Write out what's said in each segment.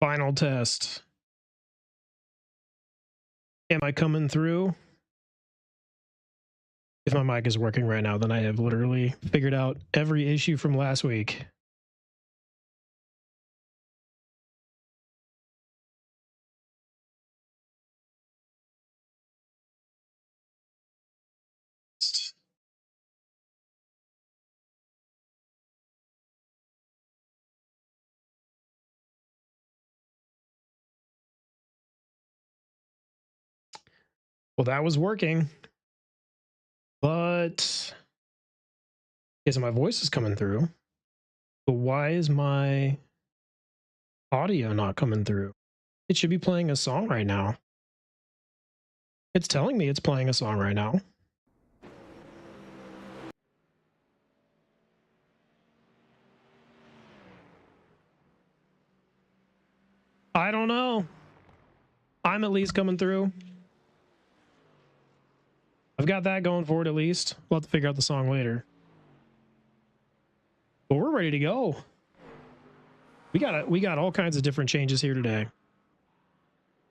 Final test. Am I coming through? If my mic is working right now, then I have literally figured out every issue from last week. Well, that was working, but okay, so my voice is coming through, but why is my audio not coming through? It should be playing a song right now. It's telling me it's playing a song right now. I don't know. I'm at least coming through. I've got that going for it at least. We'll have to figure out the song later. But we're ready to go. We got all kinds of different changes here today.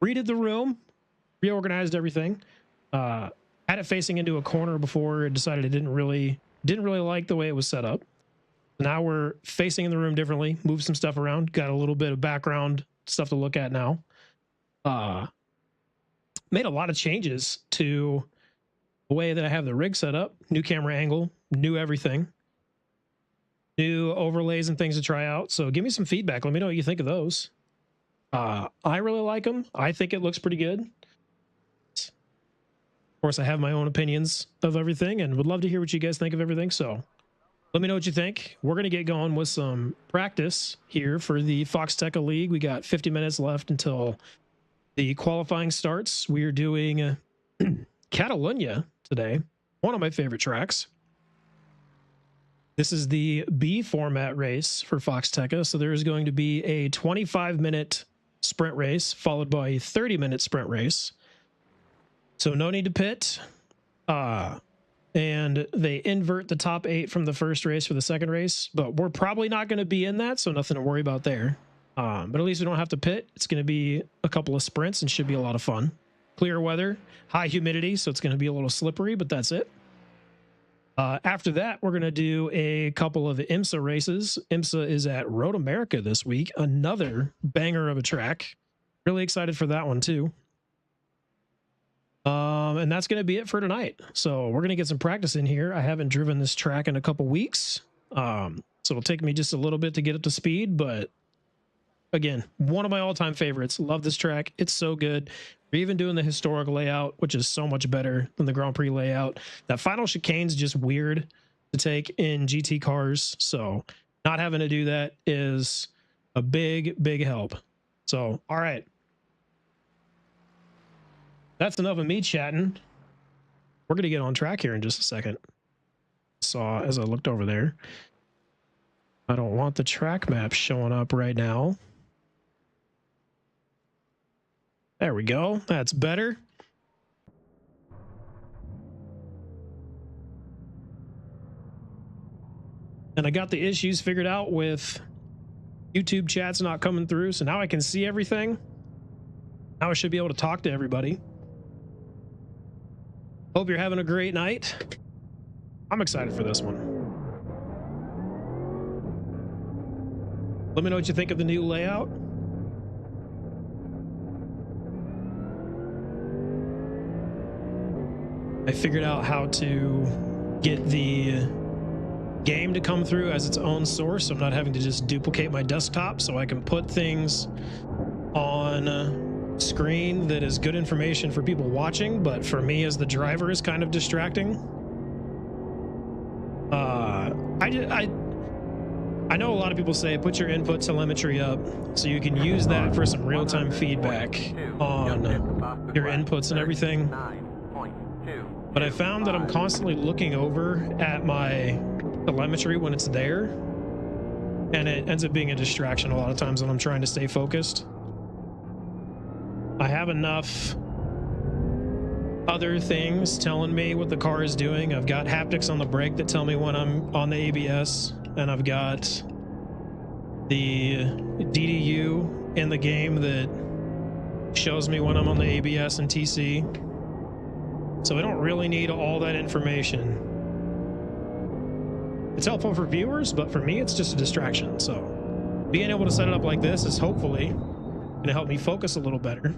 Redid the room, reorganized everything. Had it facing into a corner before. It decided it didn't really like the way it was set up. Now we're facing in the room differently. Moved some stuff around. Got a little bit of background stuff to look at now. Made a lot of changes to the way that I have the rig set up. New camera angle, new everything. New overlays and things to try out. So give me some feedback. Let me know what you think of those. I really like them. I think it looks pretty good. Of course, I have my own opinions of everything and would love to hear what you guys think of everything. So let me know what you think. We're going to get going with some practice here for the Foxxtecca League. We got 50 minutes left until the qualifying starts. We are doing Catalunya today, one of my favorite tracks. This is the B format race for Foxxtecca. So there is going to be a 25-minute sprint race followed by a 30-minute sprint race. So no need to pit. And they invert the top 8 from the first race for the second race, but we're probably not going to be in that, so nothing to worry about there. But at least we don't have to pit. It's going to be a couple of sprints and should be a lot of fun. Clear weather, high humidity, so it's going to be a little slippery, but that's it. After that, we're going to do a couple of IMSA races. IMSA is at Road America this week. Another banger of a track. Really excited for that one too. And that's going to be it for tonight. So we're going to get some practice in here. I haven't driven this track in a couple weeks. So it'll take me just a little bit to get up to speed, but again, one of my all-time favorites. Love this track. It's so good. We're even doing the historic layout, which is so much better than the Grand Prix layout. That final chicane's just weird to take in GT cars. So not having to do that is a big, big help. So, all right. That's enough of me chatting. We're going to get on track here in just a second. Saw as I looked over there. I don't want the track map showing up right now. There we go. That's better. And I got the issues figured out with YouTube chats not coming through. So now I can see everything. Now I should be able to talk to everybody. Hope you're having a great night. I'm excited for this one. Let me know what you think of the new layout. I figured out how to get the game to come through as its own source. So I'm not having to just duplicate my desktop, so I can put things on screen that is good information for people watching, but for me as the driver is kind of distracting. I know a lot of people say put your input telemetry up so you can use that for some real-time feedback on your inputs and everything. But I found that I'm constantly looking over at my telemetry when it's there, and it ends up being a distraction a lot of times when I'm trying to stay focused. I have enough other things telling me what the car is doing. I've got haptics on the brake that tell me when I'm on the ABS, and I've got the DDU in the game that shows me when I'm on the ABS and TC. So I don't really need all that information. It's helpful for viewers, but for me, it's just a distraction. So being able to set it up like this is hopefully going to help me focus a little better.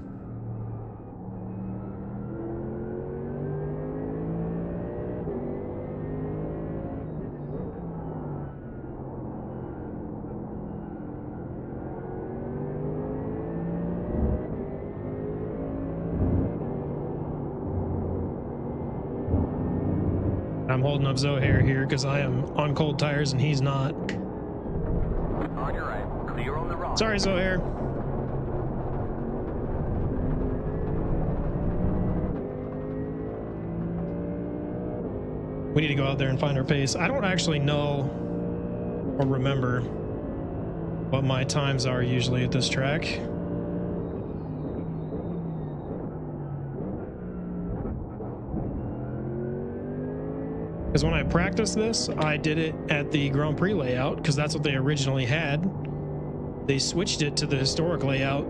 I'm holding up Zohair here because I am on cold tires and he's not. On your right, clear on the wrong. Sorry, Zohair. We need to go out there and find our pace. I don't actually know or remember what my times are usually at this track. Because when I practiced this, I did it at the Grand Prix layout because that's what they originally had. They switched it to the historic layout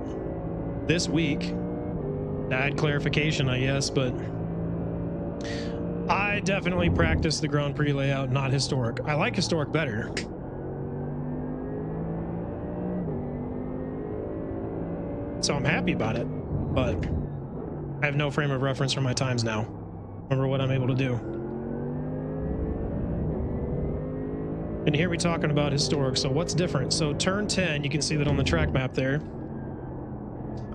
this week to add clarification, I guess, but I definitely practiced the Grand Prix layout, not historic. I like historic better. So I'm happy about it, but I have no frame of reference for my times now. Remember what I'm able to do. And here we're talking about historic. So what's different? So turn 10, you can see that on the track map there.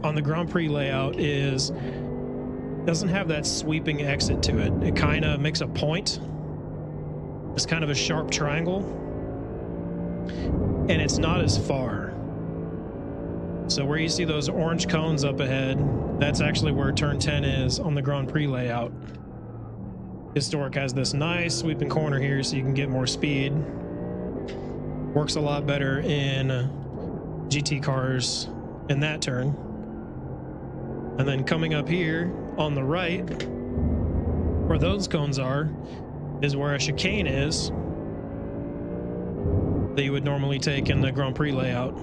On the Grand Prix layout doesn't have that sweeping exit to it. It kind of makes a point. It's kind of a sharp triangle. And it's not as far. So where you see those orange cones up ahead, that's actually where turn 10 is on the Grand Prix layout. Historic has this nice sweeping corner here so you can get more speed. Works a lot better in GT cars in that turn. And then coming up here on the right, where those cones are, is where a chicane is that you would normally take in the Grand Prix layout.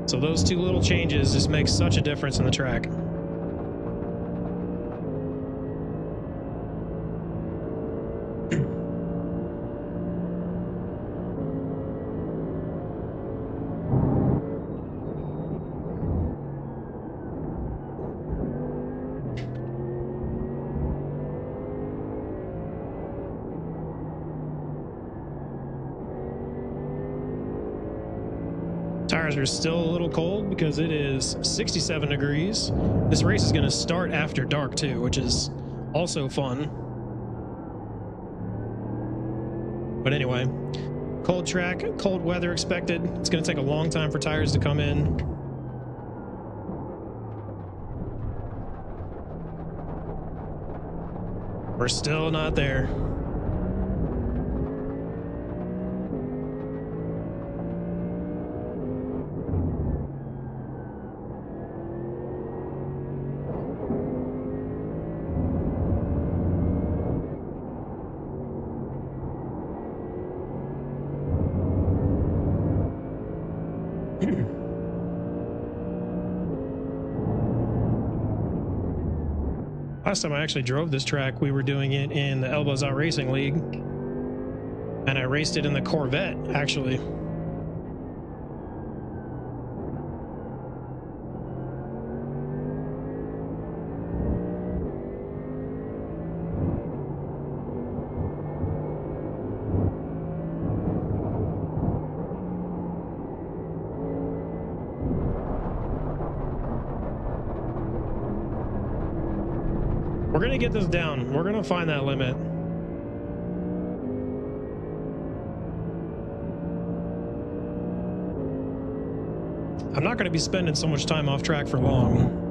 So those two little changes just make such a difference in the track. Tires are still a little cold because it is 67 degrees. This race is going to start after dark too, which is also fun. But anyway, cold track, cold weather expected. It's going to take a long time for tires to come in. We're still not there. Last time I actually drove this track, we were doing it in the Elbows Out Racing League, and I raced it in the Corvette, actually. We're going to get this down. We're going to find that limit. I'm not going to be spending so much time off track for long.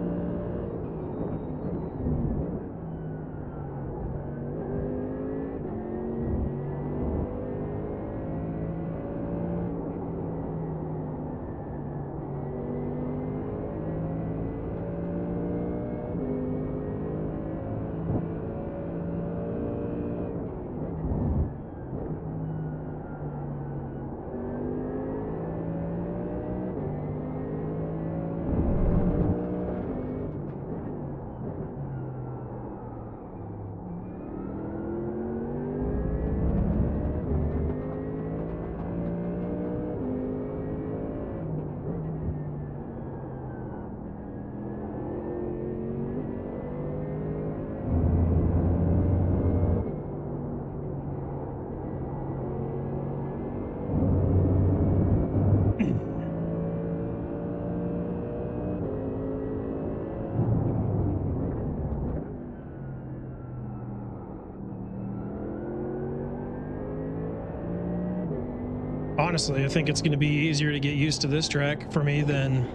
Honestly, I think it's going to be easier to get used to this track for me than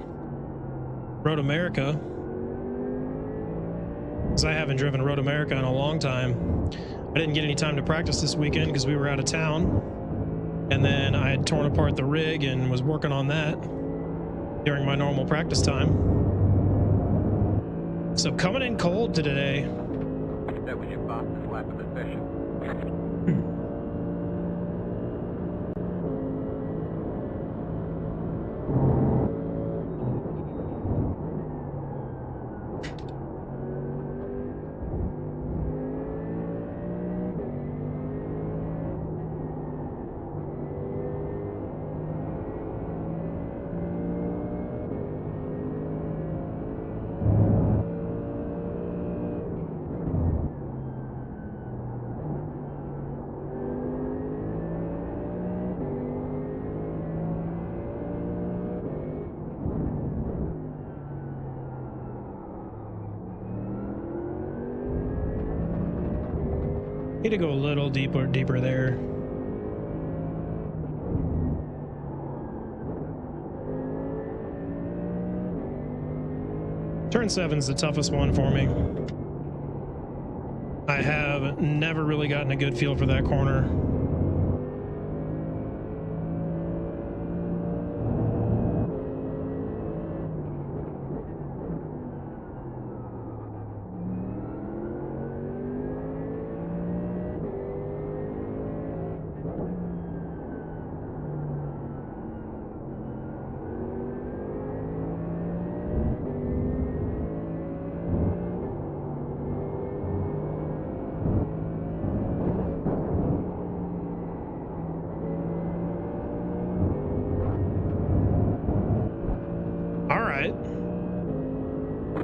Road America, because I haven't driven Road America in a long time. I didn't get any time to practice this weekend because we were out of town, and then I had torn apart the rig and was working on that during my normal practice time. So coming in cold today. That was your fastest lap of the session. Need to go a little deeper there. Turn 7's the toughest one for me. I have never really gotten a good feel for that corner.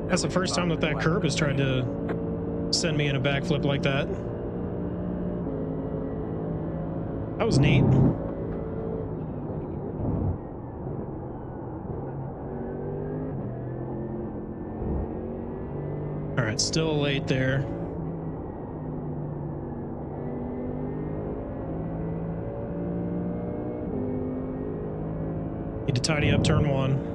That's the first time that curb has tried to send me in a backflip like that. That was neat. All right, still late there. Need to tidy up turn 1.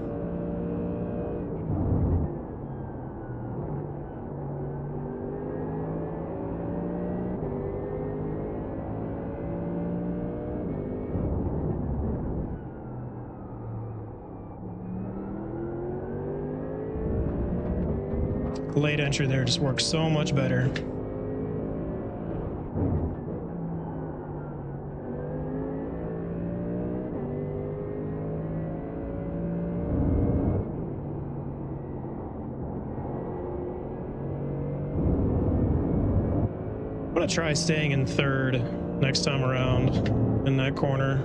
Late entry there just works so much better. I'm gonna try staying in 3rd next time around in that corner.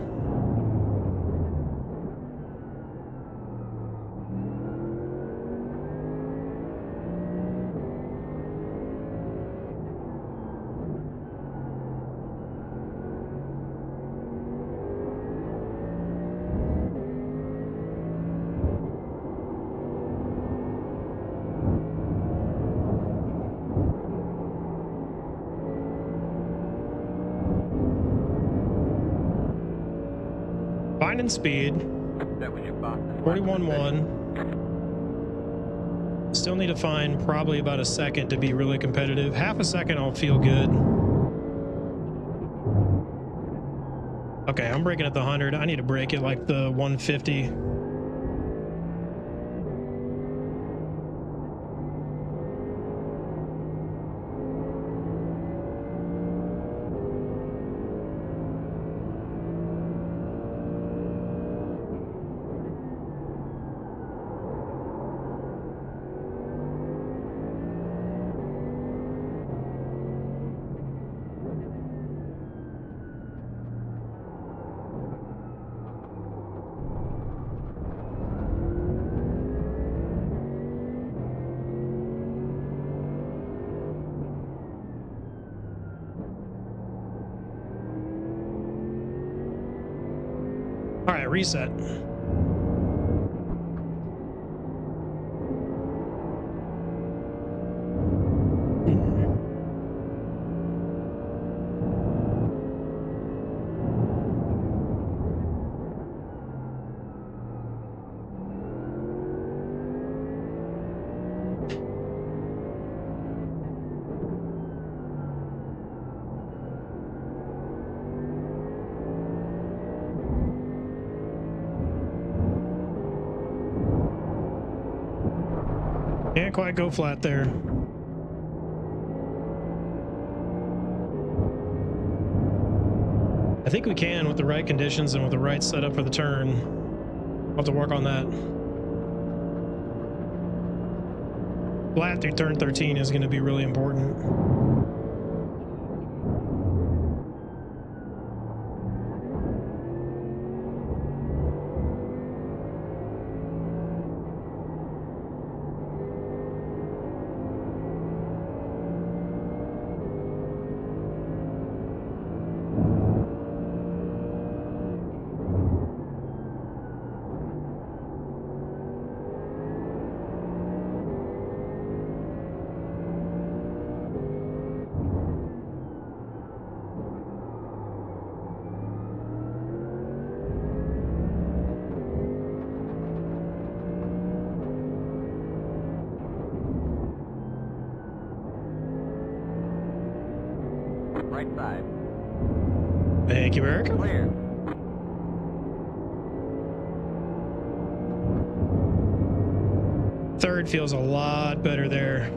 Finding speed. 41.1. Still need to find probably about a second to be really competitive. Half a second, I'll feel good. Okay, I'm braking at the 100. I need to brake it like the 150. All right, reset. Can't quite go flat there. I think we can with the right conditions and with the right setup for the turn. We'll have to work on that. Flat through turn 13 is going to be really important. Right side. Thank you, Eric. Clear. Third feels a lot better there.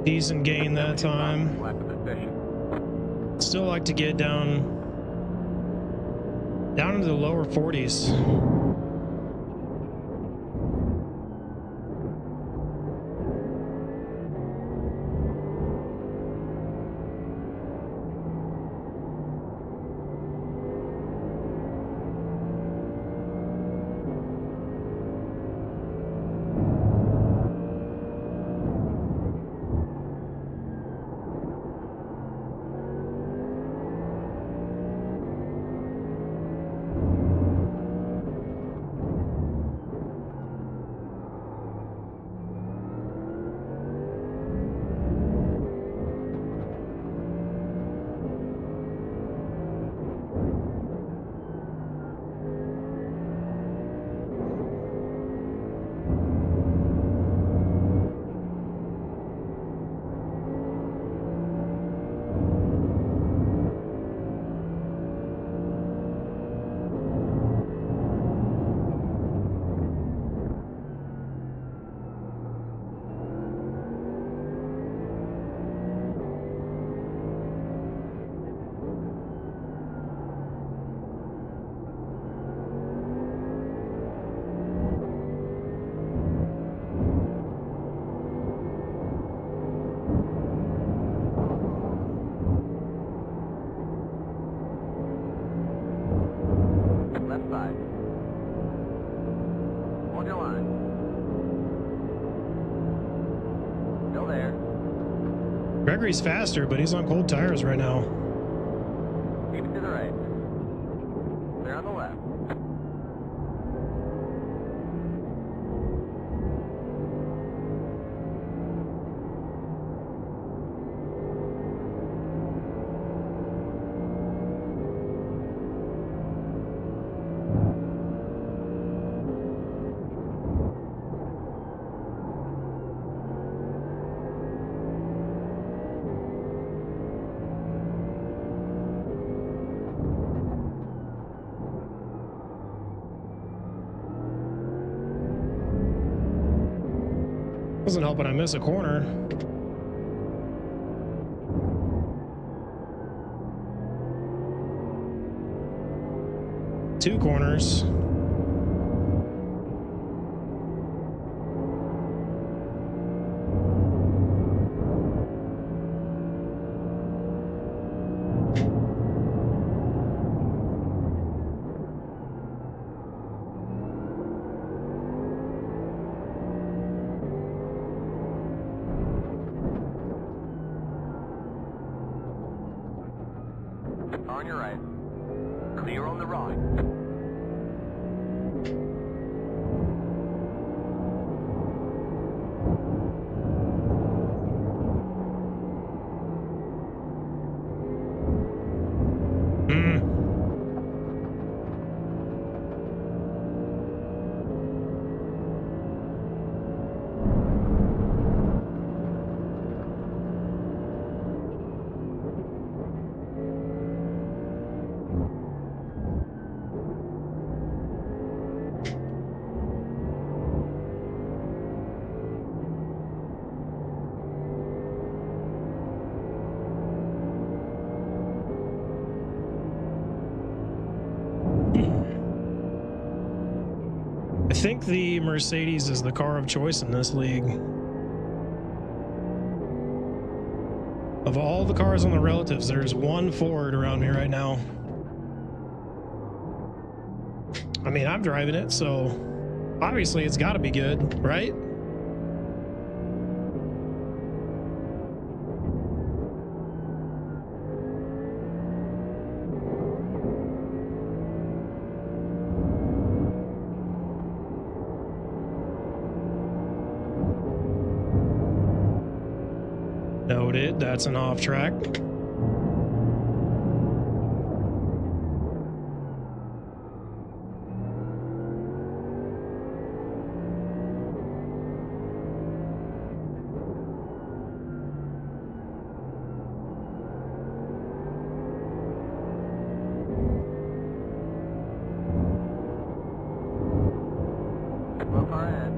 Decent gain that time. Left position. Still like to get down into the lower 40s. Left side. Hold your line. Still there. Gregory's faster, but he's on cold tires right now. Keep it to the right. Clear on the left. Doesn't help when I miss a corner. Two corners. On your right. Clear on the right. think the Mercedes is the car of choice in this league. Of all the cars on the relatives, there's one Ford around me right now. I mean, I'm driving it, so obviously it's got to be good, right? Noted, that's an off track. Look far ahead.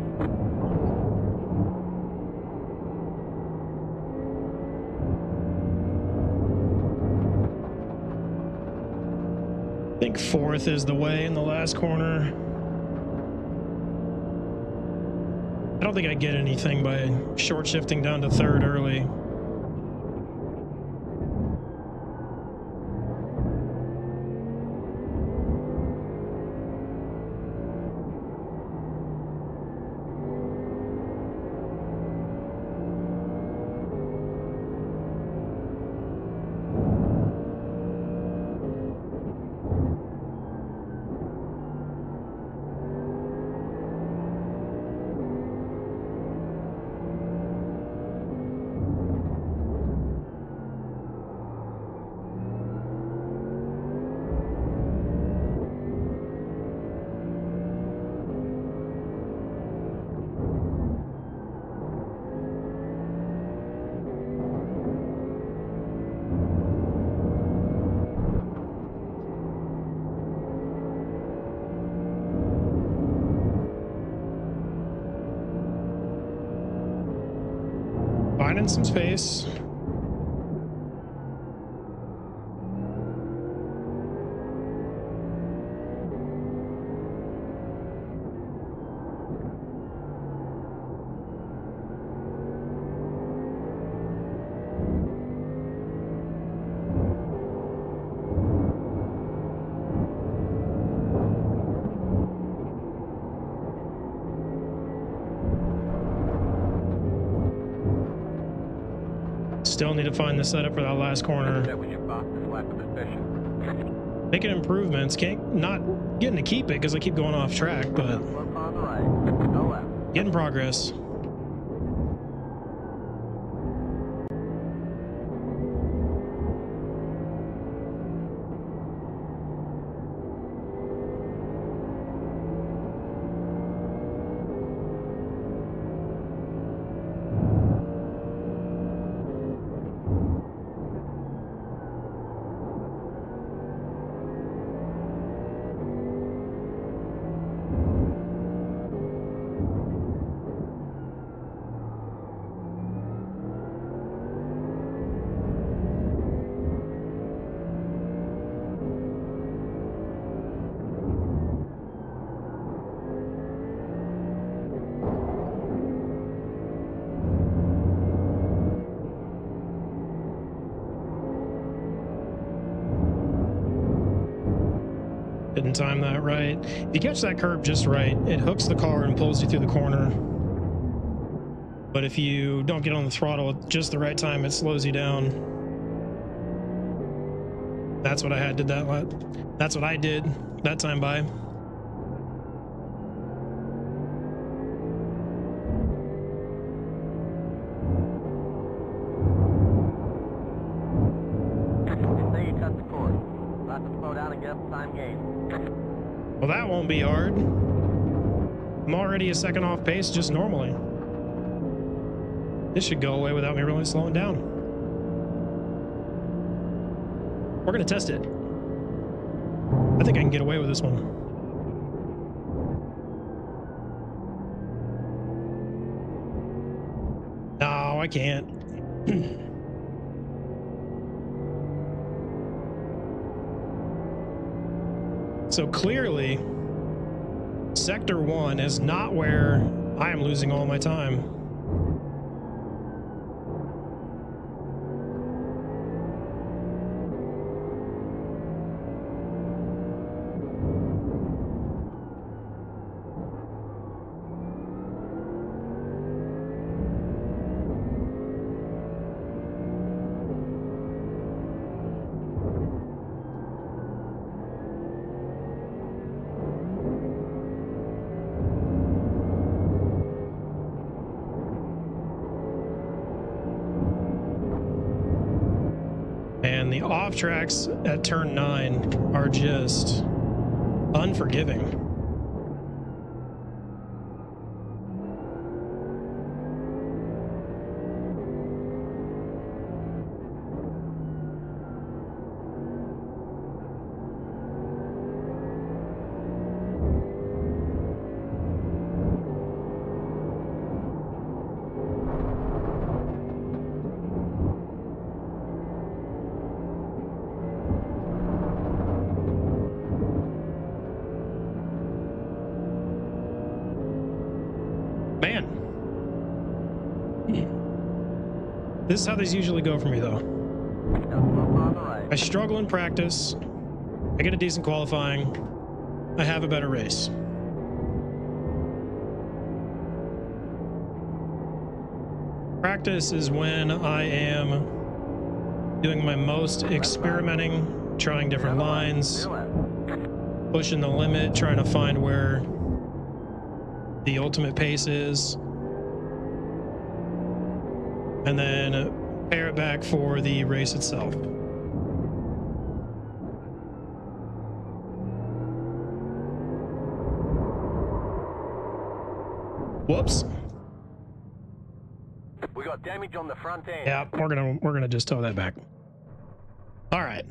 I think fourth is the way in the last corner. I don't think I get anything by short shifting down to third early. Finding some space. Still need to find the setup for that last corner. That was your fastest lap of the session. Making improvements. Not getting to keep it because I keep going off track, but Look on the right. Go left. getting progress. Didn't time that right. If you catch that curb just right, it hooks the car and pulls you through the corner. But if you don't get on the throttle at just the right time, it slows you down. That's what I had did that. That's what I did that time by. Say you cut the course. We'll have to slow down and get up time gain. Well, that won't be hard. I'm already a second off pace just normally. This should go away without me really slowing down. We're going to test it. I think I can get away with this one. No, I can't. So clearly, Sector 1 is not where I am losing all my time. And the off tracks at turn 9 are just unforgiving. Man, this is how these usually go for me, though. I struggle in practice, I get a decent qualifying, I have a better race. Practice is when I am doing my most experimenting, trying different lines, pushing the limit, trying to find where the ultimate pace is, and then pair it back for the race itself. Whoops. We got damage on the front end. Yeah, we're gonna just tow that back. All right.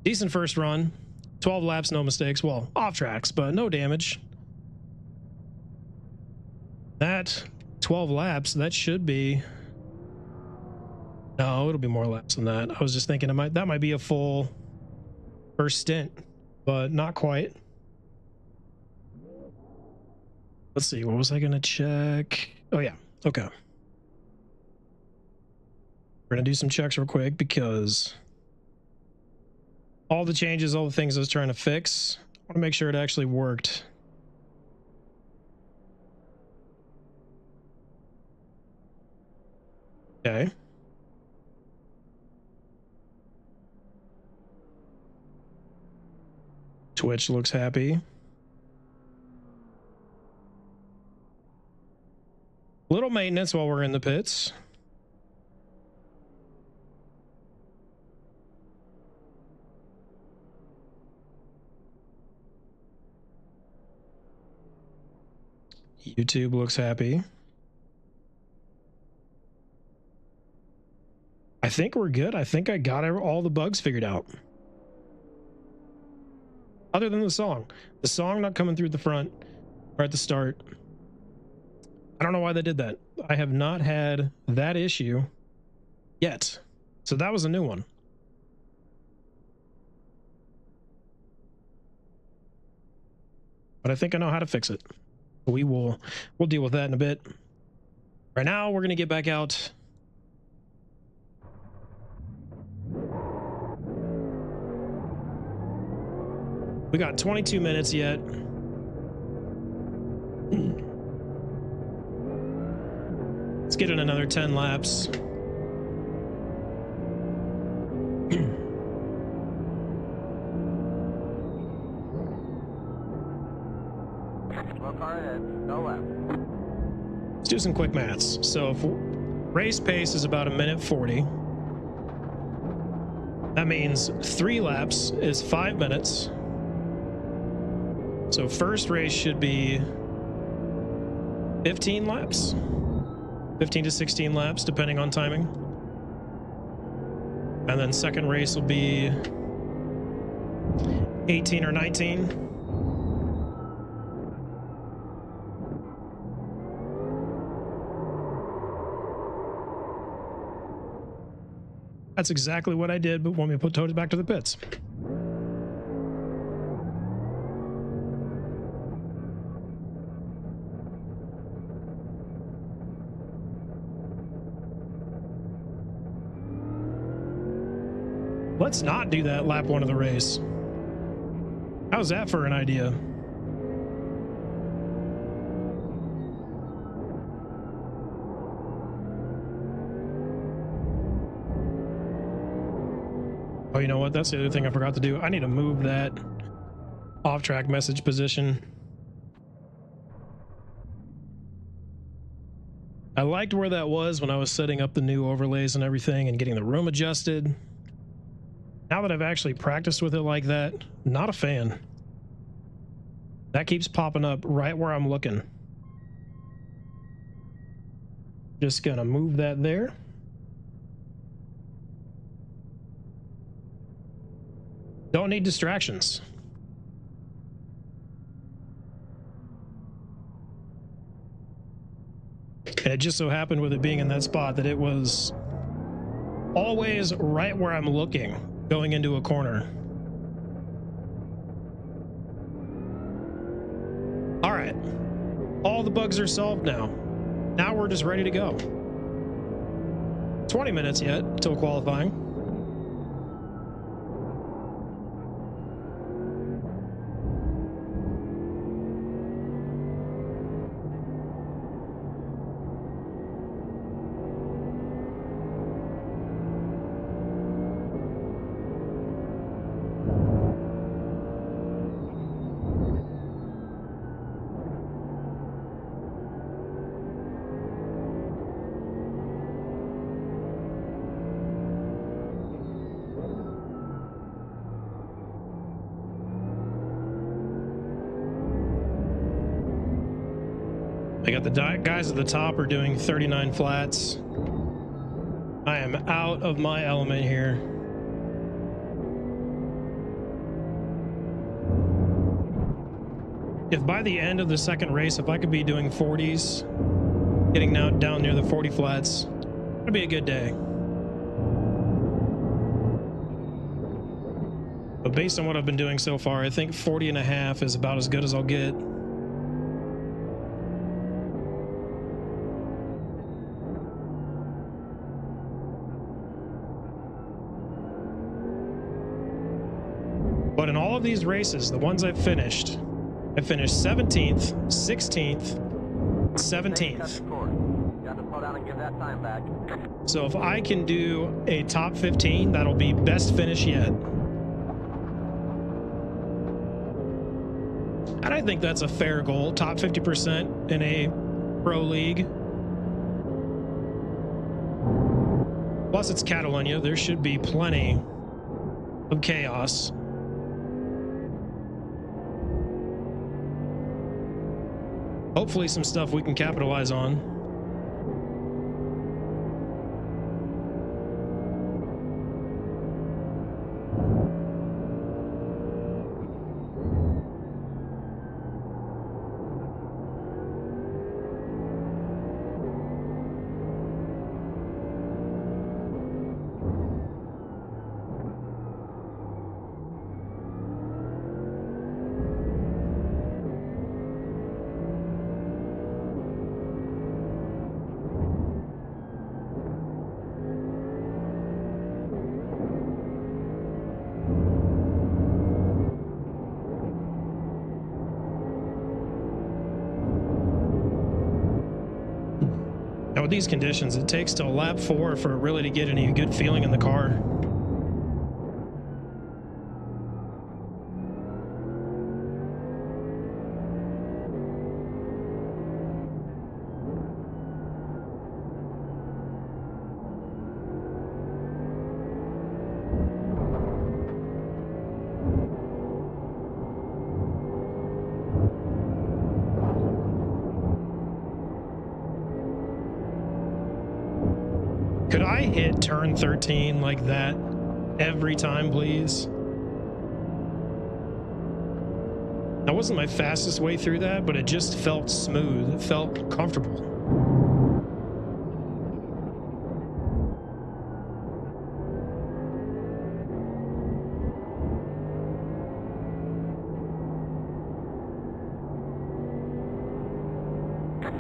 Decent first run. 12 laps, no mistakes. Well, off tracks, but no damage. That 12 laps, that should be... No, it'll be more laps than that. I was just thinking that might be a full first stint, but not quite. Let's see, what was I gonna check? Oh yeah, okay. We're gonna do some checks real quick because all the changes, all the things I was trying to fix, I want to make sure it actually worked. Okay. Twitch looks happy. Little maintenance while we're in the pits. YouTube looks happy. I think we're good. I think I got all the bugs figured out. Other than the song. The song not coming through the front or at the start. I don't know why they did that. I have not had that issue yet. So that was a new one. But I think I know how to fix it. We'll deal with that in a bit. Right now, we're going to get back out. We got 22 minutes yet. Let's get in another 10 laps. Let's do some quick maths. So if race pace is about 1:40, that means 3 laps is 5 minutes. So first race should be 15 laps, 15 to 16 laps, depending on timing. And then second race will be 18 or 19. That's exactly what I did, but when we towed it back to the pits. Let's not do that lap one of the race. How's that for an idea? Oh, you know what? That's the other thing I forgot to do. I need to move that off-track message position. I liked where that was when I was setting up the new overlays and everything and getting the room adjusted. Now that I've actually practiced with it like that, not a fan. That keeps popping up right where I'm looking. Just gonna move that there. Don't need distractions. And it just so happened with it being in that spot that it was always right where I'm looking going into a corner. All right. All the bugs are solved now. Now we're just ready to go. 20 minutes yet till qualifying. I got the guys at the top are doing 39 flats. I am out of my element here. If by the end of the second race, if I could be doing 40s, getting now down near the 40 flats, it'd be a good day. But based on what I've been doing so far, I think 40 and a half is about as good as I'll get. But in all of these races, the ones I've finished, I finished 17th, 16th, 17th. Got to slow down and give that time back. So if I can do a top 15, that'll be best finish yet. And I think that's a fair goal, top 50% in a pro league. Plus it's Catalunya, there should be plenty of chaos. Hopefully some stuff we can capitalize on. Now with these conditions, it takes till lap 4 for it really to get any good feeling in the car. Could I hit turn 13 like that every time, please? That wasn't my fastest way through that, but it just felt smooth. It felt comfortable.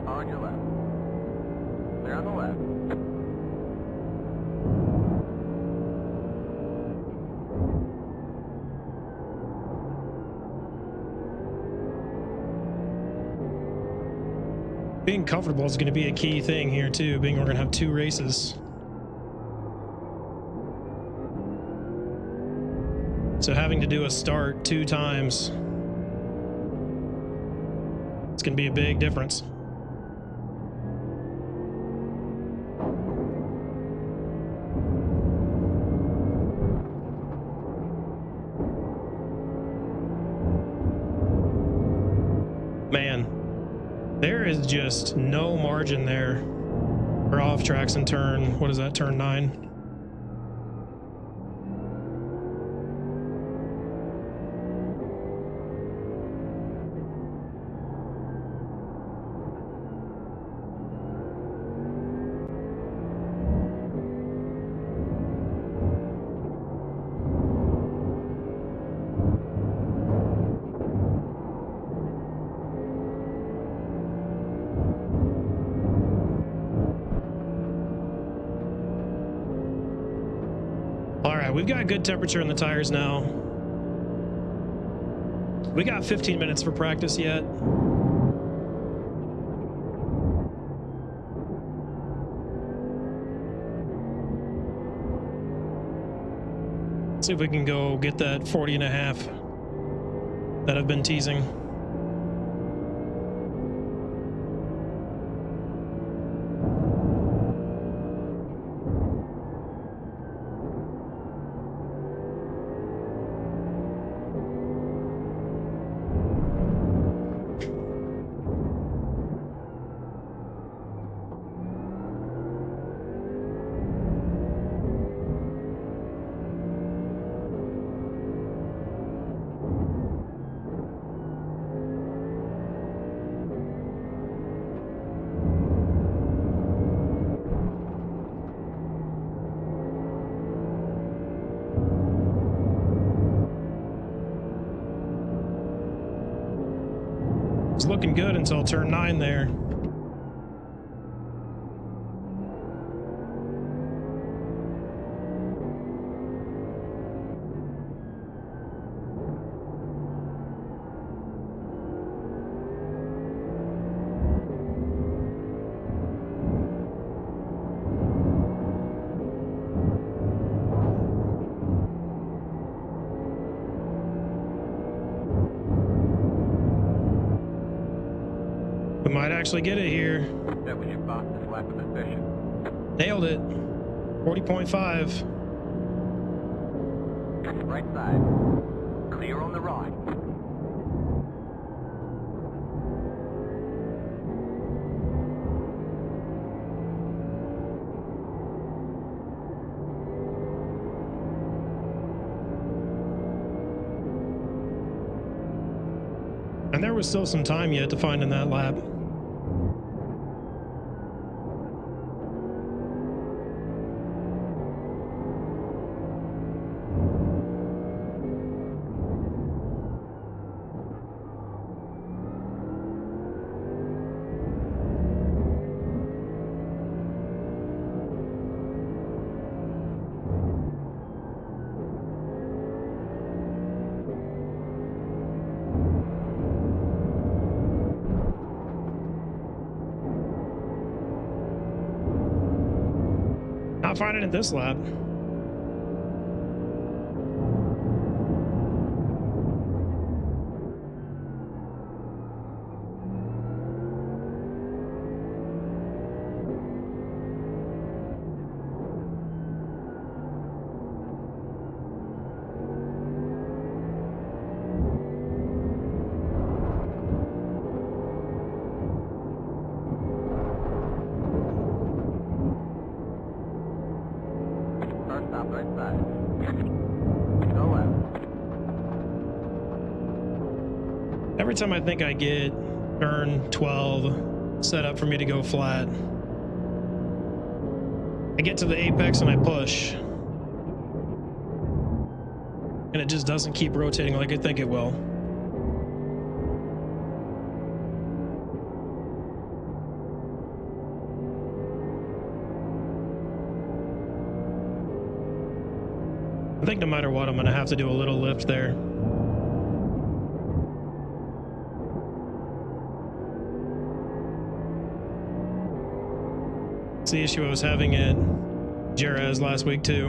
On your left. Clear on the left. Being comfortable is going to be a key thing here too, being we're going to have 2 races. So having to do a start 2 times, it's going to be a big difference. Man, there is just no margin there for off tracks in turn, what is that, turn 9? We've got good temperature in the tires now. We got 15 minutes for practice yet. See if we can go get that 40.5 that I've been teasing. It's looking good until turn 9 there. We might actually get it here. That was your fastest lap of the session. Nailed it. 40.5. Right side. Clear on the right. And there was still some time yet to find in that lap. Not finding it this lap. First stop right side. Go left. Every time I think I get turn 12 set up for me to go flat, I get to the apex and I push. And it just doesn't keep rotating like I think it will. I think no matter what, I'm going to have to do a little lift there. It's the issue I was having at Jerez last week too.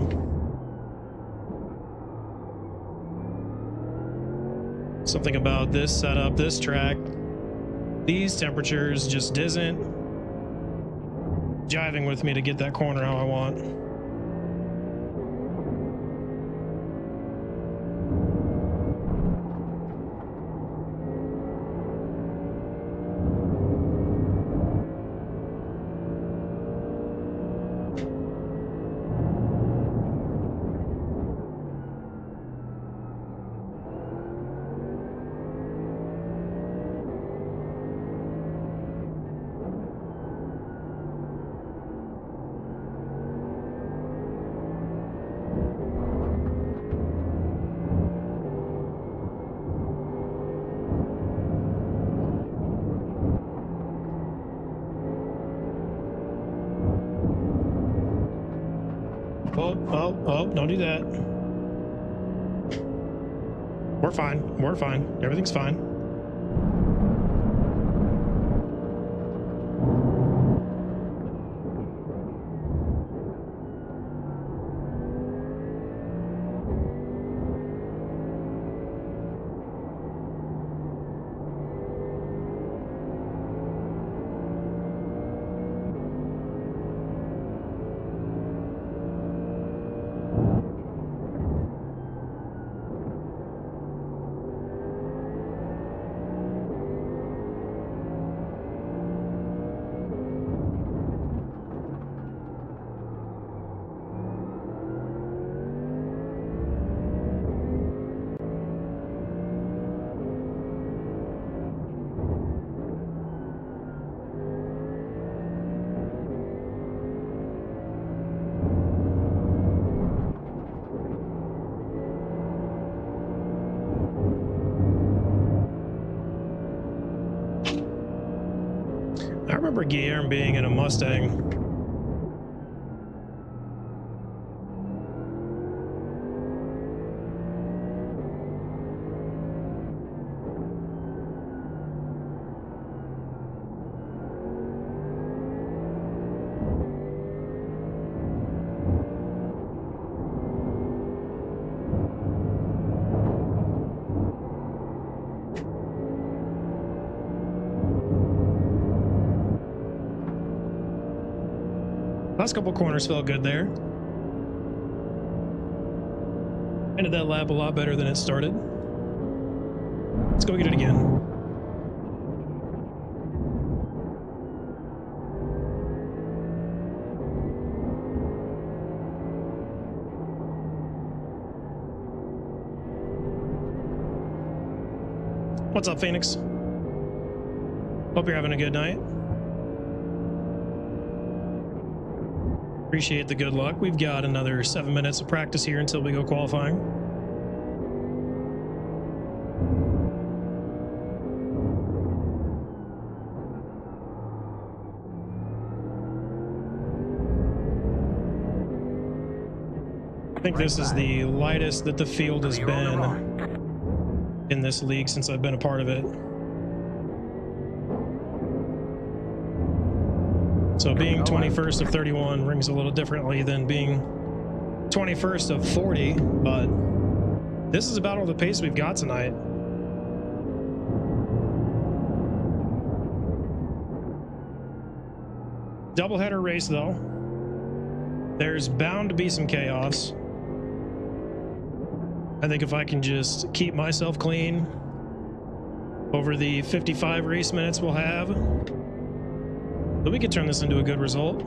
Something about this setup, this track, these temperatures just isn't jiving with me to get that corner how I want. Oh, don't do that. We're fine. We're fine. Everything's fine. I remember Guillermo being in a Mustang. Last couple corners felt good there. Ended that lap a lot better than it started. Let's go get it again. What's up, Phoenix? Hope you're having a good night. Appreciate the good luck. We've got another 7 minutes of practice here until we go qualifying. I think this is the lightest that the field has been in this league since I've been a part of it. So being 21st of 31 rings a little differently than being 21st of 40, but this is about all the pace we've got tonight. Doubleheader race though. There's bound to be some chaos. I think if I can just keep myself clean over the 55 race minutes we'll have, but we could turn this into a good result.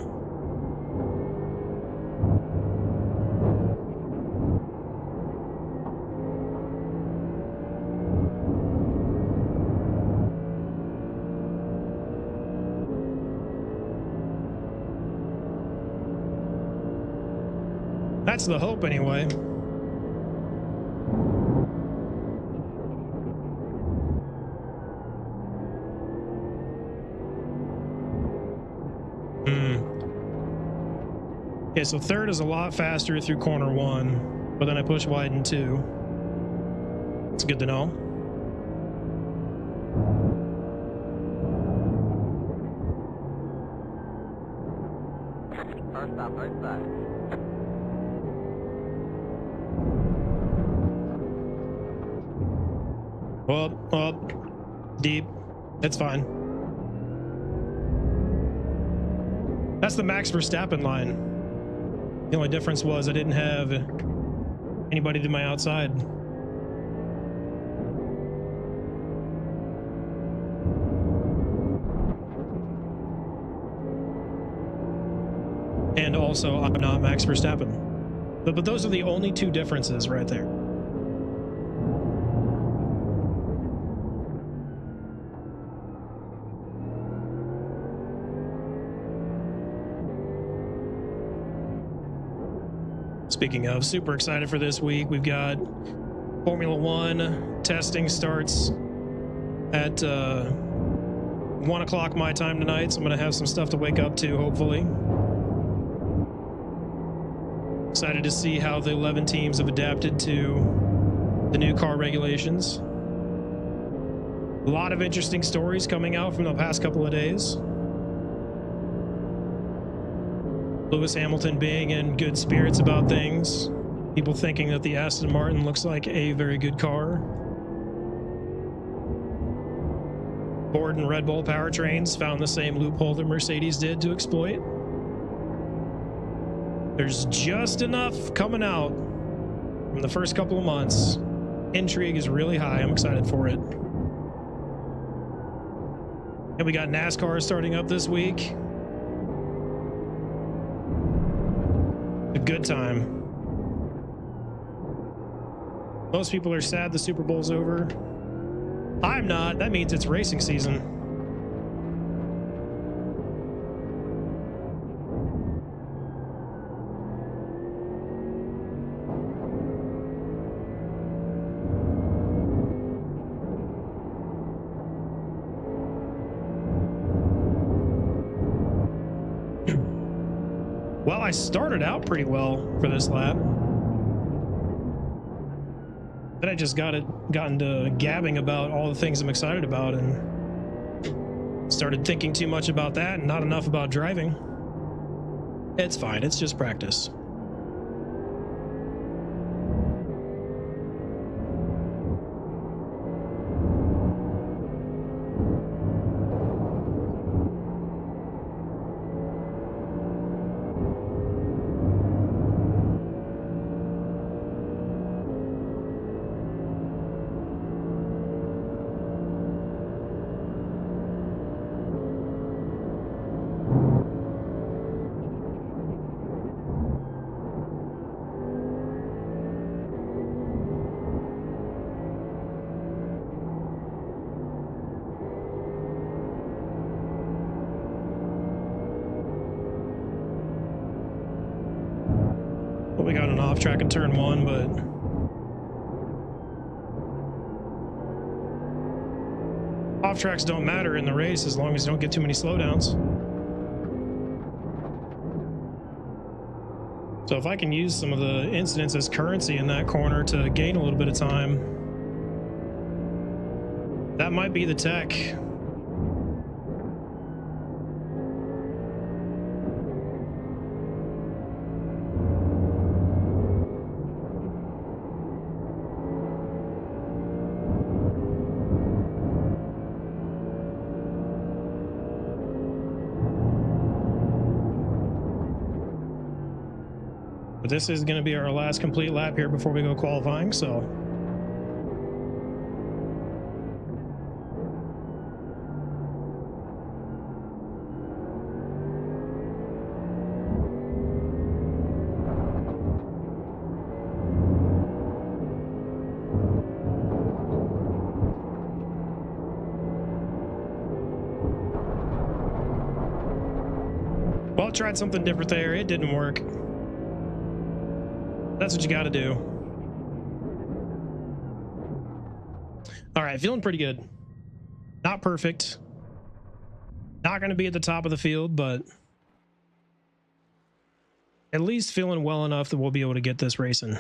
That's the hope anyway. Okay, so third is a lot faster through corner one, but then I push wide in two. It's good to know. Stop right back. Well, deep. It's fine. That's the Max Verstappen line. The only difference was I didn't have anybody to my outside. And also, I'm not Max Verstappen. But those are the only two differences right there. Speaking of, super excited for this week. We've got Formula One testing starts at 1 o'clock my time tonight, so I'm going to have some stuff to wake up to, hopefully. Excited to see how the 11 teams have adapted to the new car regulations. A lot of interesting stories coming out from the past couple of days. Lewis Hamilton being in good spirits about things. People thinking that the Aston Martin looks like a very good car. Ford and Red Bull powertrains found the same loophole that Mercedes did to exploit. There's just enough coming out from the first couple of months. Intrigue is really high. I'm excited for it. And we got NASCAR starting up this week. A good time. Most people are sad the Super Bowl's over. I'm not. That means it's racing season. Well, I started out pretty well for this lap. Then I just gotten to gabbing about all the things I'm excited about and started thinking too much about that and not enough about driving. It's fine. It's just practice. Well, we got an off track in turn one, but off tracks don't matter in the race as long as you don't get too many slowdowns. So if I can use some of the incidents as currency in that corner to gain a little bit of time, that might be the tech. But this is going to be our last complete lap here before we go qualifying, so well, I tried something different there. It didn't work. That's what you got to do. All right, feeling pretty good. Not perfect. Not going to be at the top of the field, but at least feeling well enough that we'll be able to get this racing.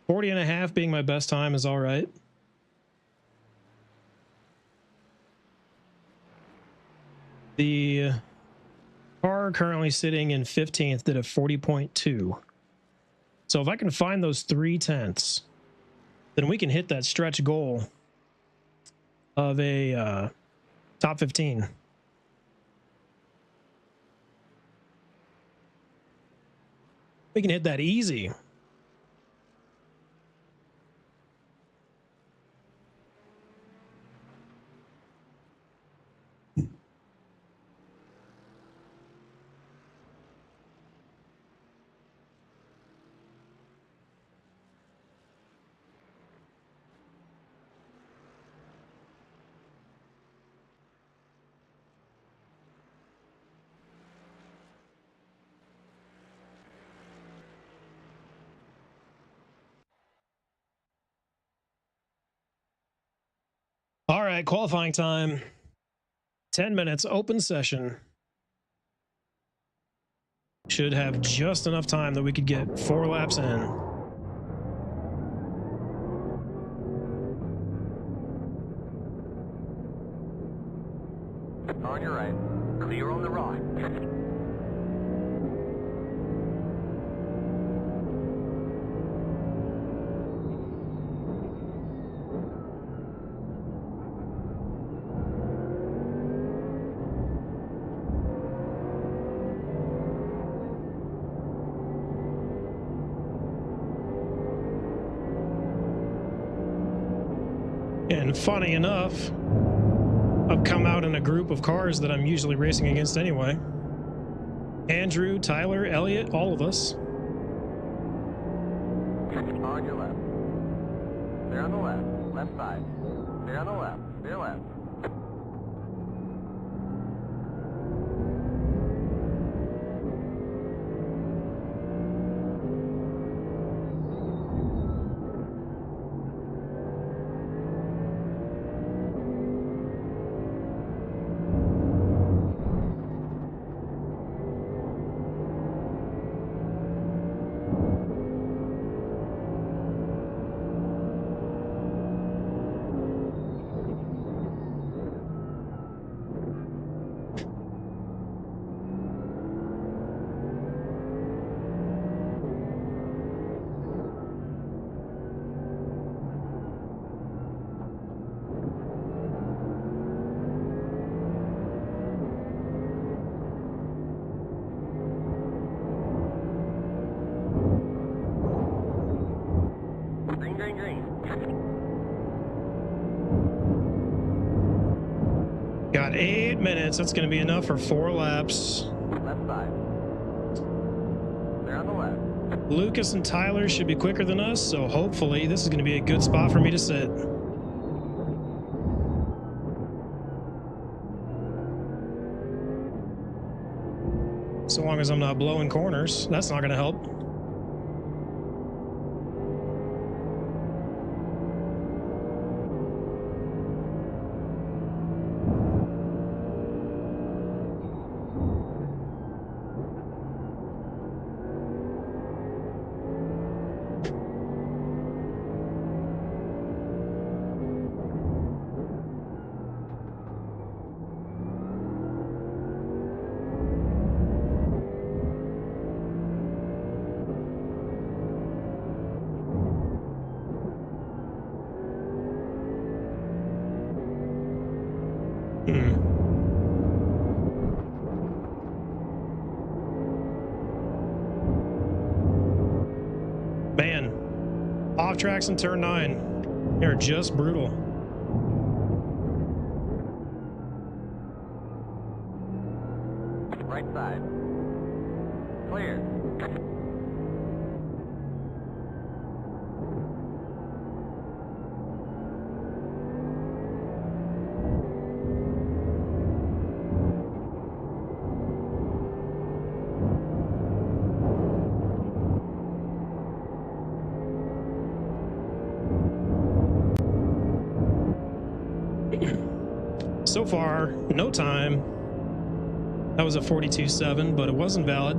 .40.5 being my best time is all right. The car currently sitting in 15th did a 40.2. So if I can find those 3/10, then we can hit that stretch goal of a top 15. We can hit that easy. All right, qualifying time. 10 minutes, open session. Should have just enough time that we could get 4 laps in. On your right. Clear on the right. And funny enough, I've come out in a group of cars that I'm usually racing against anyway. Andrew, Tyler, Elliot, all of us. On your left. Clear on the left. Left side. Clear on the left. Clear left. Green. Got 8 minutes. That's going to be enough for 4 laps. Left side. Clear on the left. Lucas and Tyler should be quicker than us, so hopefully this is going to be a good spot for me to sit. So long as I'm not blowing corners, that's not going to help. Man, off tracks in turn 9. They're just brutal. Right side. Clear. So far, no time. That was a 42.7, but it wasn't valid.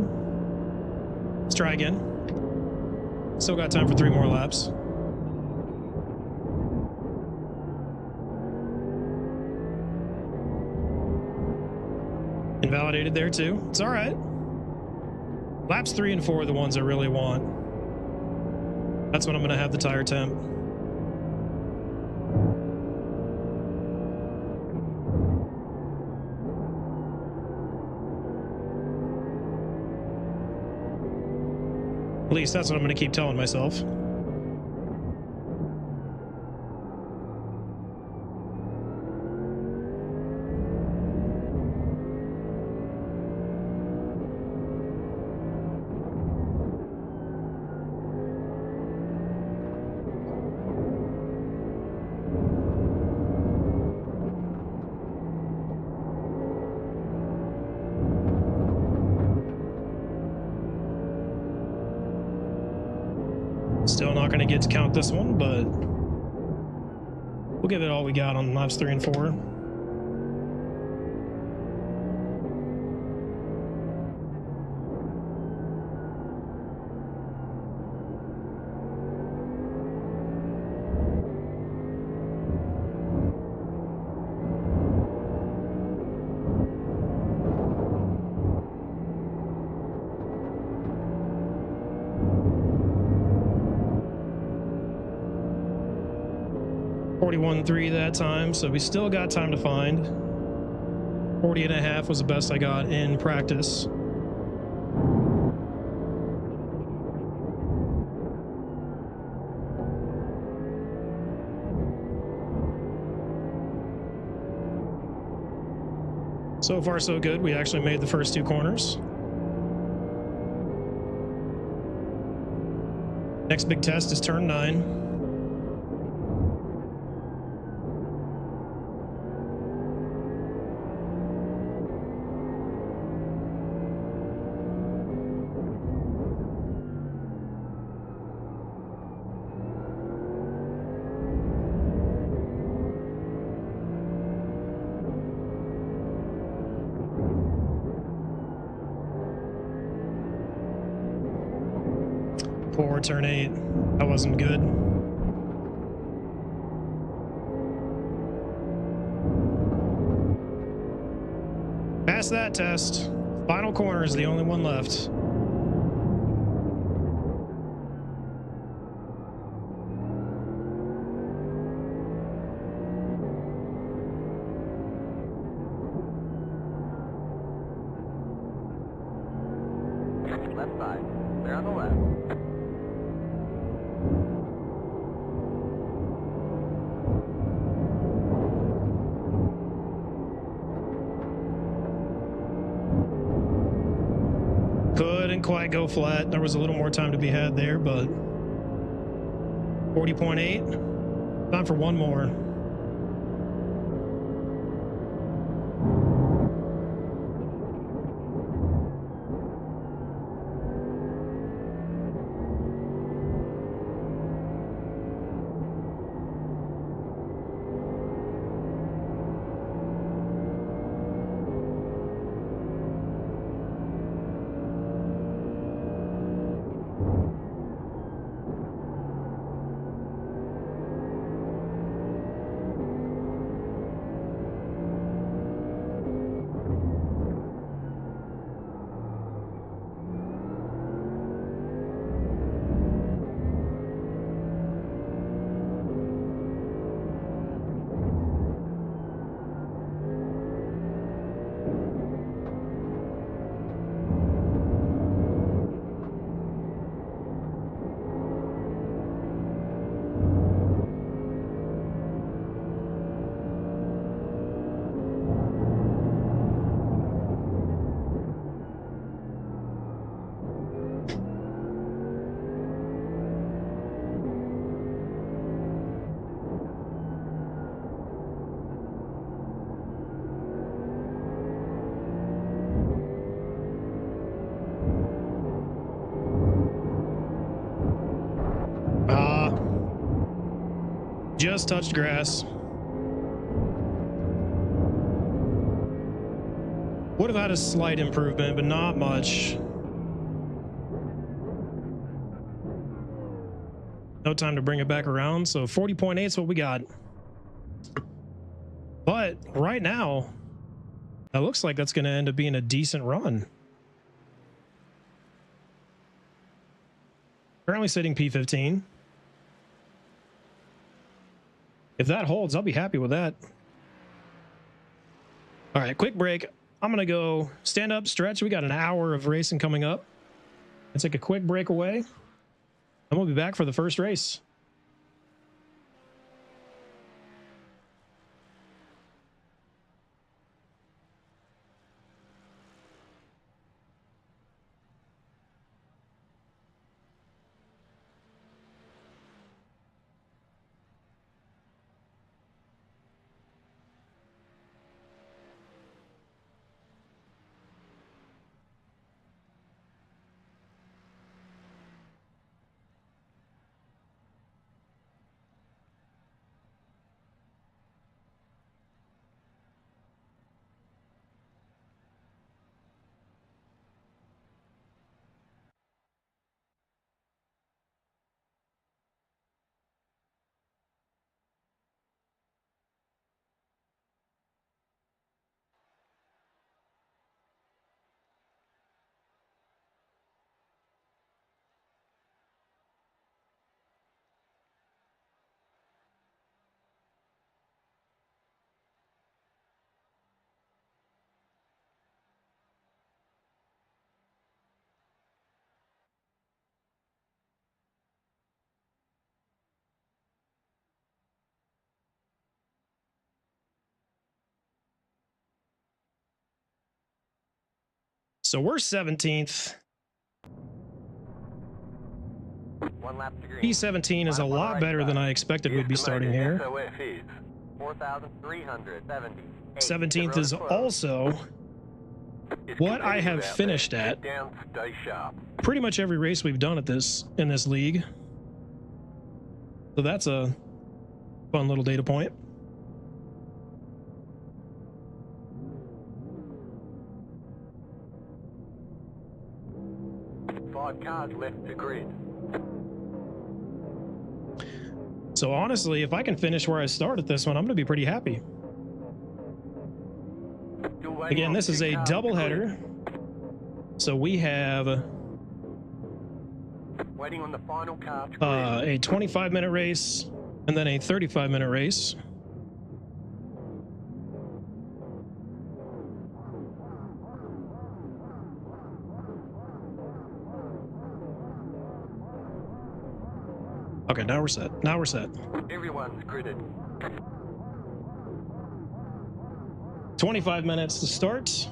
Let's try again. Still got time for 3 more laps. Invalidated there too. It's all right. Laps 3 and 4 are the ones I really want. That's when I'm going to have the tire temp. At least that's what I'm going to keep telling myself. Still not going to get to count this one, but we'll give it all we got on laps 3 and 4. .41.3 that time, so we still got time to find. 40.5 was the best I got in practice. So far, so good. We actually made the first 2 corners. Next big test is turn 9. Poor turn 8. That wasn't good. Pass that test. Final corner is the only one left. Left side. Clear on the left. Couldn't quite go flat. There was a little more time to be had there, but 40.8. Time for one more. Just touched grass. Would have had a slight improvement, but not much. No time to bring it back around, so 40.8 is what we got. But right now, That looks like that's going to end up being a decent run. Currently sitting P15. If that holds, I'll be happy with that. All right, quick break. I'm going to go stand up, stretch. We got an hour of racing coming up. Let's take a quick break away, and we'll be back for the first race. So we're 17th. One lap to green. P17 is a lot better than I expected we'd be starting here. 4,370. 17th is also what I have finished at pretty much every race we've done at in this league. So that's a fun little data point. Five cars left to grid. So honestly, if I can finish where I start at this one, I'm going to be pretty happy. Again, this is a doubleheader. So we have waiting on the final car to a 25-minute race and then a 35-minute race. Okay, now we're set. Now we're set. Everyone's gridded. 25 minutes to start.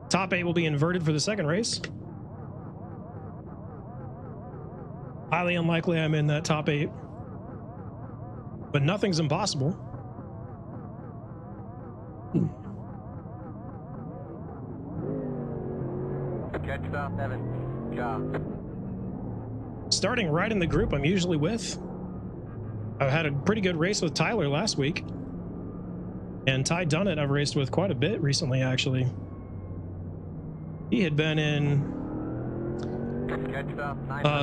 Top 8 will be inverted for the second race. Highly unlikely I'm in that top 8. But nothing's impossible. Catch stop 7. Car. Starting right in the group I'm usually with. I had a pretty good race with Tyler last week. And Ty Dunnett I've raced with quite a bit recently, actually. He had been in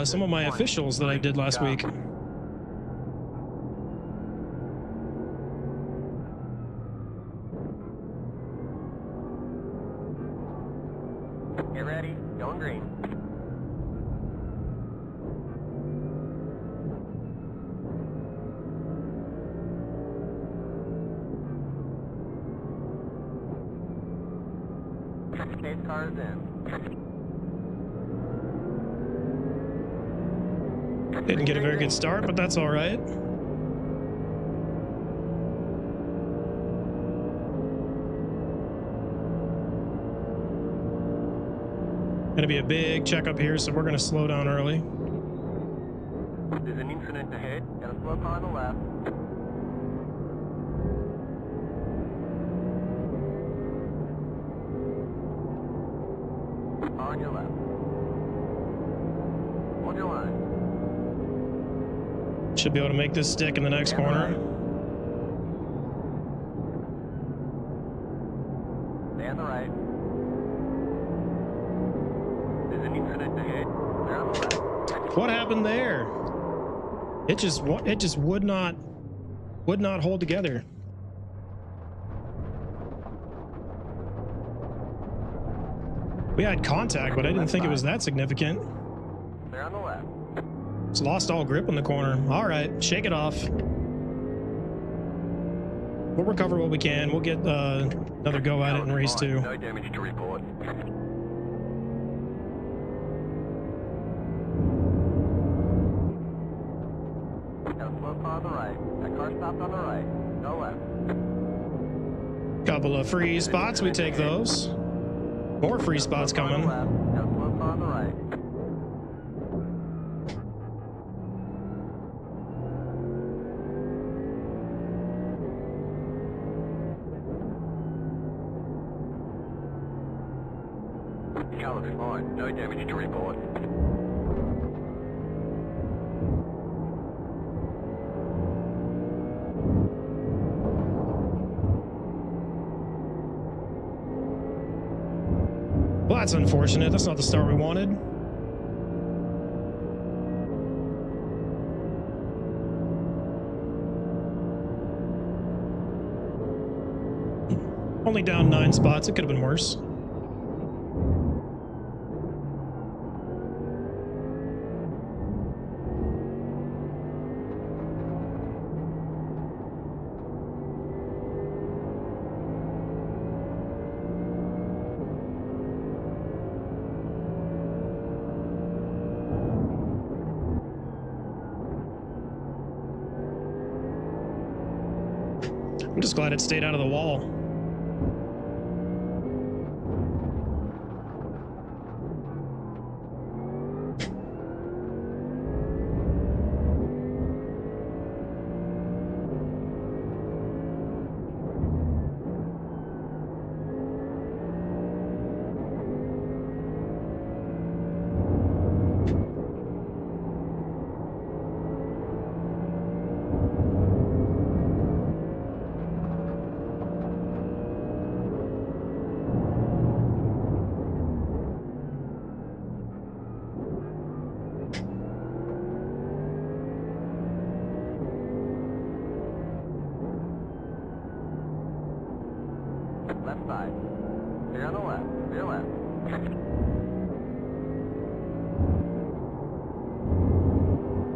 some of my officials that I did last week. Get ready, going green. Chase cars in. Didn't get a very good start, but that's all right. Gonna be a big checkup here, so we're gonna slow down early. There's an incident ahead. Got a slow car on the left. On your left. On your line. Should be able to make this stick in the next corner. Stay on the right. There's an incident ahead. Clear on the left. What happened there? It just would not hold together. We had contact, but I didn't think it was that significant. Clear on the left. Just lost all grip in the corner. All right, shake it off. We'll recover what we can. We'll get another go at it in race 2. No damage to report. Got a slow car on the right. That car stopped on the right. Go left. Couple of free spots. We take those. More free spots coming. Got a slow car on the right. Car looks fine. No damage to report. Well, that's unfortunate. That's not the start we wanted. Only down 9 spots. It could have been worse. I'm just glad it stayed out of the wall. Left side. Clear on the left. Clear left.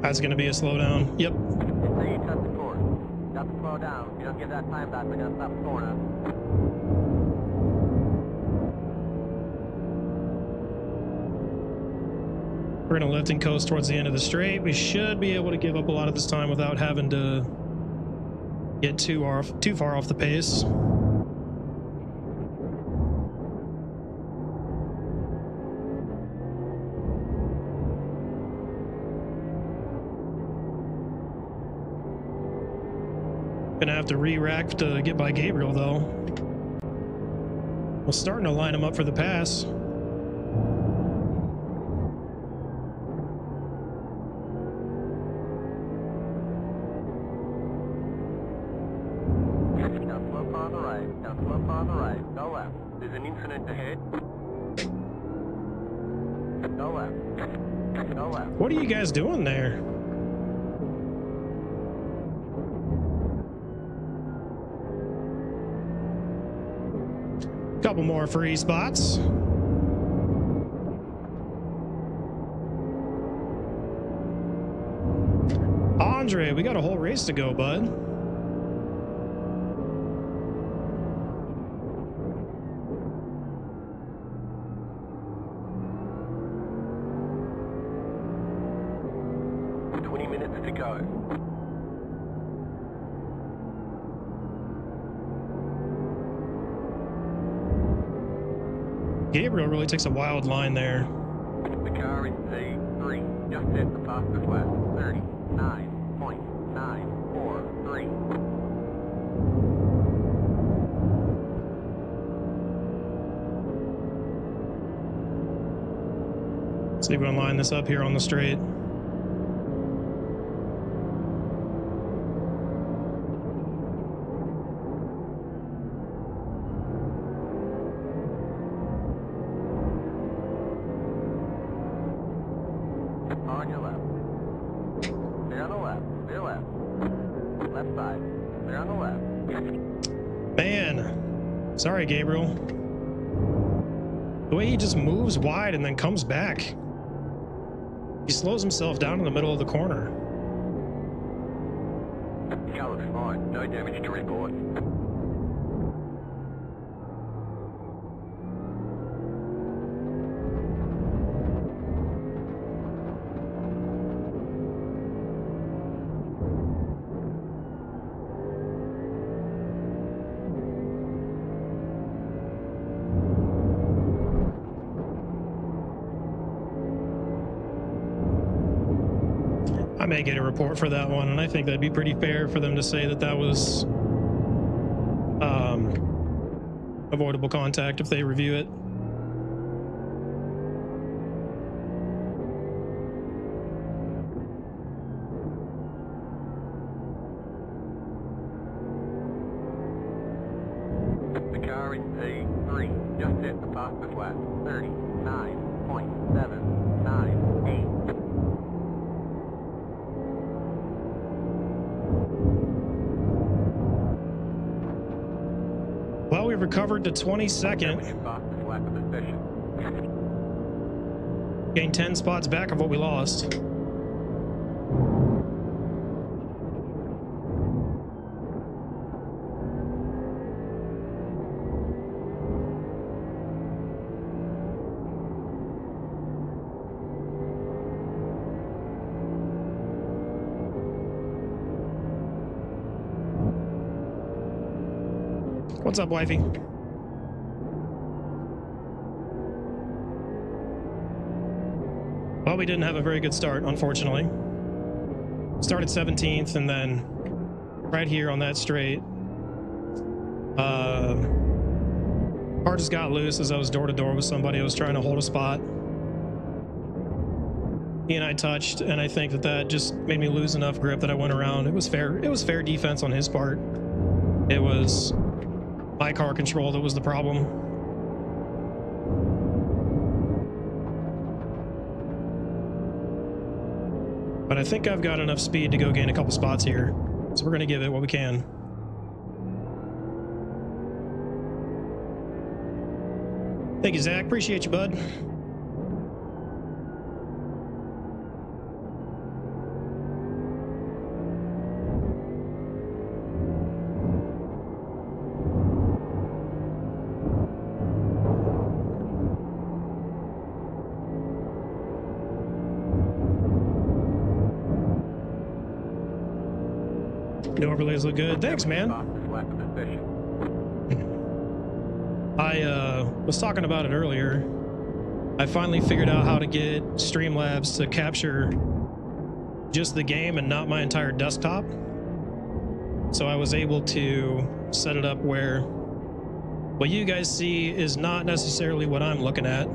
That's going to be a slowdown. Yep. So you cut the course. Got to slow down. If you don't give that time back, they're gonna stop scoring us. We're going to lift and coast towards the end of the straight. We should be able to give up a lot of this time without having to get too far off the pace. Gonna have to re-rack to get by Gabriel, though. We're starting to line him up for the pass. Down slow car on the right. Down slow car on the right. Go left. There's an incident ahead. Go left. Go left. What are you guys doing there? Couple more free spots. Andre, we got a whole race to go, bud. To go. Gabriel really takes a wild line there. The car in Z3 just hit the fastest lap. 39.943. See if we can line this up here on the straight. On your left. Clear on the left. Clear left. Left side. Clear on the left. Man, sorry, Gabriel. The way he just moves wide and then comes back. He slows himself down in the middle of the corner. Car looks fine. No damage to report. I may get a report for that one, and I think that'd be pretty fair for them to say that that was avoidable contact if they review it. The car in P3 just hit the fastest lap. 39.798. Well, we recovered to 22nd. Fastest lap of the session. Gained 10 spots back of what we lost. What's up, wifey? Well, we didn't have a very good start, unfortunately. Started 17th, and then right here on that straight, car just got loose as I was door to door with somebody. I was trying to hold a spot. He and I touched, and I think that just made me lose enough grip that I went around. It was fair. It was fair defense on his part. It was my car control that was the problem. But I think I've got enough speed to go gain a couple spots here. So we're going to give it what we can. Thank you, Zach. Appreciate you, bud. New overlays look good. Thanks, man. I was talking about it earlier. I finally figured out how to get Streamlabs to capture just the game and not my entire desktop. So I was able to set it up where what you guys see is not necessarily what I'm looking at.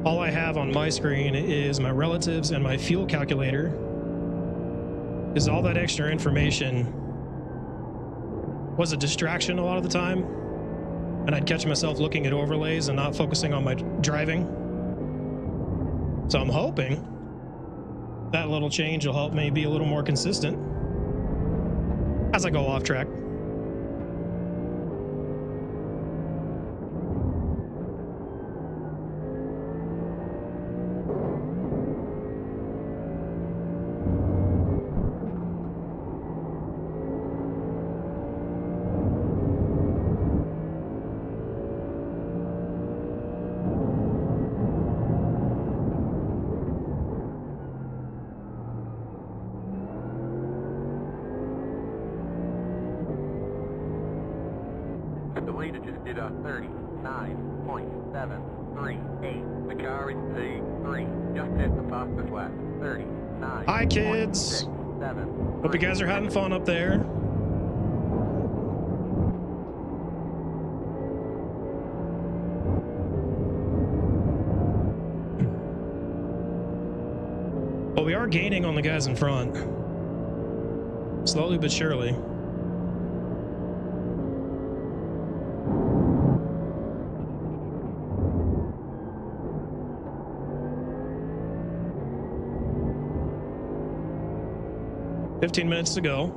All I have on my screen is my relatives and my fuel calculator. Because all that extra information was a distraction a lot of the time, and I'd catch myself looking at overlays and not focusing on my driving. So I'm hoping that little change will help me be a little more consistent as I go off track. The leader just did a 39.738. The car in P3 just hit the fastest lap. 39. Hi, kids. Hope you guys are having fun up there. But we are gaining on the guys in front. Slowly but surely. $15 minutes to go.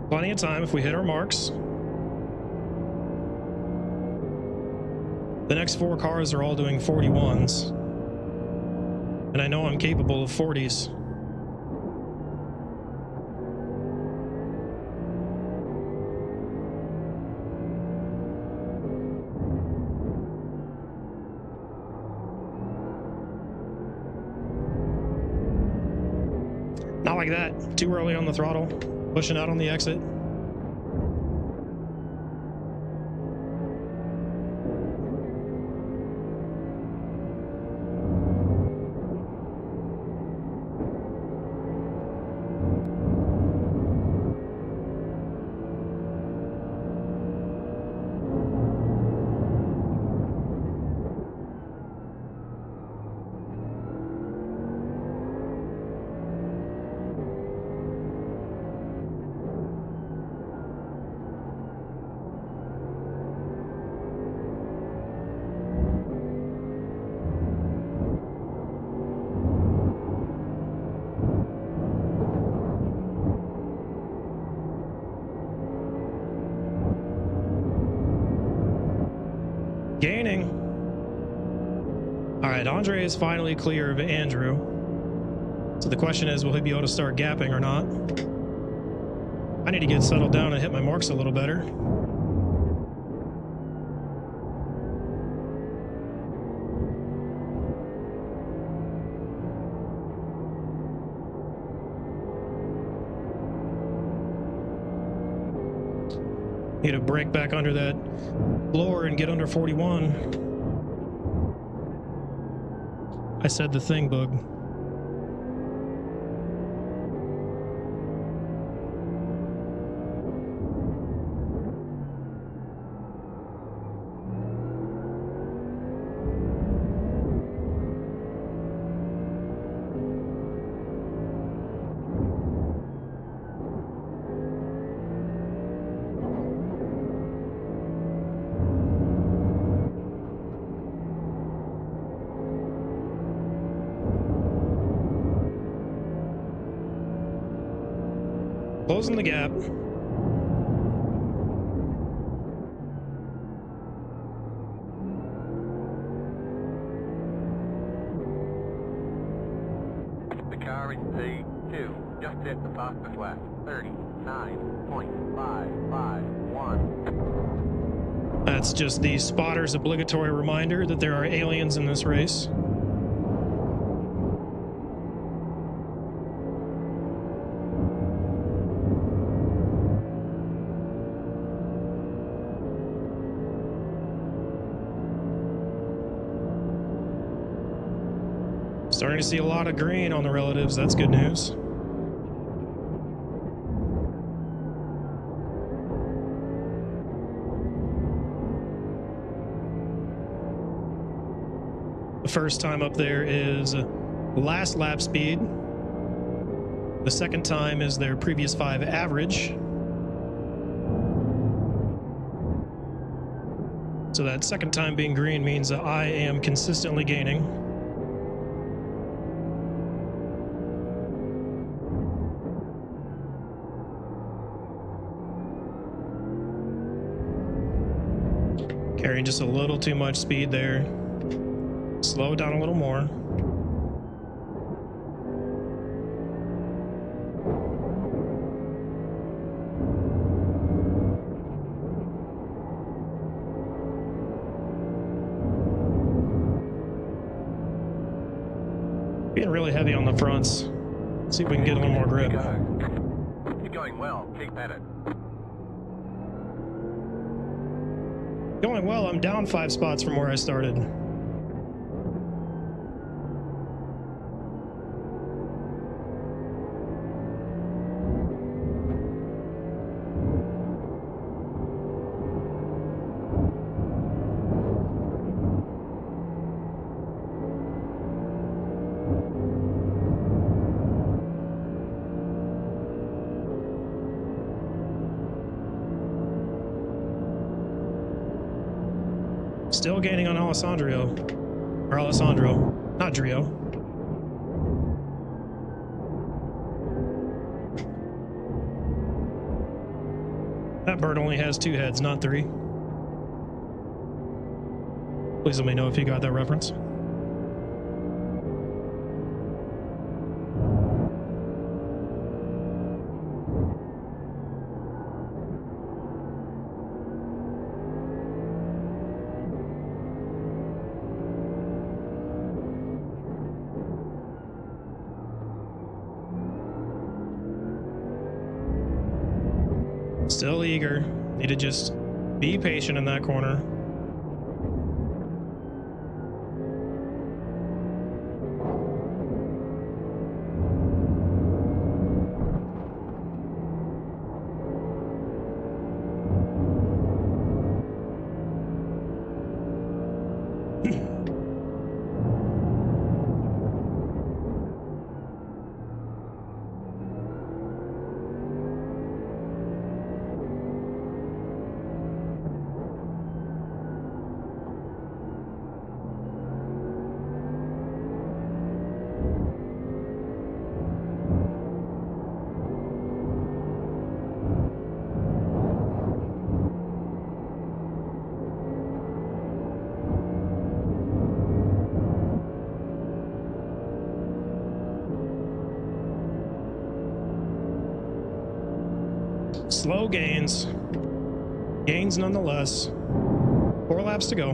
Plenty of time if we hit our marks. The next 4 cars are all doing 41s. And I know I'm capable of 40s. Not like that. Too early on the throttle. Pushing out on the exit. Gaining. All right, Andre is finally clear of Andrew. So the question is, will he be able to start gapping or not? I need to get settled down and hit my marks a little better. Need to break back under that floor and get under 41. I said the thing, bug. Closing the gap. The car in P2 just hit the fastest lap. 39.551. That's just the spotter's obligatory reminder that there are aliens in this race. Starting to see a lot of green on the relatives. That's good news. The first time up there is last lap speed. The second time is their previous 5 average. So that second time being green means that I am consistently gaining. Carrying just a little too much speed there. Slow it down a little more. Being really heavy on the fronts. See if we can get a little more grip. You're going well. Keep at it. Going well. I'm down 5 spots from where I started. Still gaining on Alessandro. Or Alessandro, not Drio. That bird only has 2 heads, not 3. Please let me know if you got that reference. Still eager. Need to just be patient in that corner. Slow gains. Gains nonetheless. 4 laps to go.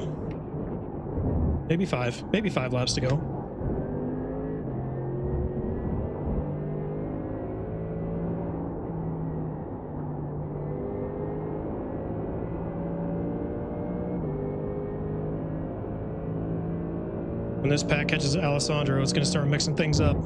Maybe 5. Maybe 5 laps to go. When this pack catches Alessandro, it's going to start mixing things up.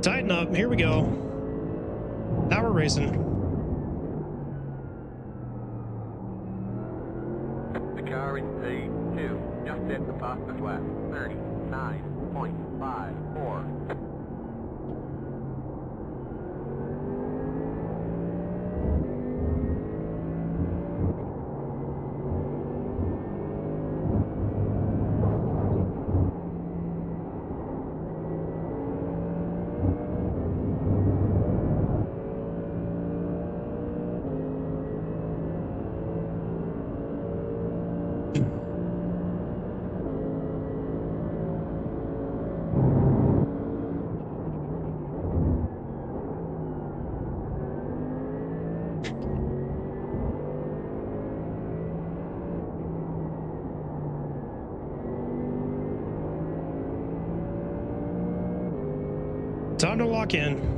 Tighten up. Here we go. Now we're racing. The car in P2 just hit the fastest lap. 39.54. Time to lock in.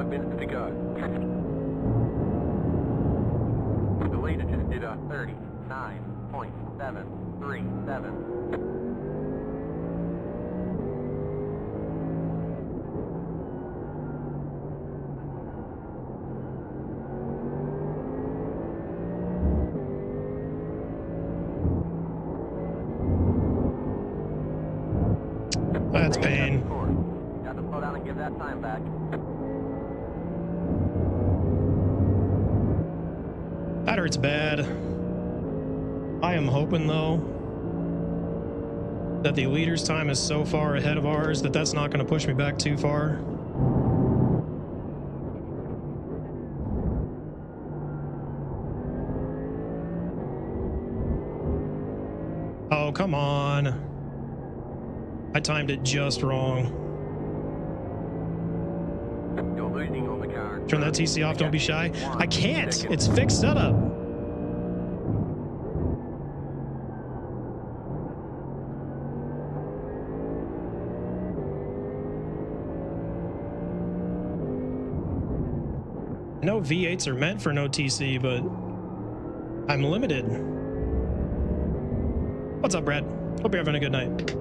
Minutes to go. The leader just did a 39.737. That's pain. Got to slow down and give that time back. That hurts bad. I am hoping, though, that the leader's time is so far ahead of ours that that's not going to push me back too far. Oh, come on. I timed it just wrong. You're losing all the car. Turn that TC off, don't be shy. I can't. It's fixed setup. I know V8s are meant for no TC, but I'm limited. What's up, Brad? Hope you're having a good night.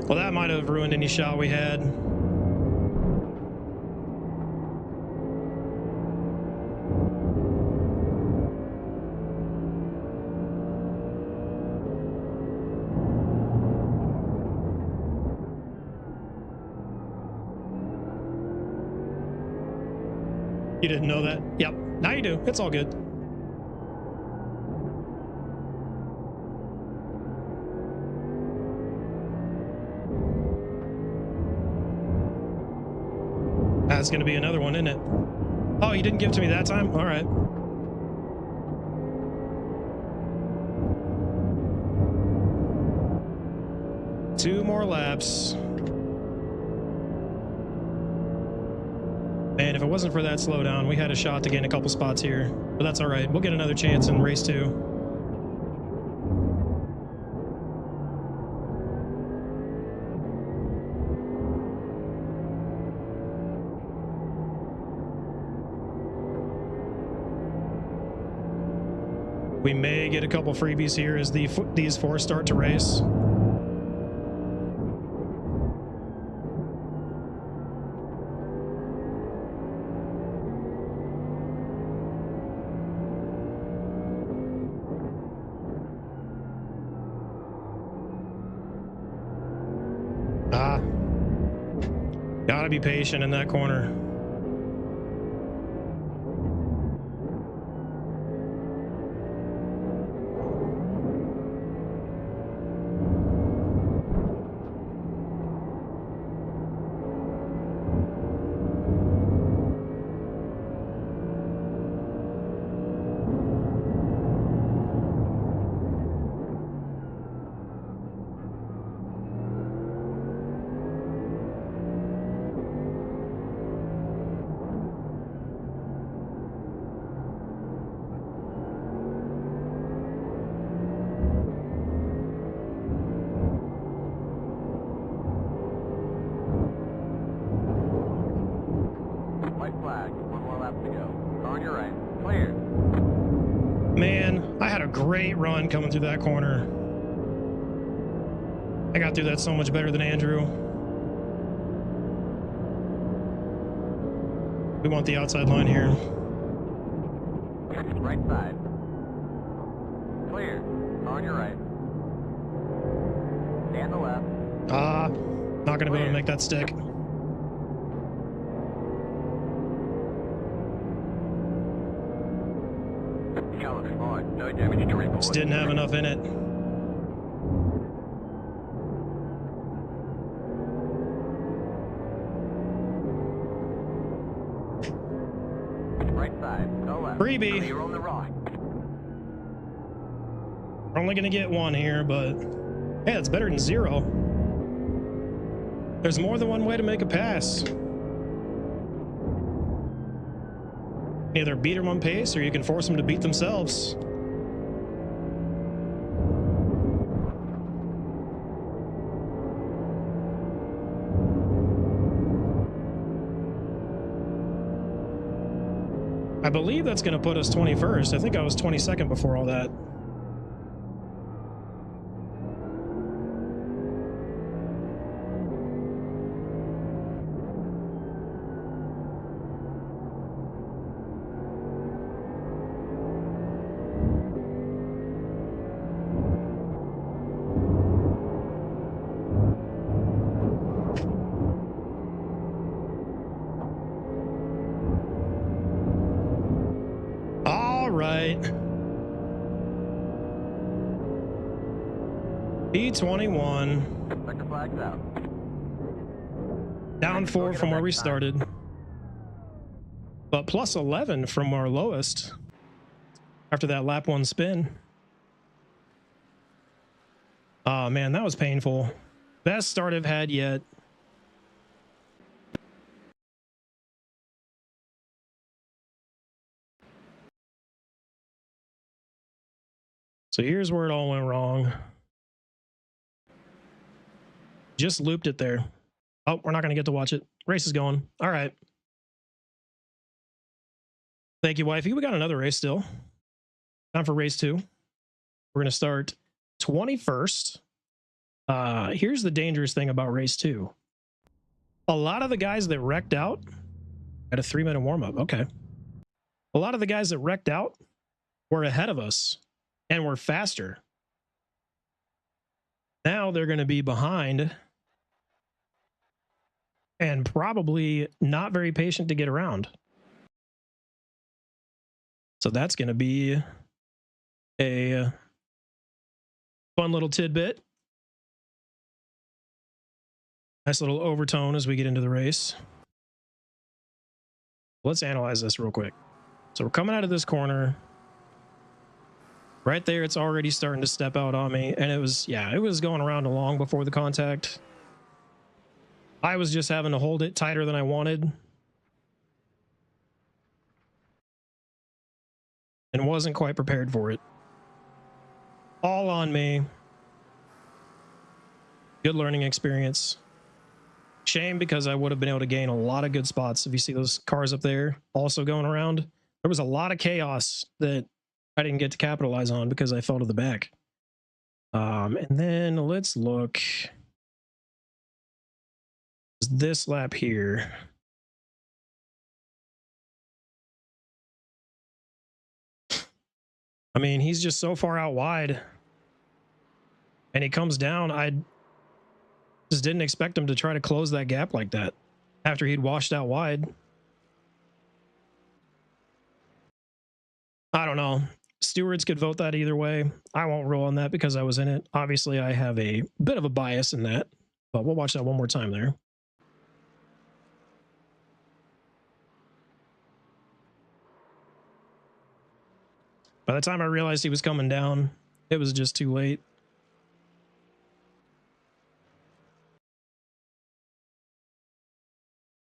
Well, that might have ruined any shot we had. You didn't know that? Yep. Now you do. It's all good. That's going to be another one, isn't it? Oh, you didn't give it to me that time? All right. Two more laps. Man, if it wasn't for that slowdown, we had a shot to gain a couple spots here. But that's all right. We'll get another chance in race 2. We may get a couple freebies here as these 4 start to race. Gotta be patient in that corner. Great run coming through that corner. I got through that so much better than Andrew. We want the outside line here. Right side. Clear. On your right. And the left. Not gonna be able to make that stick. No damage to report. Just didn't have enough in it. Right side, go left. Freebie. Clear on the right. We're only gonna get 1 here, but hey, it's better than 0. There's more than one way to make a pass. Either beat them on pace or you can force them to beat themselves. I believe that's going to put us 21st. I think I was 22nd before all that. P21. Checker flags out. Down 4 from where we started. but plus 11 from our lowest after that lap 1 spin. Oh man, that was painful. Best start I've had yet. So here's where it all went wrong. Just looped it there. Oh, we're not going to get to watch it. Race is going. All right. Thank you, wifey. We got another race still. Time for race 2. We're going to start 21st. Here's the dangerous thing about race 2. A lot of the guys that wrecked out at a 3-minute warm-up. Okay. A lot of the guys that wrecked out were ahead of us and were faster. Now they're going to be behind and probably not very patient to get around. So that's going to be a fun little tidbit. Nice little overtone as we get into the race. Let's analyze this real quick. So we're coming out of this corner. Right there, it's already starting to step out on me. And it was going around long before the contact. I was just having to hold it tighter than I wanted. And wasn't quite prepared for it. All on me. Good learning experience. Shame because I would have been able to gain a lot of good spots. If you see those cars up there also going around, there was a lot of chaos that I didn't get to capitalize on because I fell to the back. And then let's look. This lap here. I mean, he's just so far out wide. And he comes down. I just didn't expect him to try to close that gap like that after he'd washed out wide. I don't know. Stewards could vote that either way. I won't roll on that because I was in it. Obviously, I have a bit of a bias in that, but we'll watch that one more time there. By the time I realized he was coming down, it was just too late.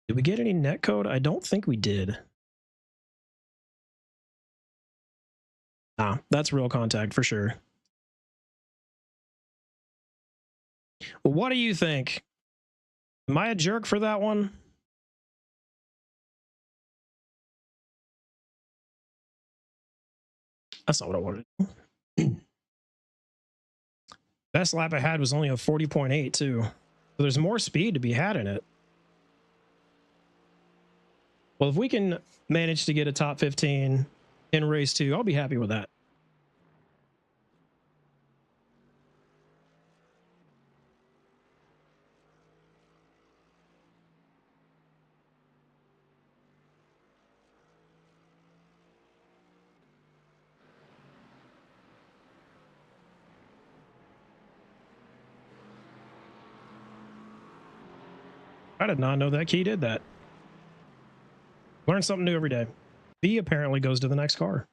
Did we get any net code? I don't think we did. Ah, that's real contact for sure. Well, what do you think? Am I a jerk for that one? That's not what I wanted. Best lap I had was only a 40.8 too. So there's more speed to be had in it. Well, if we can manage to get a top 15 in race 2, I'll be happy with that. I did not know that key did that. Learn something new every day. B apparently goes to the next car.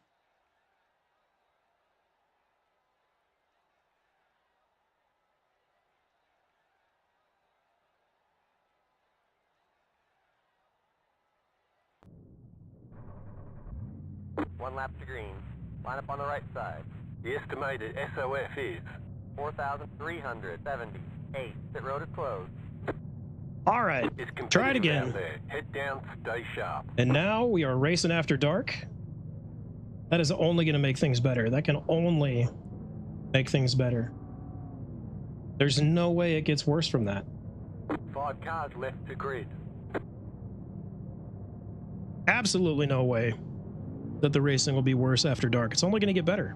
One lap to green. Line up on the right side. The estimated SOF is 4,378. Pit road is closed. All right, it's try it competitive again. out there. Head down, stay sharp. And now we are racing after dark. That is only going to make things better. That can only make things better. There's no way it gets worse from that. 5 cars left to grid. Absolutely no way that the racing will be worse after dark. It's only going to get better.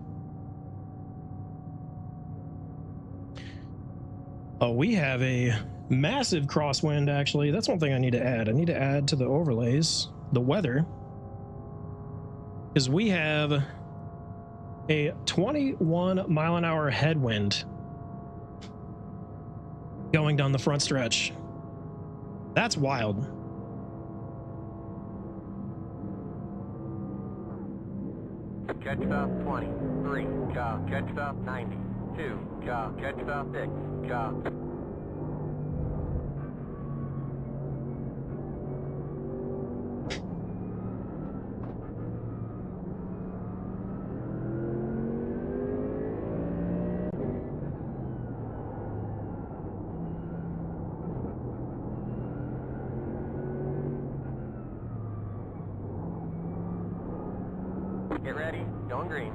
Oh, we have a massive crosswind, actually. That's one thing I need to add. I need to add to the overlays the weather, because we have a 21-mile-an-hour headwind going down the front stretch. That's wild. catch stop 20. 3, car, catch stop 90. 2, car, catch stop 6, car. Get ready, going green.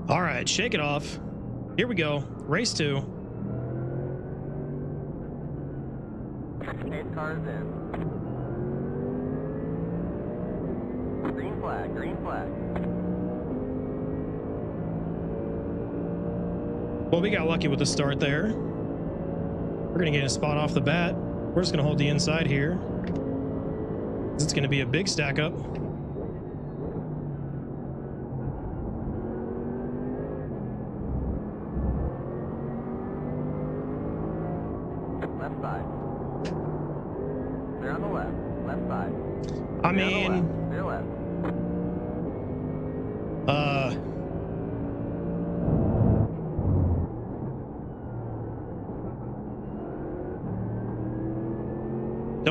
All right, shake it off. Here we go. Race 2. 8 cars in. Green flag, green flag. Well, we got lucky with the start there. We're going to get a spot off the bat. We're just going to hold the inside here. It's going to be a big stack up. Left side. Clear on the left. Left side. I Clear mean, on the left. Clear left.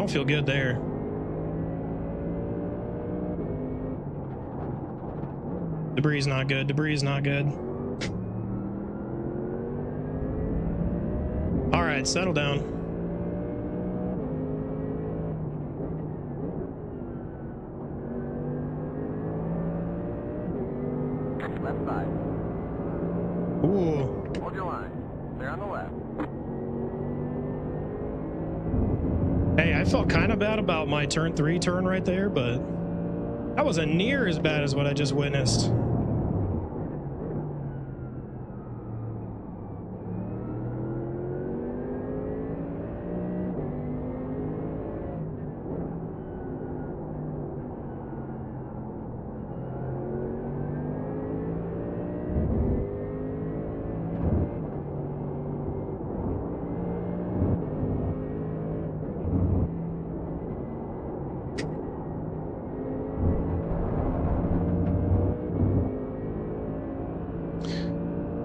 don't feel good there. Debris is not good. Debris is not good. All right, settle down. Left side. Ooh. Hold your line. Clear on the left. Hey, I felt kind of bad about my turn 3 turn right there, but that wasn't near as bad as what I just witnessed.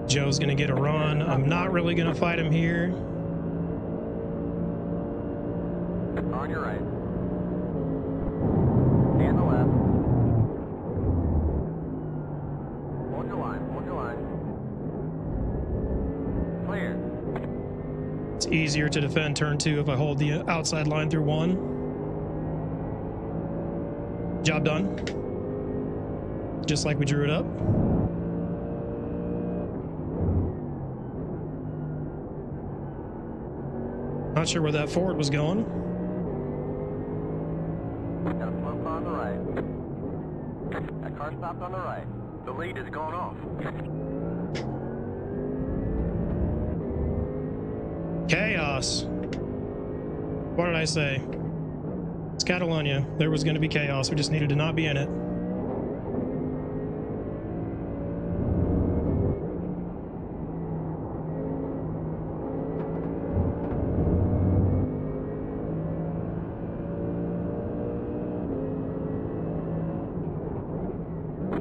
Joe's gonna get a run. I'm not really gonna fight him here. On your right. Stay on the left. Hold your line. Hold your line. Clear. It's easier to defend turn 2 if I hold the outside line through 1. Job done. Just like we drew it up. Not sure where that Ford was going. Got a slow car on the right. That car stopped on the right. The lead has gone off. Chaos. What did I say? It's Catalunya. There was going to be chaos. We just needed to not be in it.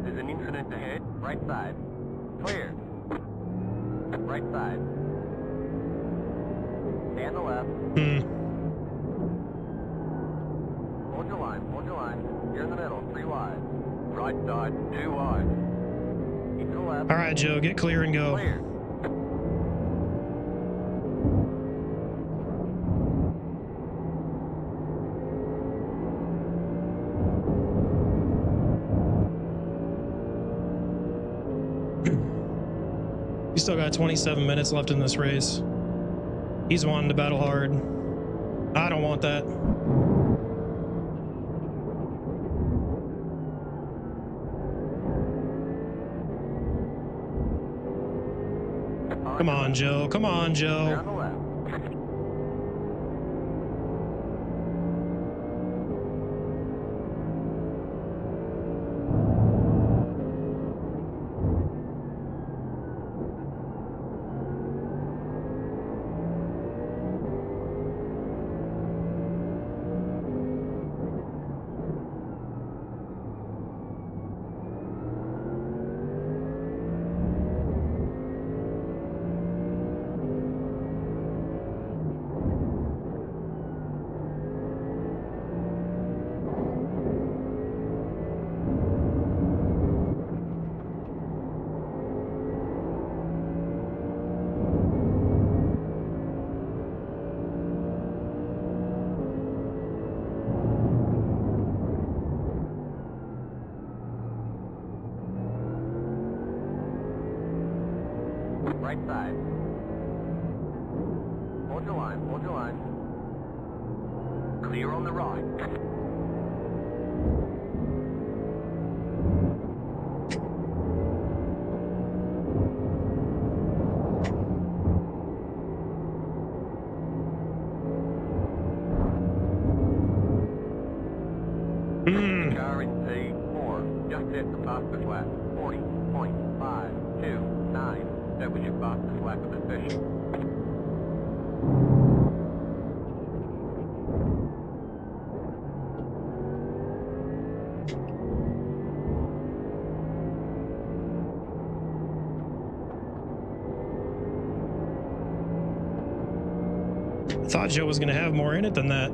There's an incident ahead. Right side. Clear. Right side. Stay on the left. Hold your line. Hold your line. You're in the middle. 3 wide. Right side, 2 wide. Keep to the left. All right, Joe, get clear and go. Clear. We still got 27 minutes left in this race. He's wanting to battle hard. I don't want that. Come on, Joe. Come on, Clear on Joe. the left. right side. Hold your line, hold your line. Clear on the right. The car in P4 just hit the fastest lap. 40.529. That was your fastest lap of the session. I thought Joe was going to have more in it than that.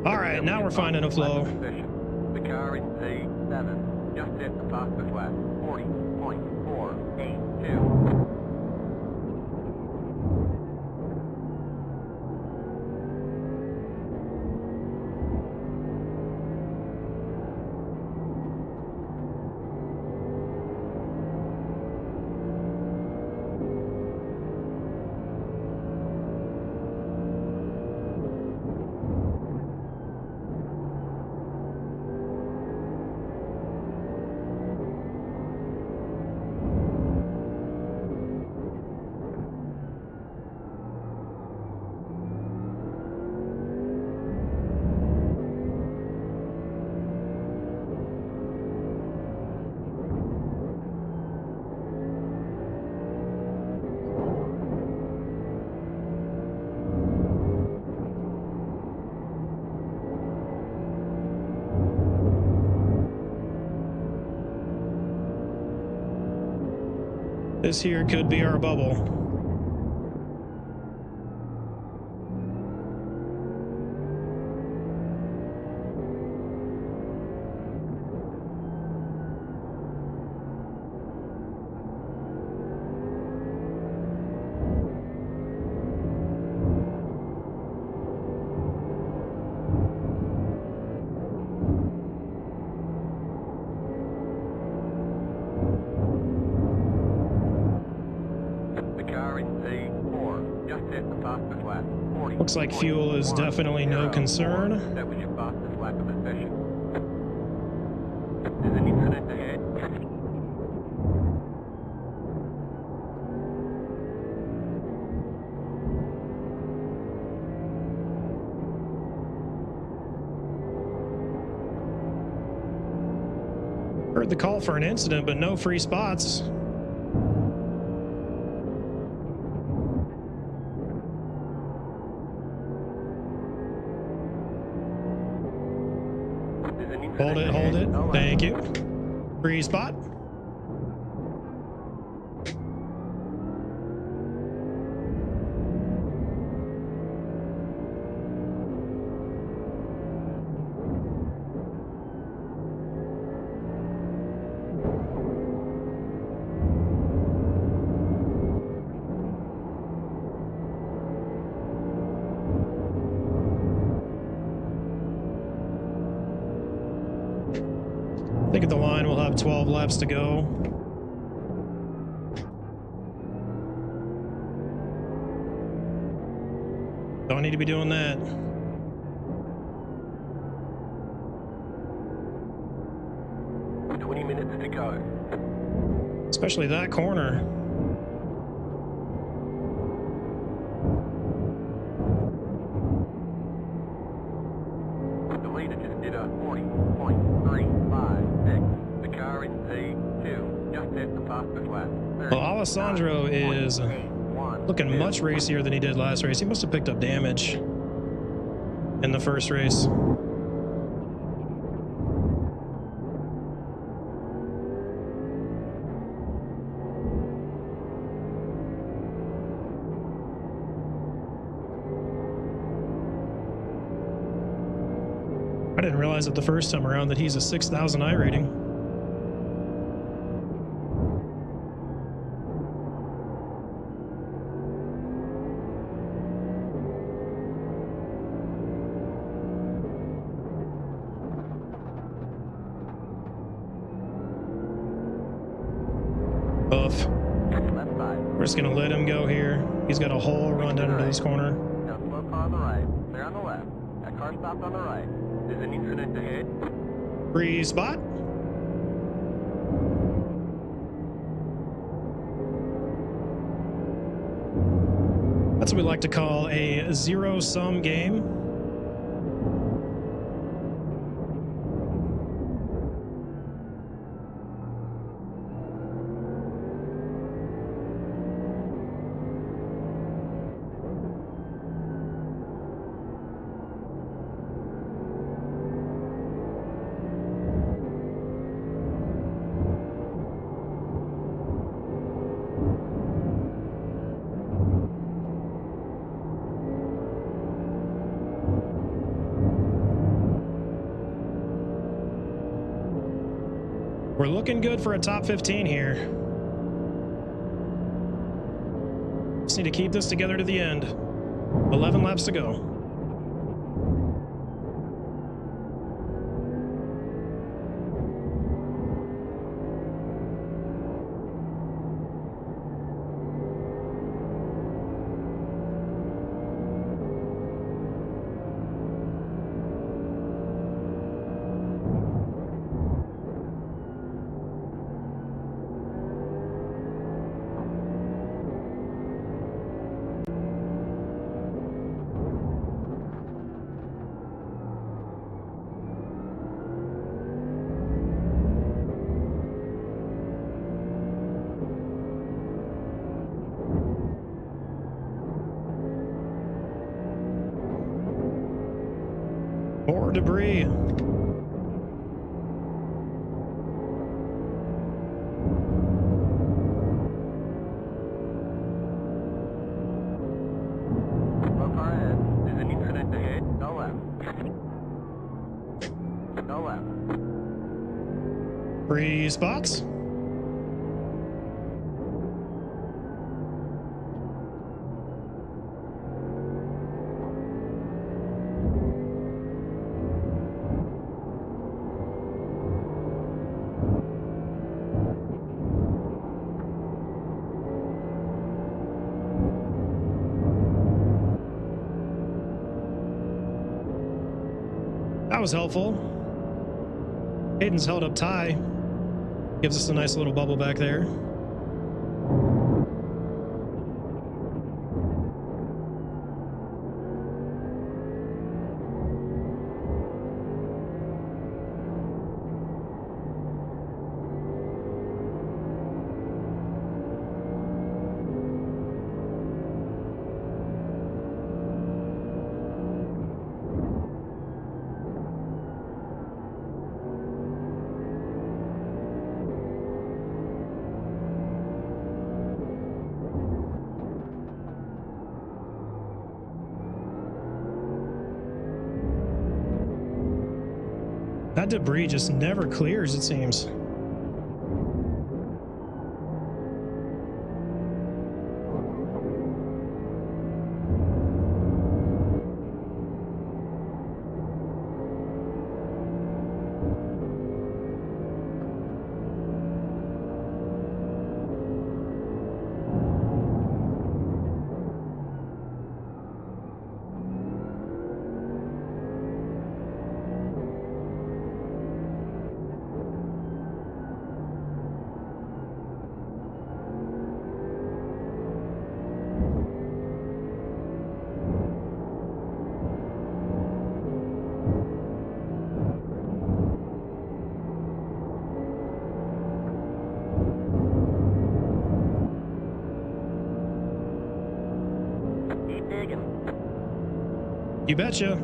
All right, now we're finding a flow. The car in P7 just hit the fastest lap. 40.482. This here could be our bubble. Looks like fuel is definitely no concern. That was your fastest lap of the session. There's an incident ahead. Heard the call for an incident, but no free spots. Hold it, hold it. Thank you. Free spot. I think at the line we'll have 12 laps to go. Don't need to be doing that. Minutes to go. Especially that corner. The leader just did a 40.356. The car in P2 just hit the fastest lap. Well, Alessandro is looking much racier than he did last race. He must have picked up damage in the first race. I didn't realize it the first time around that he's a 6,000 I rating. Oof. We're just gonna let him go here. He's got a whole run down into this corner. Now slow car on the right. Clear on the left. That car stopped on the right. There's an incident ahead. Free spot. That's what we like to call a zero-sum game. We're looking good for a top 15 here. Just need to keep this together to the end. 11 laps to go. More debris. Slow car ahead. There's an incident ahead. Go left. Go left. Free spots. That was helpful. Hayden's held up tie. Gives us a nice little bubble back there. That debris just never clears, it seems. You betcha.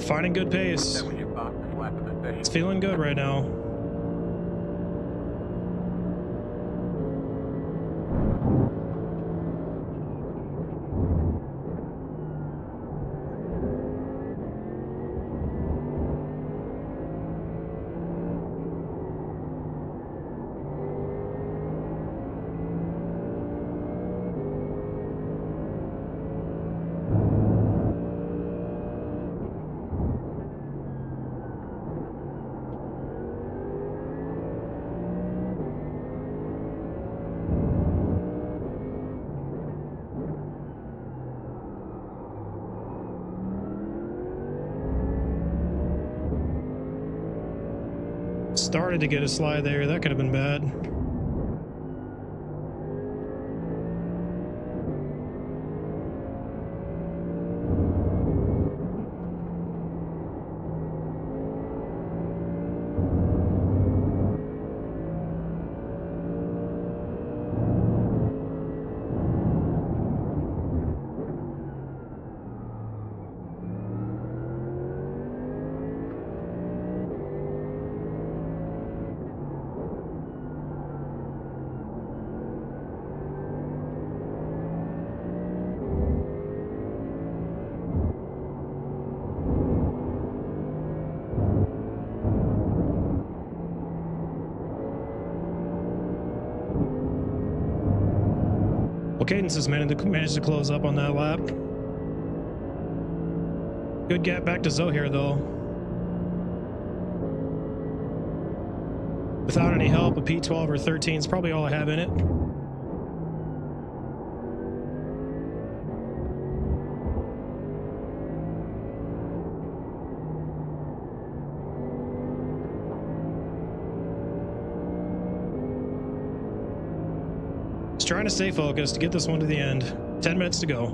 Finding good pace. That was your fastest lap of the session. It's feeling good right now. Started to get a slide there. That could have been bad. Well, Cadence has managed to close up on that lap. Good gap back to Zohair, though. Without any help, a P12 or 13 is probably all I have in it. Just trying to stay focused to get this one to the end. 10 minutes to go.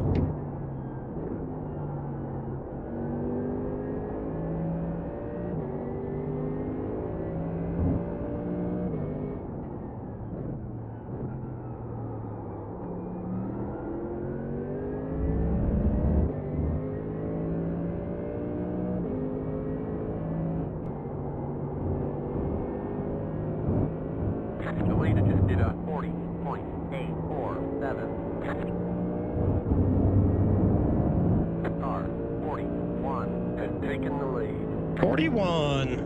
The leader just did a 40.847. Star 41 has taken the lead. 41.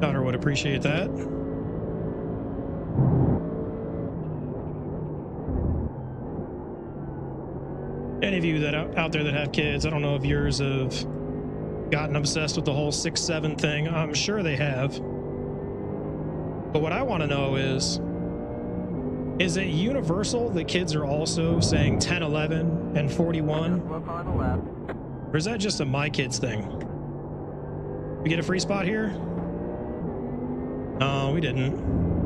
Daughter would appreciate that. Any of you that out there that have kids, I don't know if yours have gotten obsessed with the whole 6-7 thing. I'm sure they have. But what I want to know is it universal that kids are also saying 10, 11, and 41? Look on the left. Or is that just a my kids thing? We get a free spot here? No, we didn't.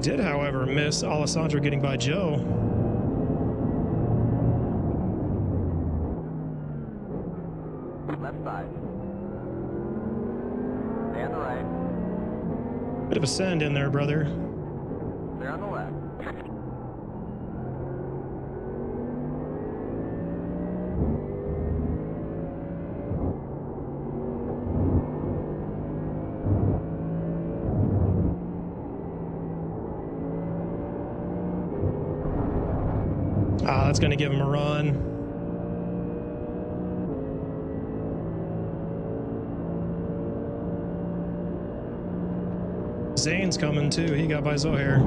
did, however, miss Alessandro getting by Joe. Left side. Stay on the right. Bit of a send in there, brother. Clear on the left. Ah, that's going to give him a run. Zane's coming too. He got by Zohair.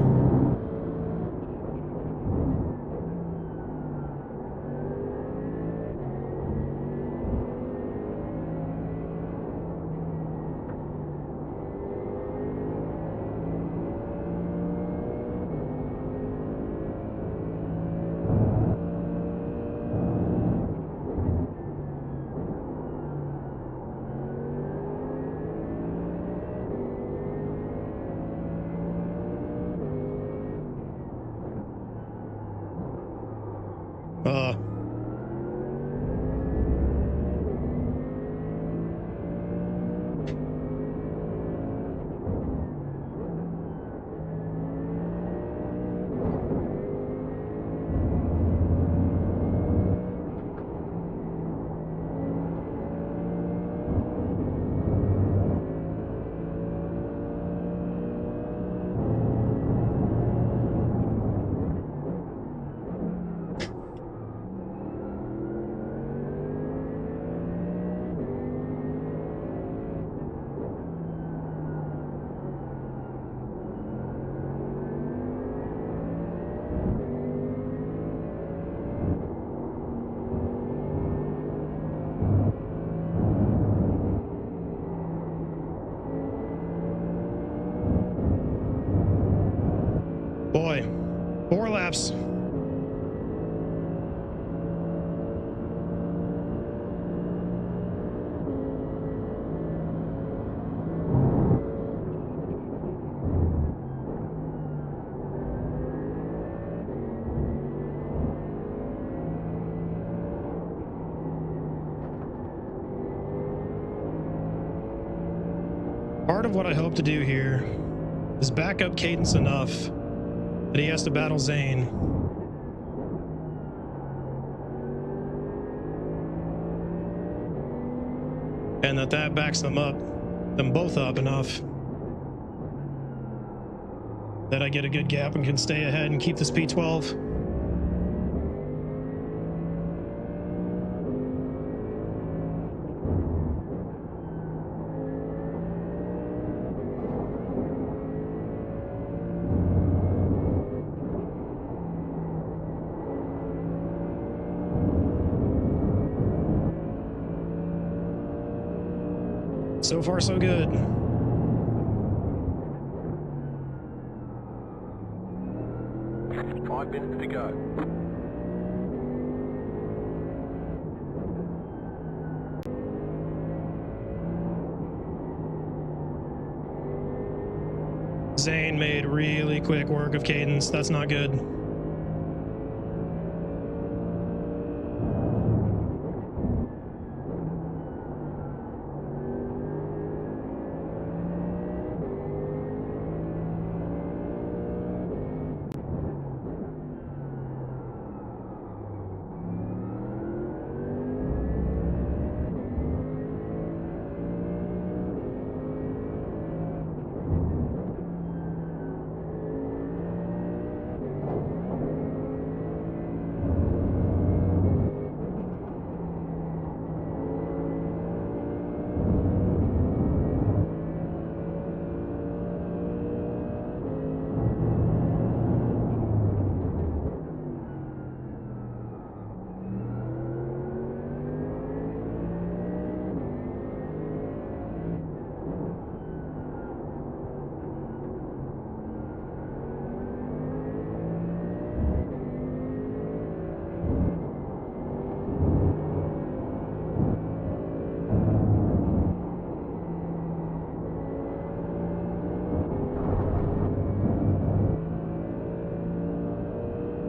Boy, 4 laps. Part of what I hope to do here is back up Cadence enough that he has to battle Zane. And that backs them both up enough that I get a good gap and can stay ahead and keep this P12. So far, so good. Five minutes to go. Zane made really quick work of Cadence. That's not good.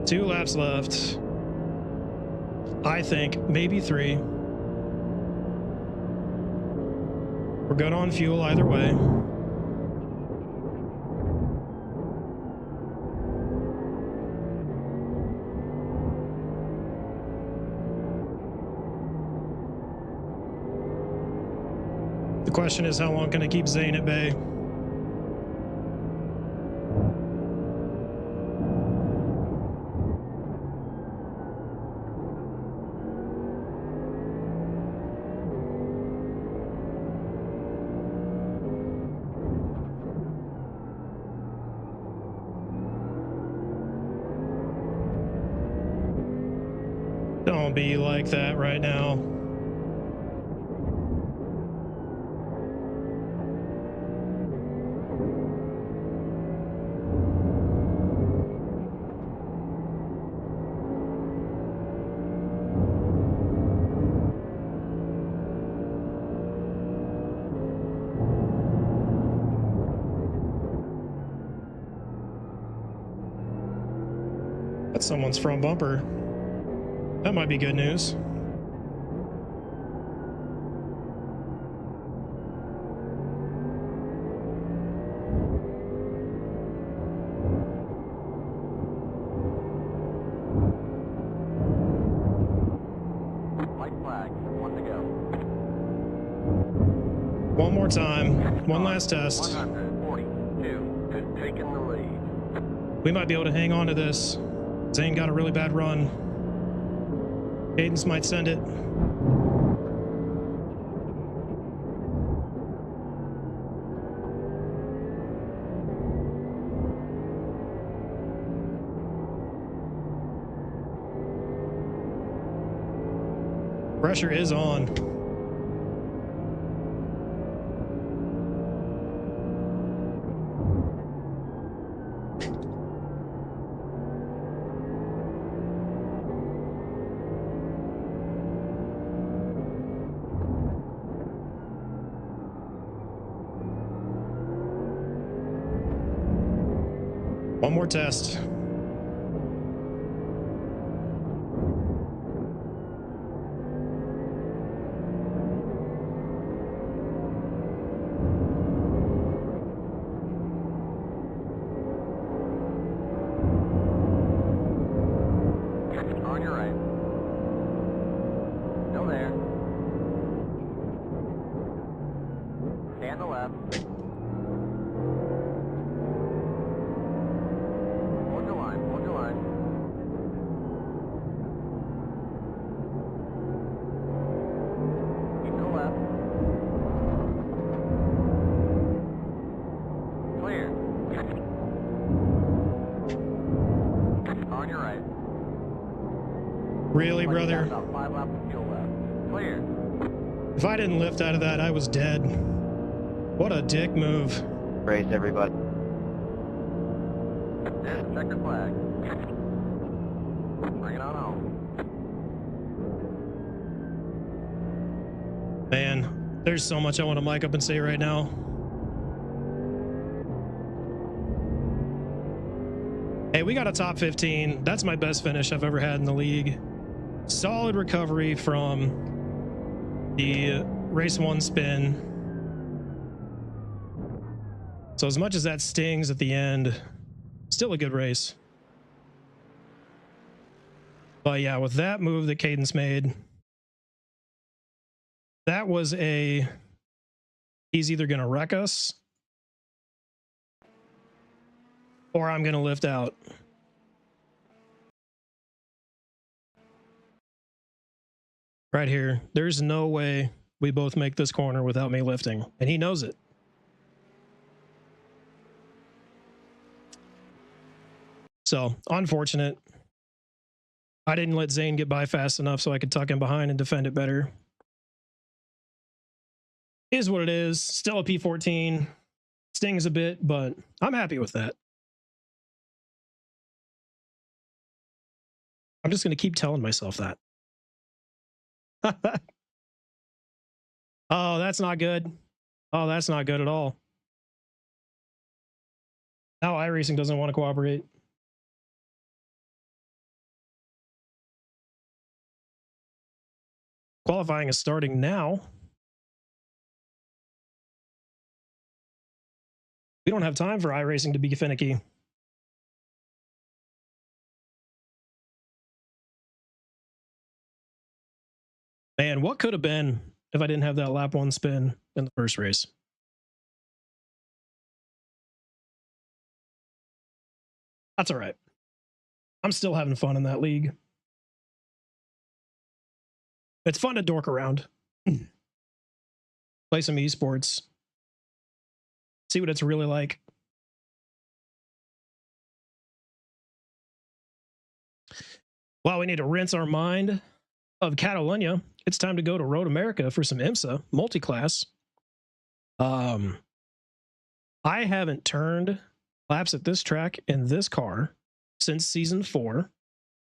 2 laps left. I think maybe 3. We're good on fuel either way. The question is, how long can I keep Zane at bay? Don't be like that right now. That's someone's front bumper. That might be good news. White flag, 1 to go. One more time. One last test. 142 has taken the lead. We might be able to hang on to this. Zane got a really bad run. Cadence might send it. Pressure is on. One more test. On your right. Still there. Stay on the left. Hold your line, hold your line. Keep to the left. Clear. On your right. Really, brother? About 5 laps of fuel left. Clear. If I didn't lift out of that, I was dead. What a dick move. Race, everybody. There's the checkered flag. Bring it on home. Man, there's so much I want to mic up and say right now. Hey, we got a top 15. That's my best finish I've ever had in the league. Solid recovery from the race 1 spin. So as much as that stings at the end, still a good race. But yeah, with that move that Cadence made, that was a, he's either going to wreck us or I'm going to lift out. Right here. There's no way we both make this corner without me lifting, and he knows it. So, unfortunate. I didn't let Zane get by fast enough so I could tuck him behind and defend it better. Is what it is. Still a P14. Stings a bit, but I'm happy with that. I'm just going to keep telling myself that. Oh, that's not good. Oh, that's not good at all. Now iRacing doesn't want to cooperate. Qualifying is starting now. We don't have time for iRacing to be finicky. Man, what could have been if I didn't have that lap 1 spin in the first race? That's all right. I'm still having fun in that league. It's fun to dork around. Play some esports. See what it's really like. While we need to rinse our mind of Catalunya, it's time to go to Road America for some IMSA multi-class. I haven't turned laps at this track in this car since season 4.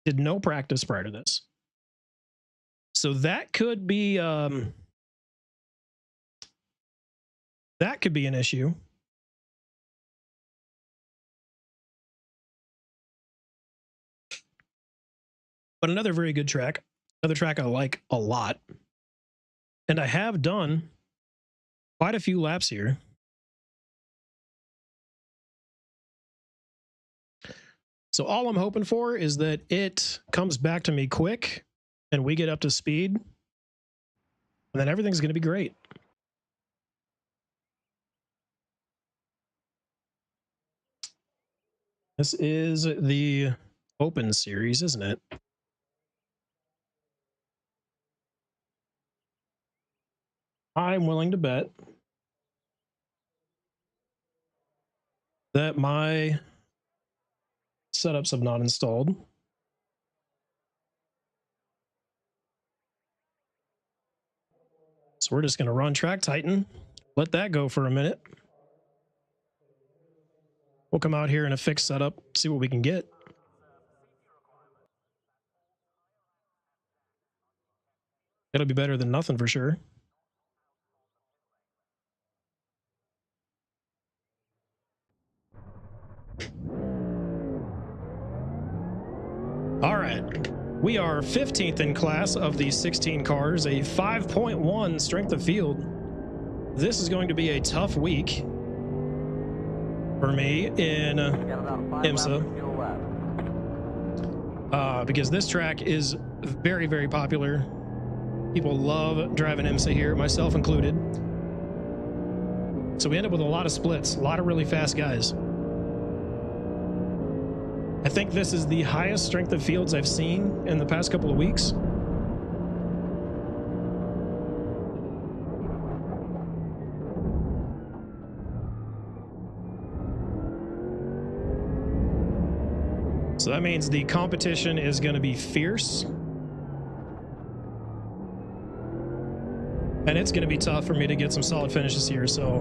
Did no practice prior to this. So that could be an issue. But another very good track. Another track I like a lot. And I have done quite a few laps here. So all I'm hoping for is that it comes back to me quick and we get up to speed. And then everything's going to be great. This is the Open Series, isn't it? I'm willing to bet that my setups have not installed. So we're just going to run Track Titan. Let that go for a minute. We'll come out here in a fixed setup, see what we can get. It'll be better than nothing for sure. All right. We are 15th in class of the 16 cars, a 5.1 strength of field. This is going to be a tough week for me in IMSA. Because this track is very, very popular. People love driving IMSA here, myself included. So we end up with a lot of splits, a lot of really fast guys. I think this is the highest strength of fields I've seen in the past couple of weeks. So that means the competition is going to be fierce. And it's going to be tough for me to get some solid finishes here. So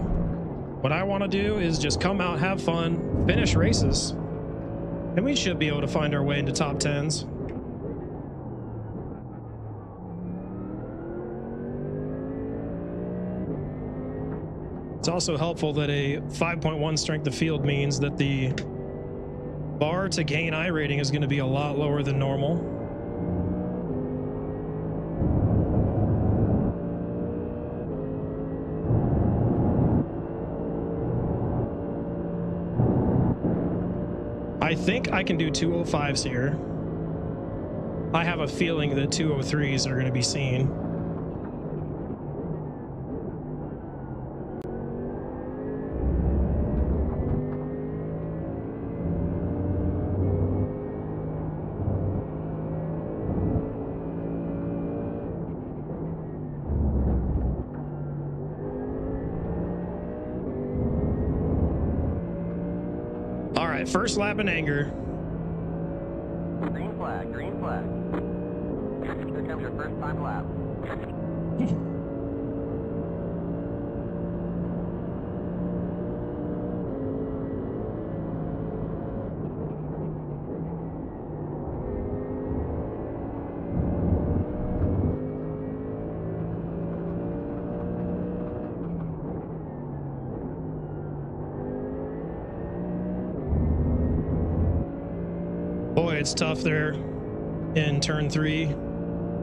what I want to do is just come out, have fun, finish races. And we should be able to find our way into top 10s. It's also helpful that a 5.1 strength of field means that the bar to gain I rating is going to be a lot lower than normal. I think I can do 205s here. I have a feeling that 203s are going to be seen. All right, first lap in anger. Green flag, green flag. Here comes your first time lap. Boy, it's tough there in turn 3.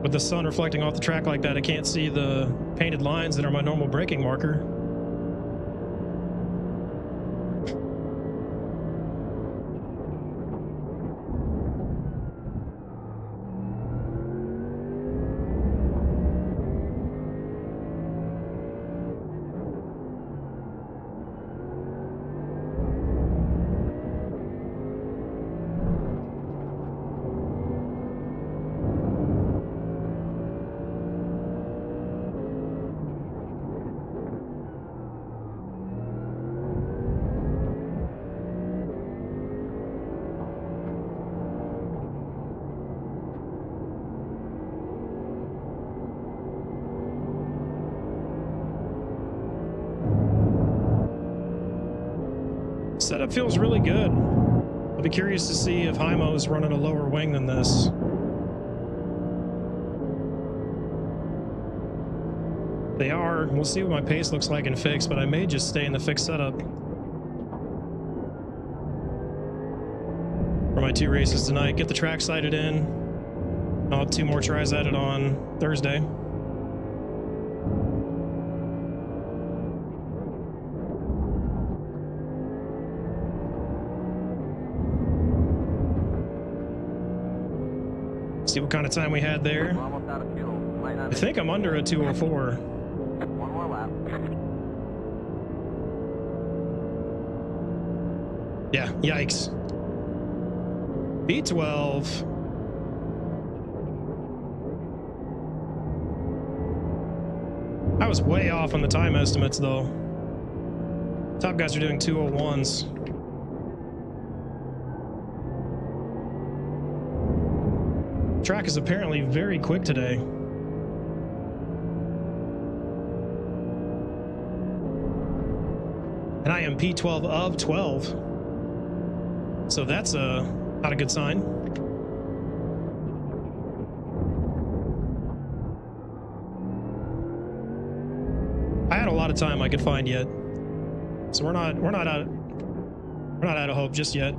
With the sun reflecting off the track like that, I can't see the painted lines that are my normal braking marker. Setup feels really good. I'll be curious to see if Hymo is running a lower wing than this. They are. We'll see what my pace looks like in fixed, but I may just stay in the fixed setup for my 2 races tonight. Get the track sighted in. I'll have 2 more tries at it on Thursday. See what kind of time we had there. We're almost out of fuel. Might not I think I'm under a 204. One more lap. Yeah, yikes. B12. I was way off on the time estimates, though. Top guys are doing 201s. Track is apparently very quick today. And I am P12 of 12. So that's not a good sign. I had a lot of time I could find yet. So we're not out of hope just yet.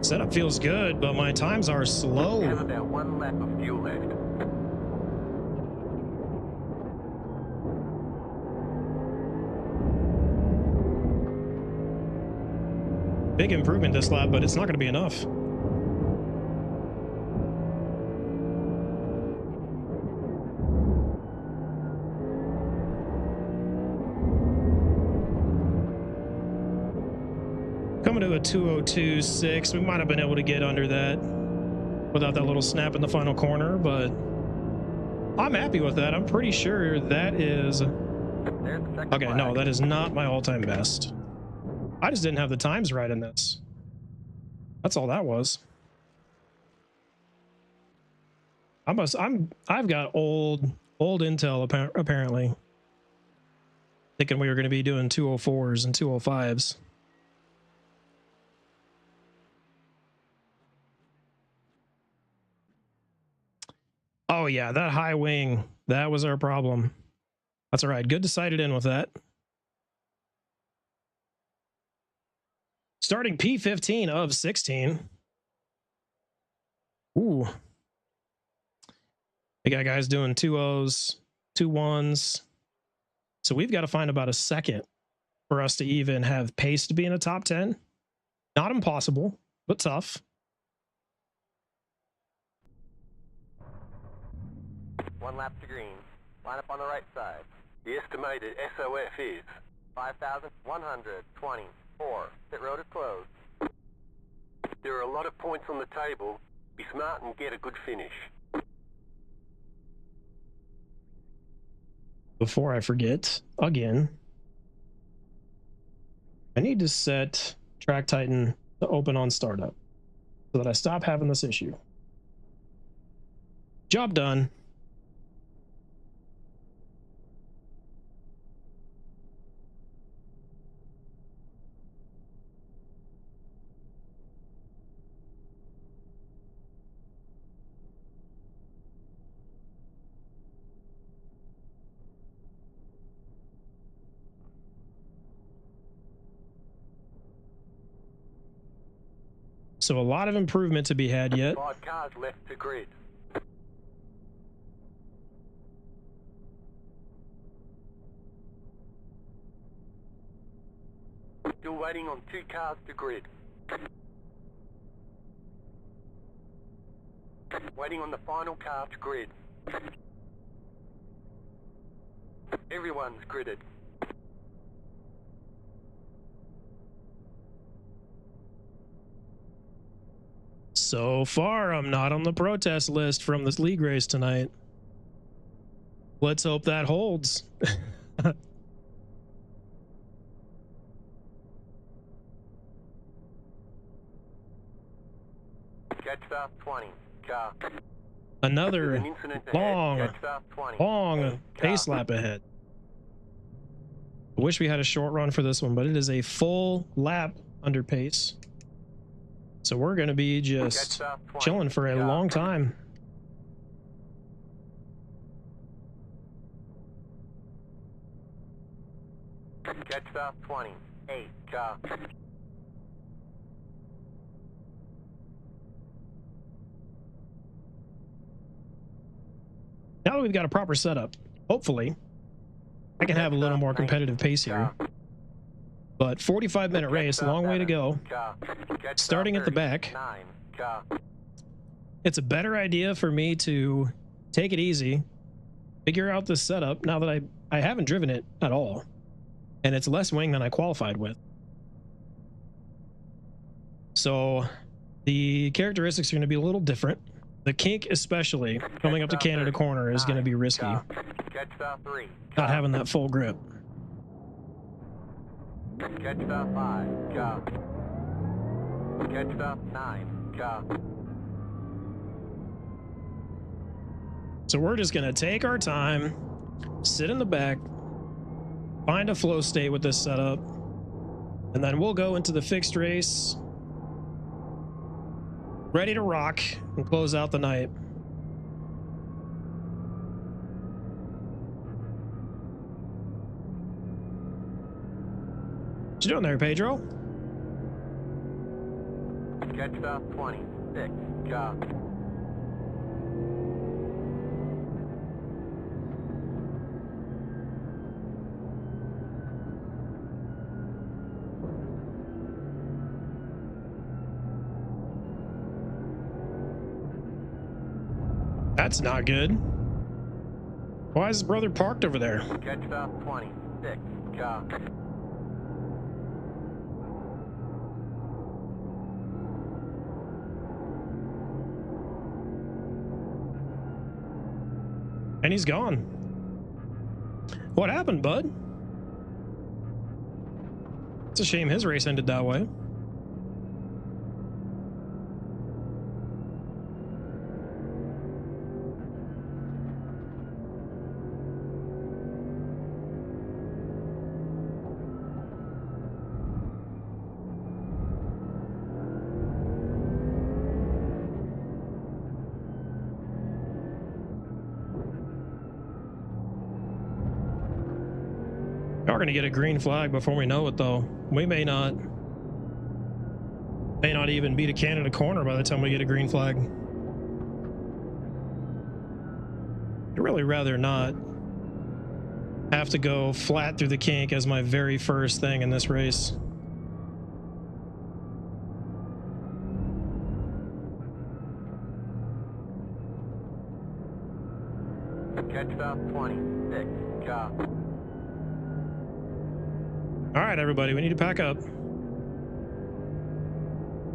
Setup feels good, but my times are Have slow. about 1 lap of fuel left. Big improvement this lap, but it's not going to be enough. Coming to a 202.6, we might have been able to get under that without that little snap in the final corner, but I'm happy with that. I'm pretty sure that is... There's the second Okay, flag. no, that is not my all-time best. I just didn't have the times right in this. That's all that was. I've got old intel apparently. Thinking we were going to be doing 204s and 205s. Oh yeah, that high wing, that was our problem. That's all right. Good to sight it in with that. Starting P15 of 16. Ooh. We got guys doing 2.0s, 2.1s. So we've got to find about a second for us to even have pace to be in a top 10. Not impossible, but tough. One lap to green. Line up on the right side. The estimated SOF is 5,124. Pit road is closed. there are a lot of points on the table. Be smart and get a good finish. Before I forget, again. I need to set Track Titan to open on startup so that I stop having this issue. Job done. So a lot of improvement to be had yet. 5 cars left to grid. Still waiting on 2 cars to grid. Waiting on the final car to grid. Everyone's gridded. So far, I'm not on the protest list from this league race tonight. Let's hope that holds. Catch start 20. Car. Another An incident ahead. long, Catch start 20. long pace lap ahead. I wish we had a short run for this one, but it is a full lap under pace. So we're going to be just chilling for a long time. Catch start 20. 8 car. Now that we've got a proper setup, hopefully I can have a little more competitive pace here. But 45-minute race, long way to go. Starting at the back, it's a better idea for me to take it easy, figure out this setup now that I haven't driven it at all, and it's less wing than I qualified with. So the characteristics are going to be a little different. The kink, especially coming up to Canada corner, is going to be risky. Not having that full grip. Catch stop 5 car. Catch stop 9 car. So we're just going to take our time, sit in the back, find a flow state with this setup, and then we'll go into the fixed race ready to rock and close out the night. What you doing there, Pedro? Catch stop 26 car. That's not good. Why is his brother parked over there? Catch stop 26 car. And he's gone. What happened, bud? It's a shame his race ended that way. We're going to get a green flag before we know it, though. We may not even beat a Canada corner by the time we get a green flag. I'd really rather not have to go flat through the kink as my very first thing in this race. Catch stop 26 car. All right, everybody, we need to pack up.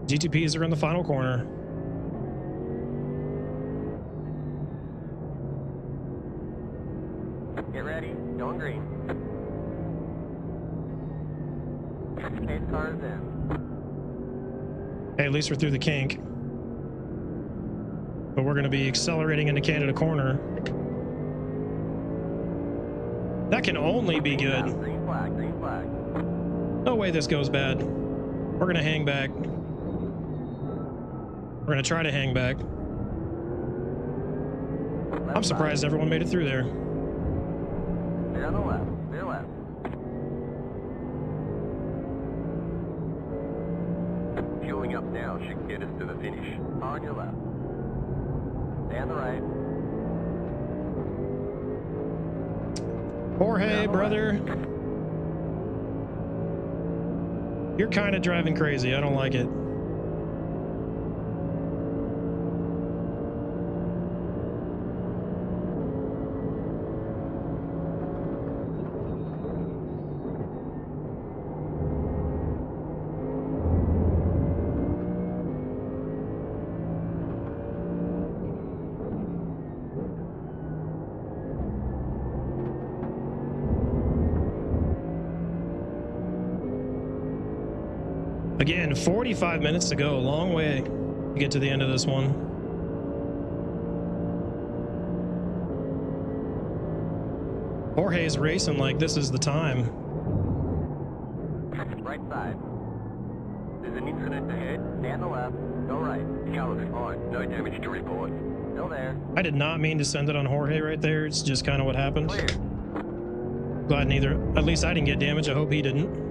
GTPs are in the final corner. Get ready. Going green. Pace car is in. Hey, at least we're through the kink. But we're going to be accelerating into Canada Corner. That can only be good. Green flag, green flag. No way this goes bad. We're going to hang back. We're going to try to hang back. I'm surprised everyone made it through there. Clear on the left, clear left. Fueling up now should get us to the finish. On your left. Stay on the right. Jorge, brother. You're kind of driving crazy. I don't like it. Again, 45 minutes to go. A long way to get to the end of this one. Jorge's racing like this is the time. Right side. There's an incident ahead. Stay on the left. Go right. Car looks fine. No damage to report. Still there. I did not mean to send it on Jorge right there. It's just kind of what happened. Clear. Glad neither. At least I didn't get damage. I hope he didn't.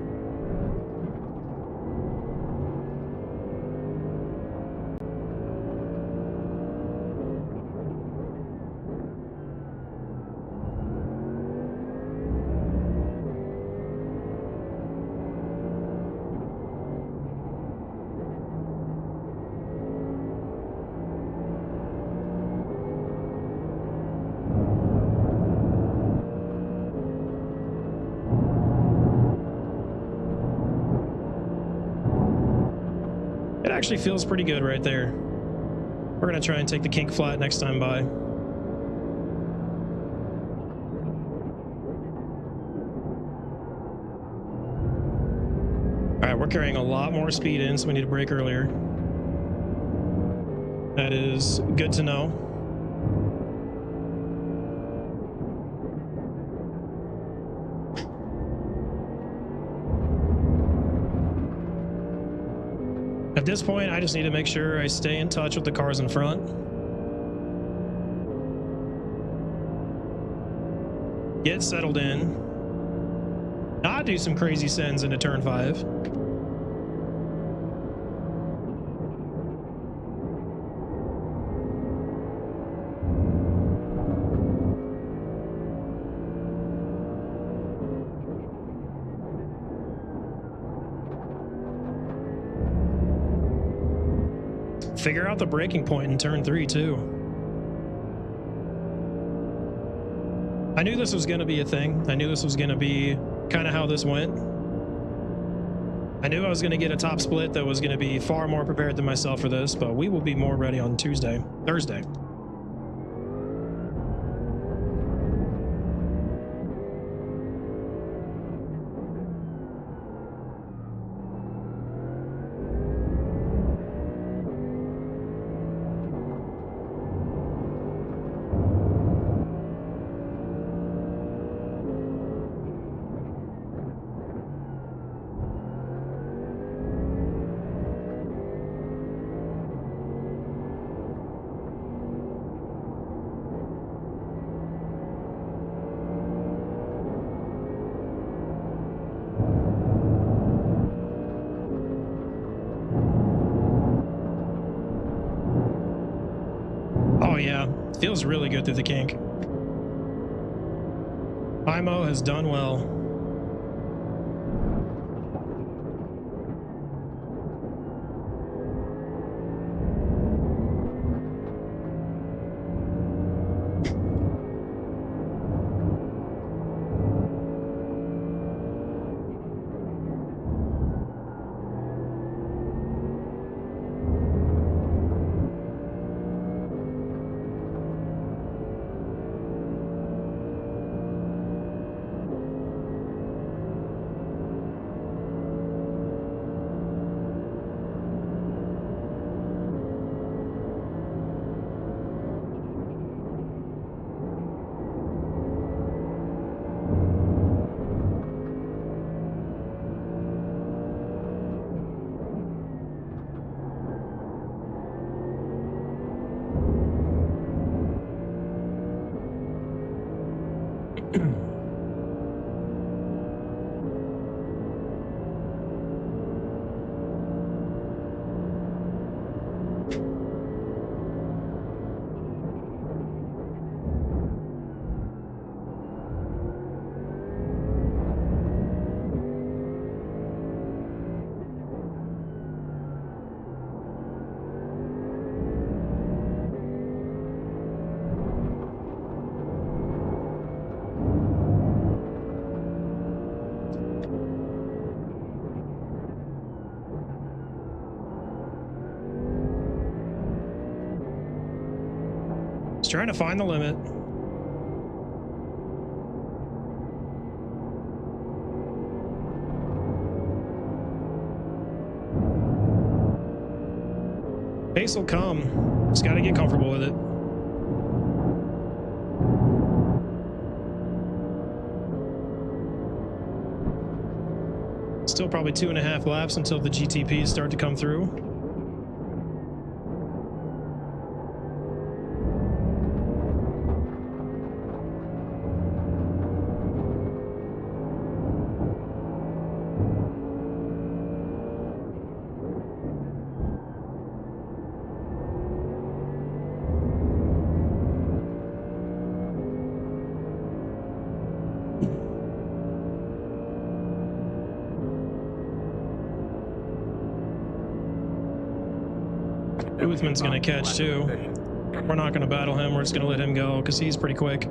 It actually feels pretty good right there. We're going to try and take the kink flat next time by. All right, we're carrying a lot more speed in, so we need to brake earlier. That is good to know. At this point, I just need to make sure I stay in touch with the cars in front. Get settled in. Not do some crazy sends into turn 5. Figure out the breaking point in turn 3 too. I knew this was going to be a thing. I knew this was going to be kind of how this went. I knew I was going to get a top split that was going to be far more prepared than myself for this, but we will be more ready on Thursday. Oh yeah, feels really good through the kink. IMO has done well. Just trying to find the limit. Pace will come. Just got to get comfortable with it. Still probably 2.5 laps until the GTPs start to come through. Uthman's going to catch too. We're not going to battle him. We're just going to let him go because he's pretty quick.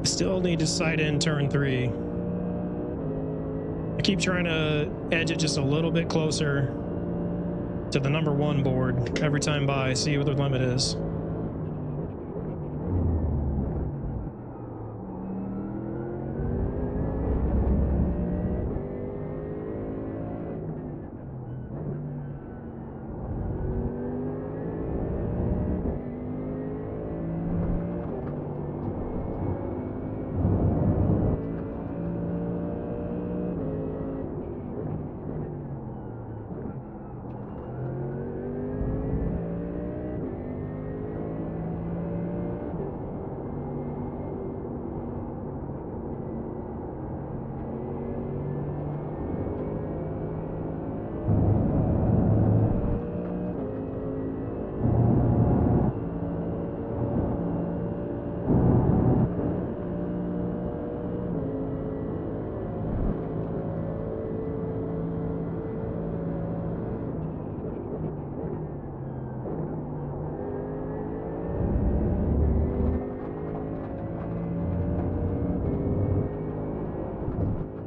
Still need to sight in turn 3. I keep trying to edge it just a little bit closer to the number 1 board every time by, see what the limit is.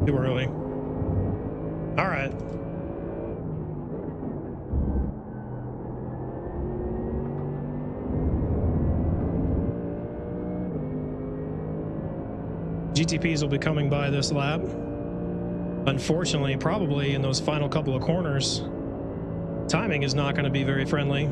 Too early. All right. GTPs will be coming by this lap. Unfortunately, probably in those final couple of corners, timing is not going to be very friendly.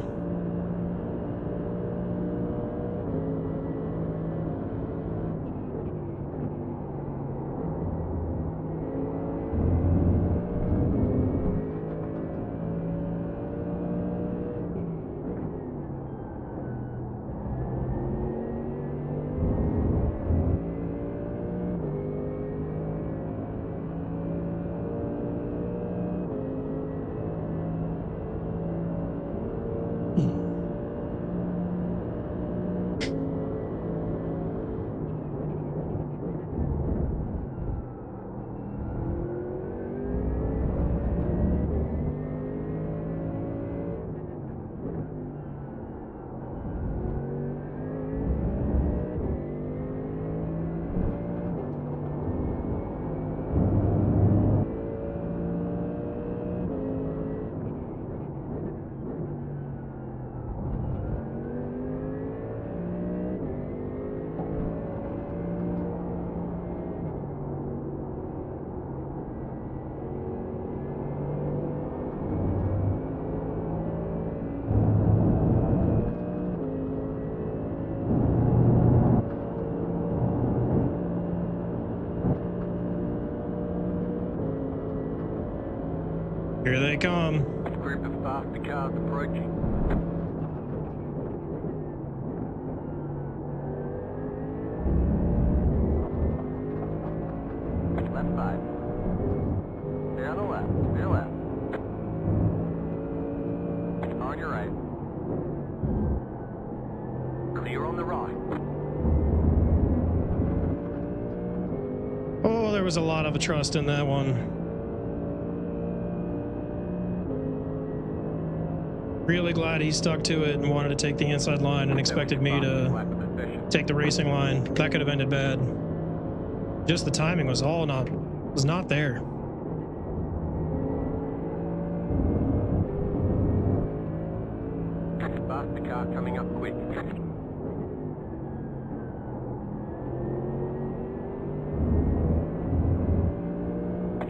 from. Group of faster cars approaching. Left 5. They're on the left. They're left. On your right. Clear on the right. Oh, there was a lot of trust in that one. Really glad he stuck to it and wanted to take the inside line and expected me to take the racing line. That could have ended bad. Just the timing was not there. Faster car coming up quick.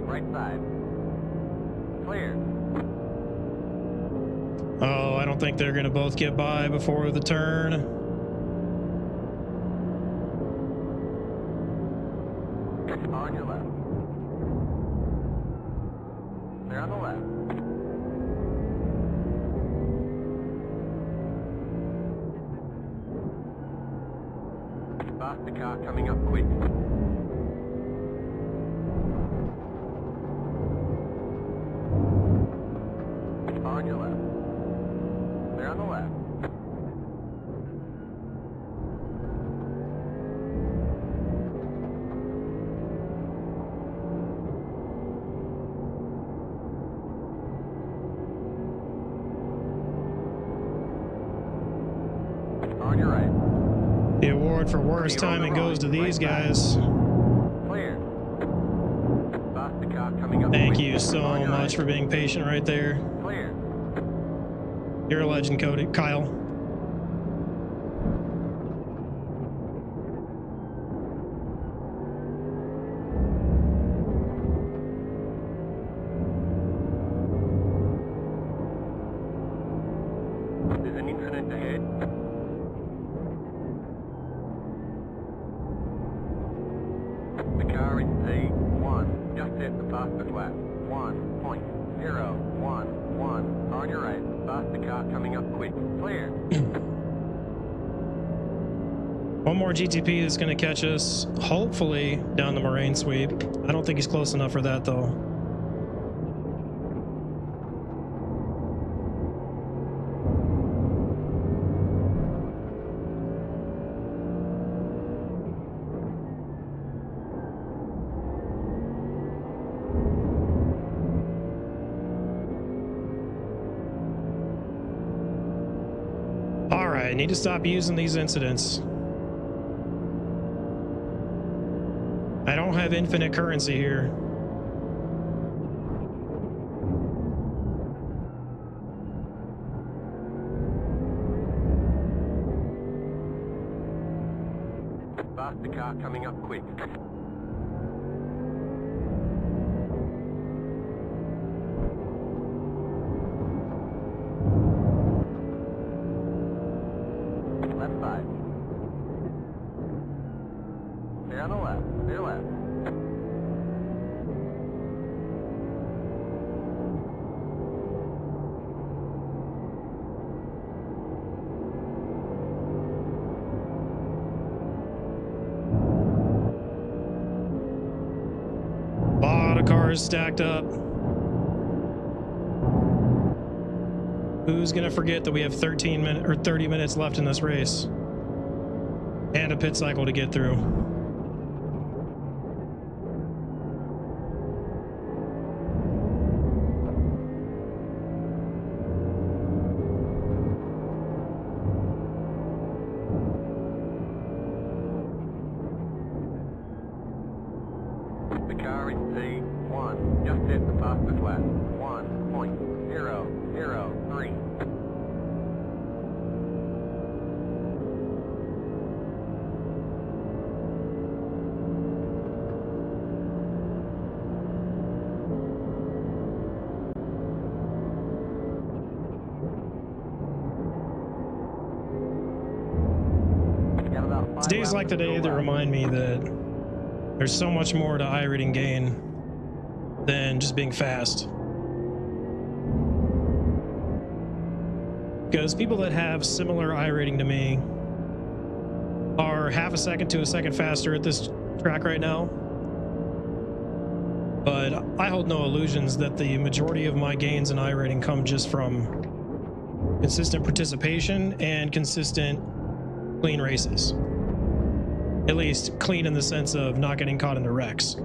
Right side. Clear. Oh, I don't think they're going to both get by before the turn. On your left. They're on the left. Faster car coming up quick. On your left. They're on the left. On your right. The award for worst timing goes to these guys. Clear. Faster car coming up Thank quick. you so On your much right. for being patient right there. Clear. You're a legend, Cody. Kyle. There's an incident ahead. The car in Z1 just hit the fastest lap. 1.011. On your right. Faster car coming up quick. Clear. One more GTP that's going to catch us, hopefully, down the Moraine sweep. I don't think he's close enough for that, though. All right, I need to stop using these incidents. I don't have infinite currency here. Faster car coming up quick. Left 5. They're on the left. They're left. Lot of cars stacked up. Who's gonna forget that we have 13 minutes or 30 minutes left in this race? And a pit cycle to get through. The car in Z1 just hit the fastest lap. 1.003. It's days like today that remind me that there's so much more to iRacing gain than just being fast. because people that have similar iRating to me are half a second to a second faster at this track right now. But I hold no illusions that the majority of my gains in iRating come just from consistent participation and consistent clean races. At least clean in the sense of not getting caught into wrecks.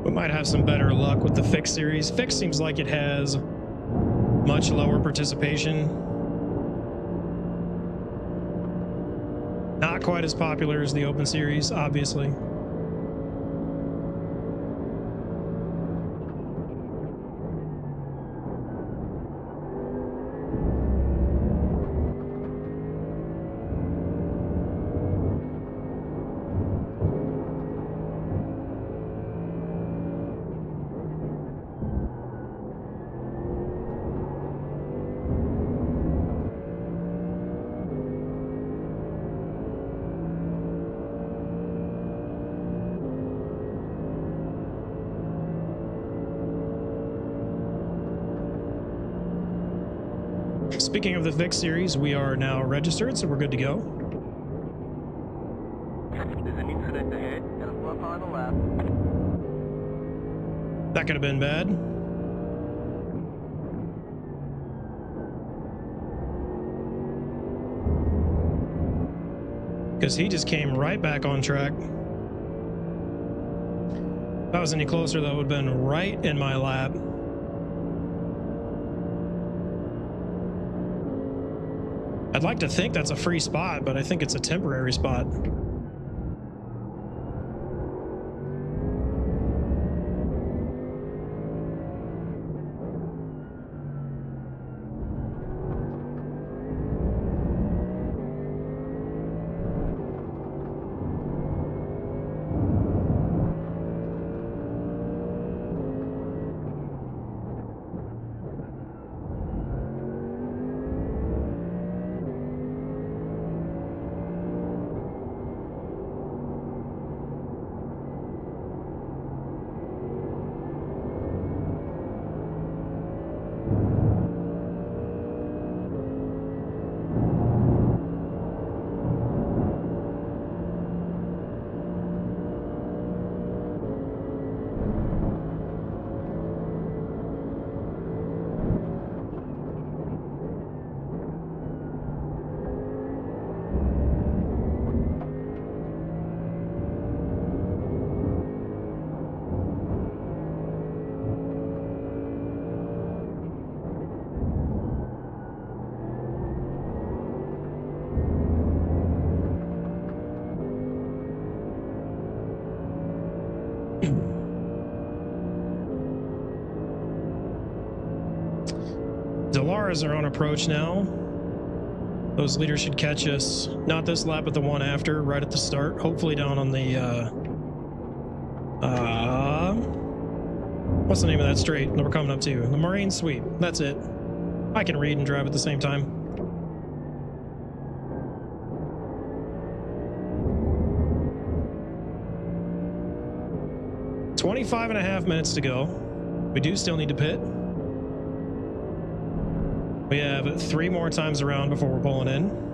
We might have some better luck with the Fix series. Fix seems like it has much lower participation. Not quite as popular as the Open series, obviously. Speaking of the Fix series, we are now registered, so we're good to go. There's an incident ahead. Got a flip on the left. That could have been bad. Because he just came right back on track. If I was any closer, that would have been right in my lap. I'd like to think that's a free spot, but I think it's a temporary spot. Delara's our own approach now. Those leaders should catch us, not this lap, but the one after, right at the start. Hopefully down on the, what's the name of that straight that we're coming up to? The Marine Sweep. That's it. I can read and drive at the same time. .5 minutes to go. We do still need to pit. We have 3 more times around before we're pulling in.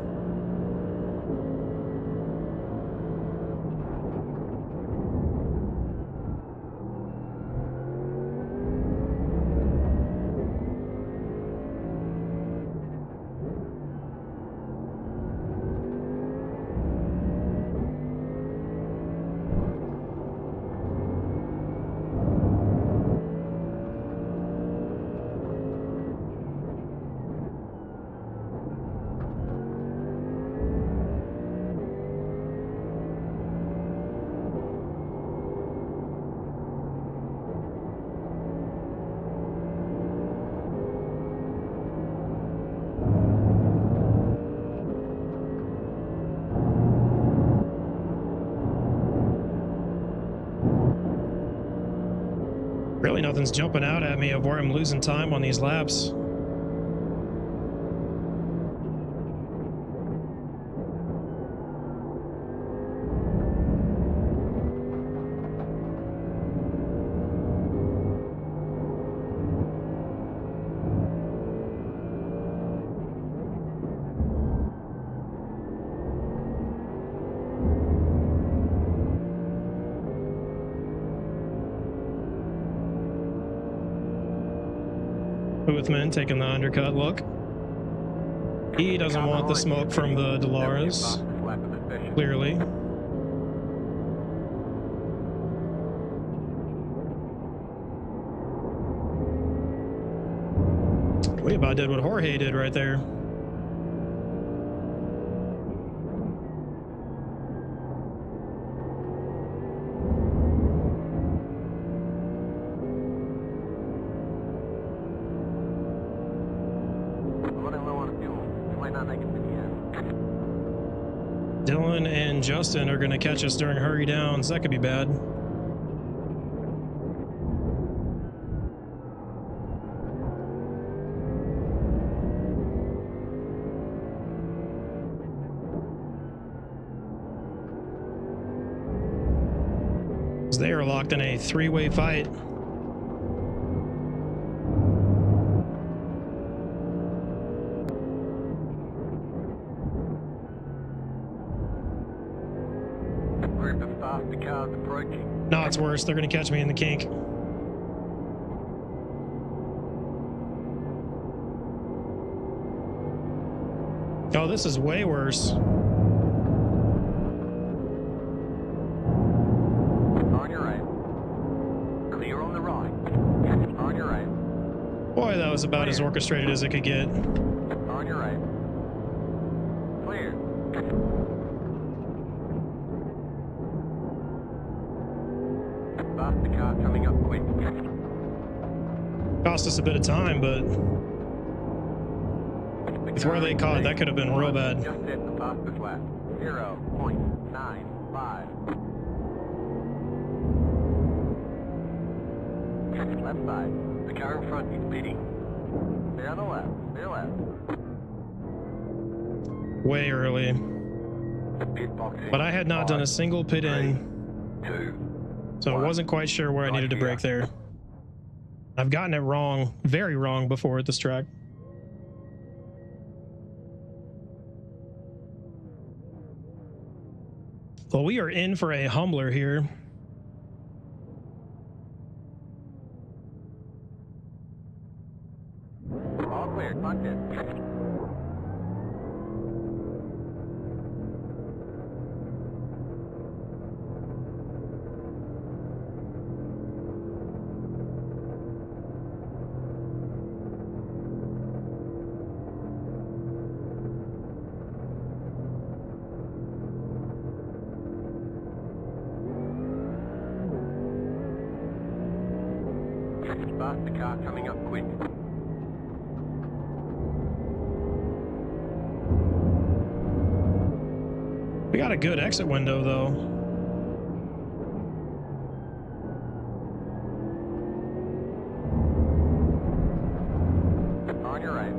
Nothing's jumping out at me of where I'm losing time on these laps. Boothman taking the undercut look. He doesn't want the smoke from the Dolores. Clearly. We about did what Jorge did right there. Dylan and Justin are going to catch us during hurry downs. That could be bad. They are locked in a three-way fight. No, it's worse. They're going to catch me in the kink. Oh, this is way worse. On your right. Clear on the right. On your right. Boy, that was about as orchestrated as it could get. On your right. Clear. Stop the car coming up quick. Cost us a bit of time, but with where they caught, that could have been real bad. Just hit the fastest lap. 0.95. Left side. The car in front is pitting. Stay on the left. Stay left. Way early. Pit box in. But I had not done a single pit in, 2. so I wasn't quite sure where I needed to brake there. I've gotten it wrong, very wrong before at this track. Well, we are in for a humbler here. All clear. Contact. Start the car coming up quick. We got a good exit window, though. On your right.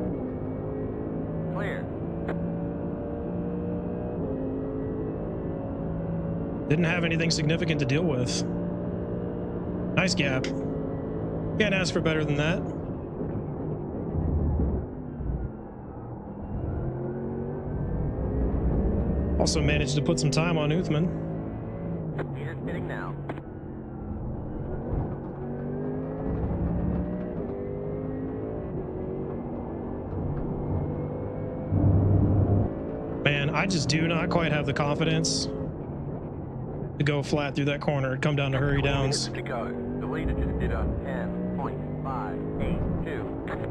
Clear. Didn't have anything significant to deal with. Nice gap. Can't ask for better than that. Also managed to put some time on Uthman. Here's hitting now. Man, I just do not quite have the confidence to go flat through that corner and come down to hurry 20 downs. minutes to go. The leader just did a 10.582.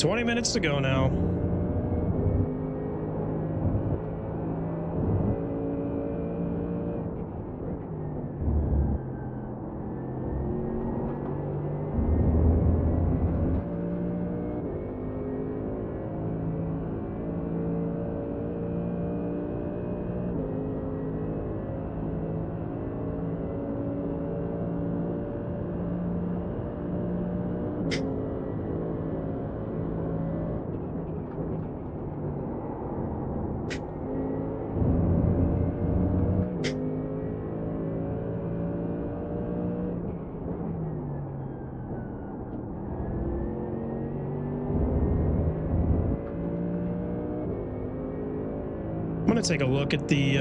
20 minutes to go now. I'm gonna take a look at the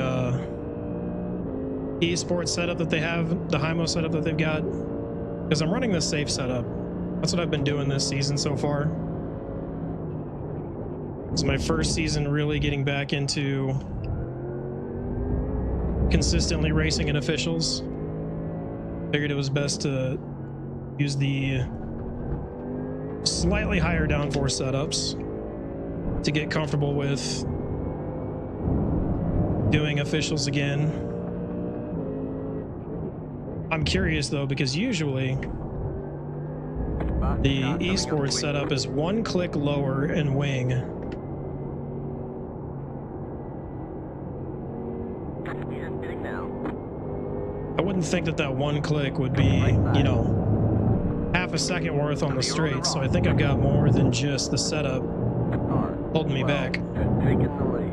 esports setup that they have, the HIMO setup that they've got, because I'm running the safe setup. That's what I've been doing this season so far. It's my first season really getting back into consistently racing in officials. Figured it was best to use the slightly higher downforce setups to get comfortable with doing officials again. I'm curious though, because usually the esports setup is one click lower in wing. I wouldn't think that that one click would be, you know, half a second worth on the straight, so I think I've got more than just the setup holding me back. Taking the lead.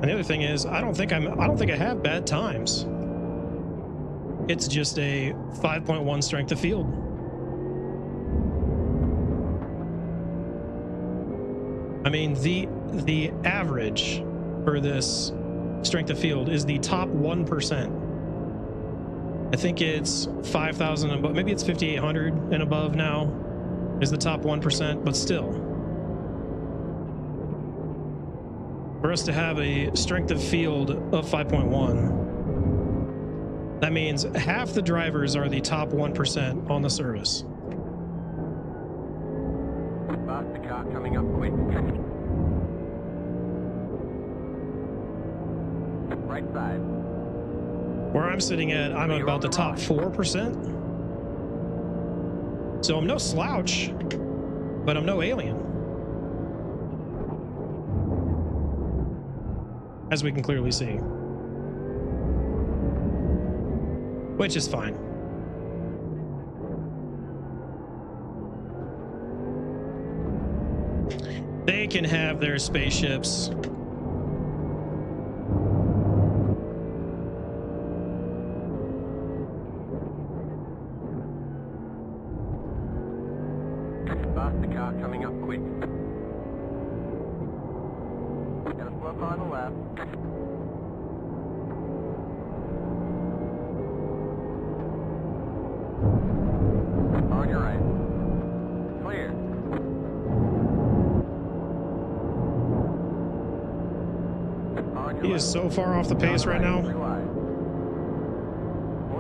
And the other thing is, I don't think I have bad times. It's just a 5.1 strength of field. I mean, the average for this strength of field is the top 1%. I think it's 5,000 above, maybe it's 5,800 and above now is the top 1%, but still. For us to have a strength of field of 5.1, that means half the drivers are the top 1% on the service. Foxxtecca coming up quick. Right side. Where I'm sitting at, I'm at about the top 4%. So I'm no slouch, but I'm no alien. As we can clearly see. Which is fine. They can have their spaceships. Foxxtecca coming up quick. Got a slow car on the left. On your right. Clear. On your He is so far off the pace right now. Hold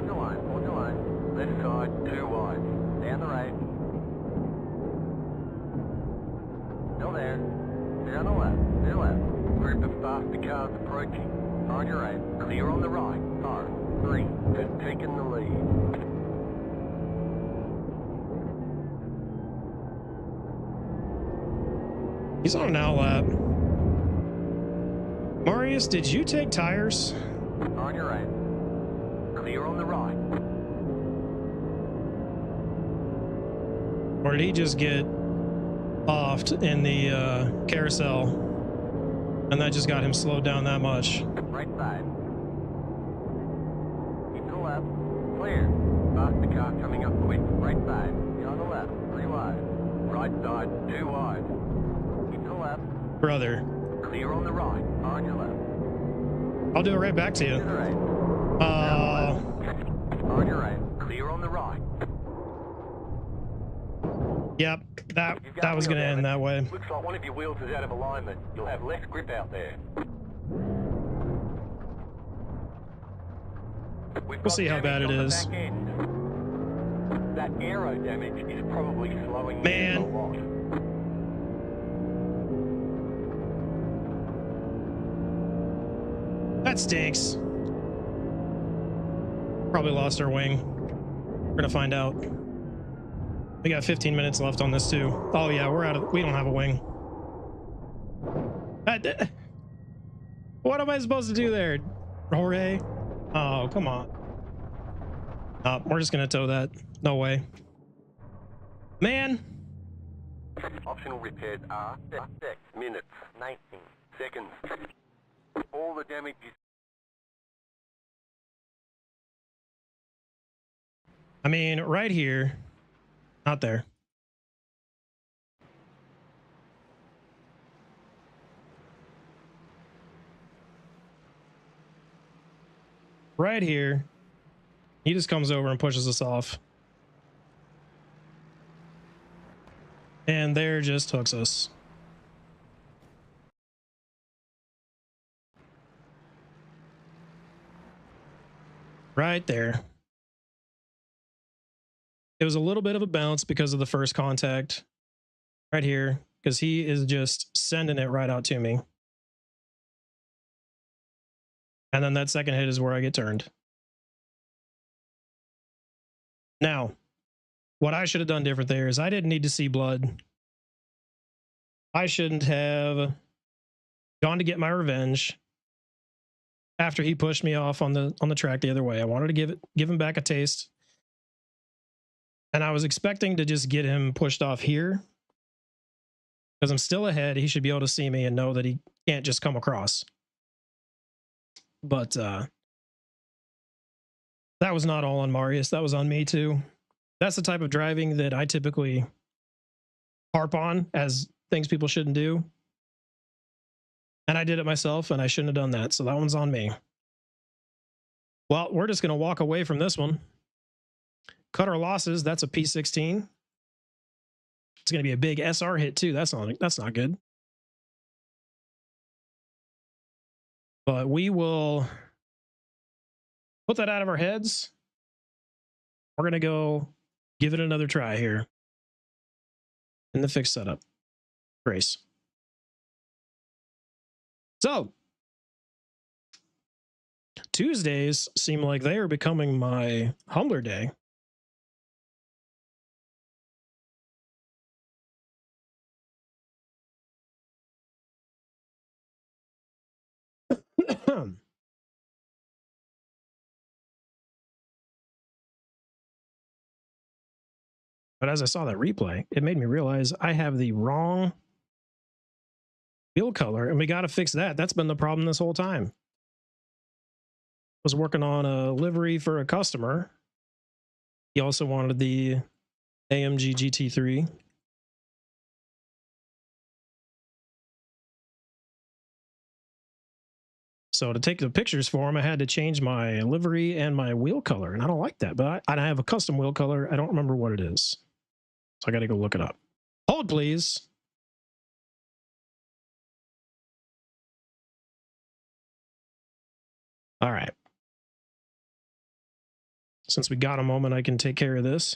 your line, hold your line. Left side, 2 wide. Down the right. Still there. Down the left, clear left. Group of Foxxtecca approaching. On your right, clear on the right. Car 3, just taking the lead. He's on an outlap. Marius, did you take tires? On your right. Clear on the right. Or did he just get offed in the carousel? And that just got him slowed down that much. Right side. Keep to the left. Clear. Foxxtecca coming up quick. Right side. Get on the left. 3 wide. Right side. 2 wide. Keep to the left. Brother. Clear on the right. On your left. I'll do it right back to To you. the right. On your right. Clear on the right. Yep, that You've got was wheel going to end damage. that way. Looks like one of your wheels is out of alignment. You'll have less grip out there. We'll see how bad it is. Back end. That aero damage is probably slowing Man. you a lot. That stinks. Probably lost our wing. We're gonna find out. We got 15 minutes left on this too. Oh yeah, we don't have a wing. What am I supposed to do there, Jorge? Oh, come on. We're just gonna tow that. No way. Man. Optional repairs are 6 minutes, 19 seconds. All the damage is... I mean, right here. Not there. Right here. He just comes over and pushes us off. And there just hooks us. Right there. It was a little bit of a bounce because of the first contact right here, because he is just sending it right out to me. And then that second hit is where I get turned. Now, what I should have done different there is I didn't need to see blood. I shouldn't have gone to get my revenge after he pushed me off on the track the other way. I wanted to give him back a taste. And I was expecting to just get him pushed off here because I'm still ahead. He should be able to see me and know that he can't just come across. But that was not all on Marius. That was on me too. That's the type of driving that I typically harp on as things people shouldn't do. And I did it myself and I shouldn't have done that. So that one's on me. Well, we're just going to walk away from this one. Cut our losses. That's a P16. It's going to be a big SR hit too. That's not good. But we will put that out of our heads. We're going to go give it another try here in the fixed setup. Grace. So, Tuesdays seem like they are becoming my humbler day. But as I saw that replay, it made me realize I have the wrong wheel color, and we got to fix that. That's been the problem this whole time. I was working on a livery for a customer. He also wanted the AMG GT3. So to take the pictures for him, I had to change my livery and my wheel color, and I don't like that. But I have a custom wheel color. I don't remember what it is. So I got to go look it up. Hold, please. All right. Since we got a moment, I can take care of this.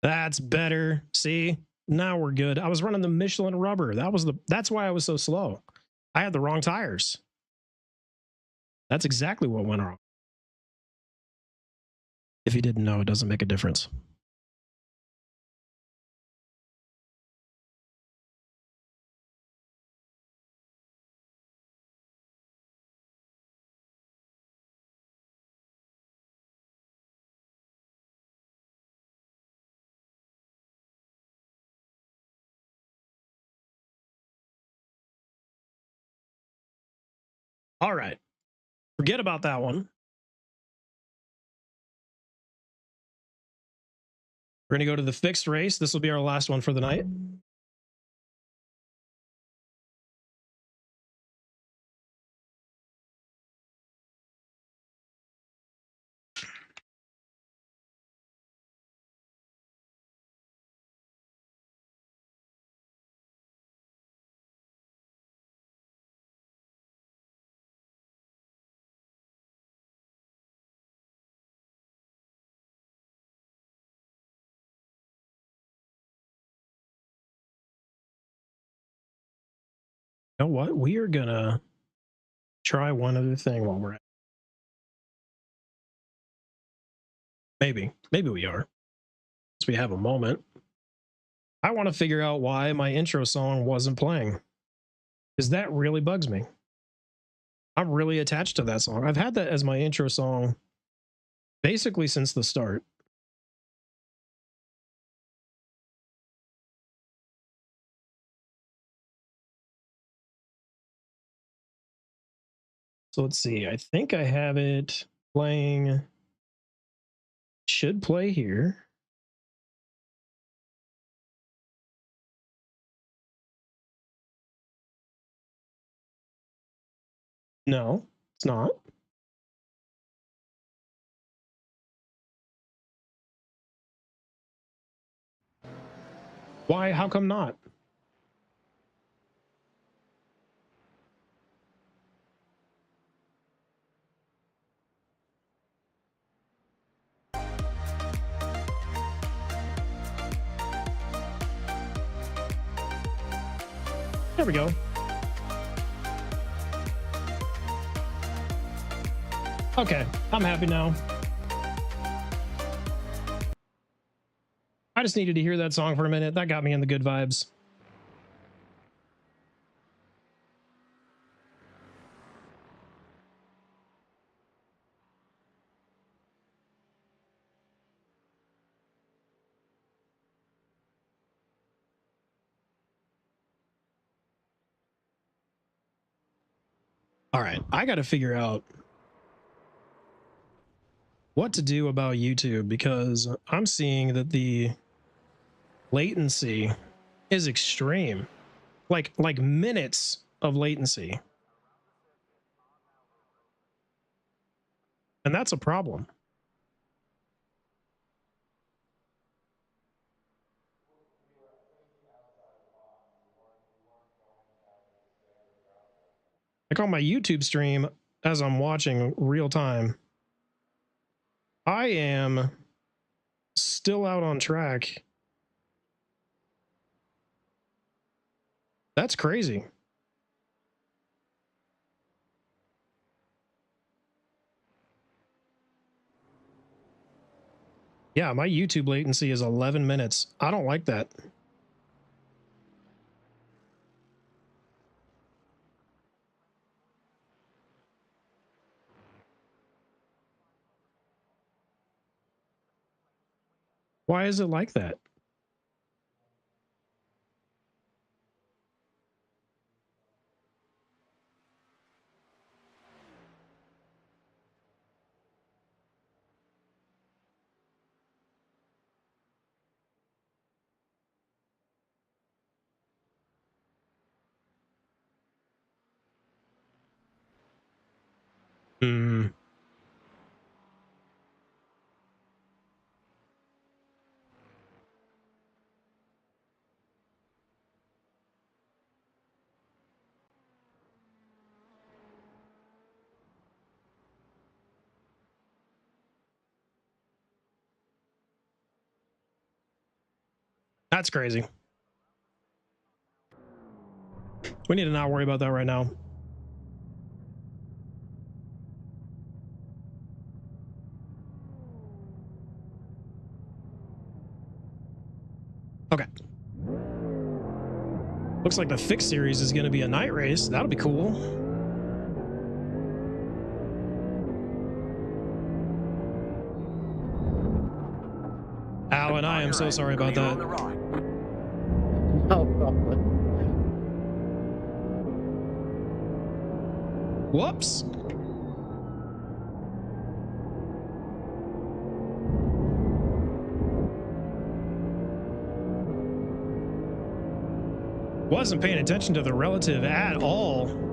That's better. See, now we're good. I was running the Michelin rubber. That's why I was so slow. I had the wrong tires. That's exactly what went wrong. If you didn't know, it doesn't make a difference. All right. Forget about that one. We're going to go to the fixed race. This will be our last one for the night. You know what? We are gonna try one other thing while we're at. Maybe we are. Since we have a moment. I want to figure out why my intro song wasn't playing. Because that really bugs me. I'm really attached to that song. I've had that as my intro song basically since the start. So let's see. I think I have it playing. Should play here. No, it's not. Why? How come not? There we go. Okay, I'm happy now. I just needed to hear that song for a minute. That got me in the good vibes. All right, I got to figure out what to do about YouTube because I'm seeing that the latency is extreme. Like minutes of latency. And that's a problem. Like on my YouTube stream, as I'm watching real time, I am still out on track. That's crazy. Yeah, my YouTube latency is 11 minutes. I don't like that. Why is it like that? Hmm. That's crazy. We need to not worry about that right now. Okay. Looks like the fixed series is going to be a night race. That'll be cool. Alan, I am so sorry about that. No problem. Whoops. Wasn't paying attention to the relative at all.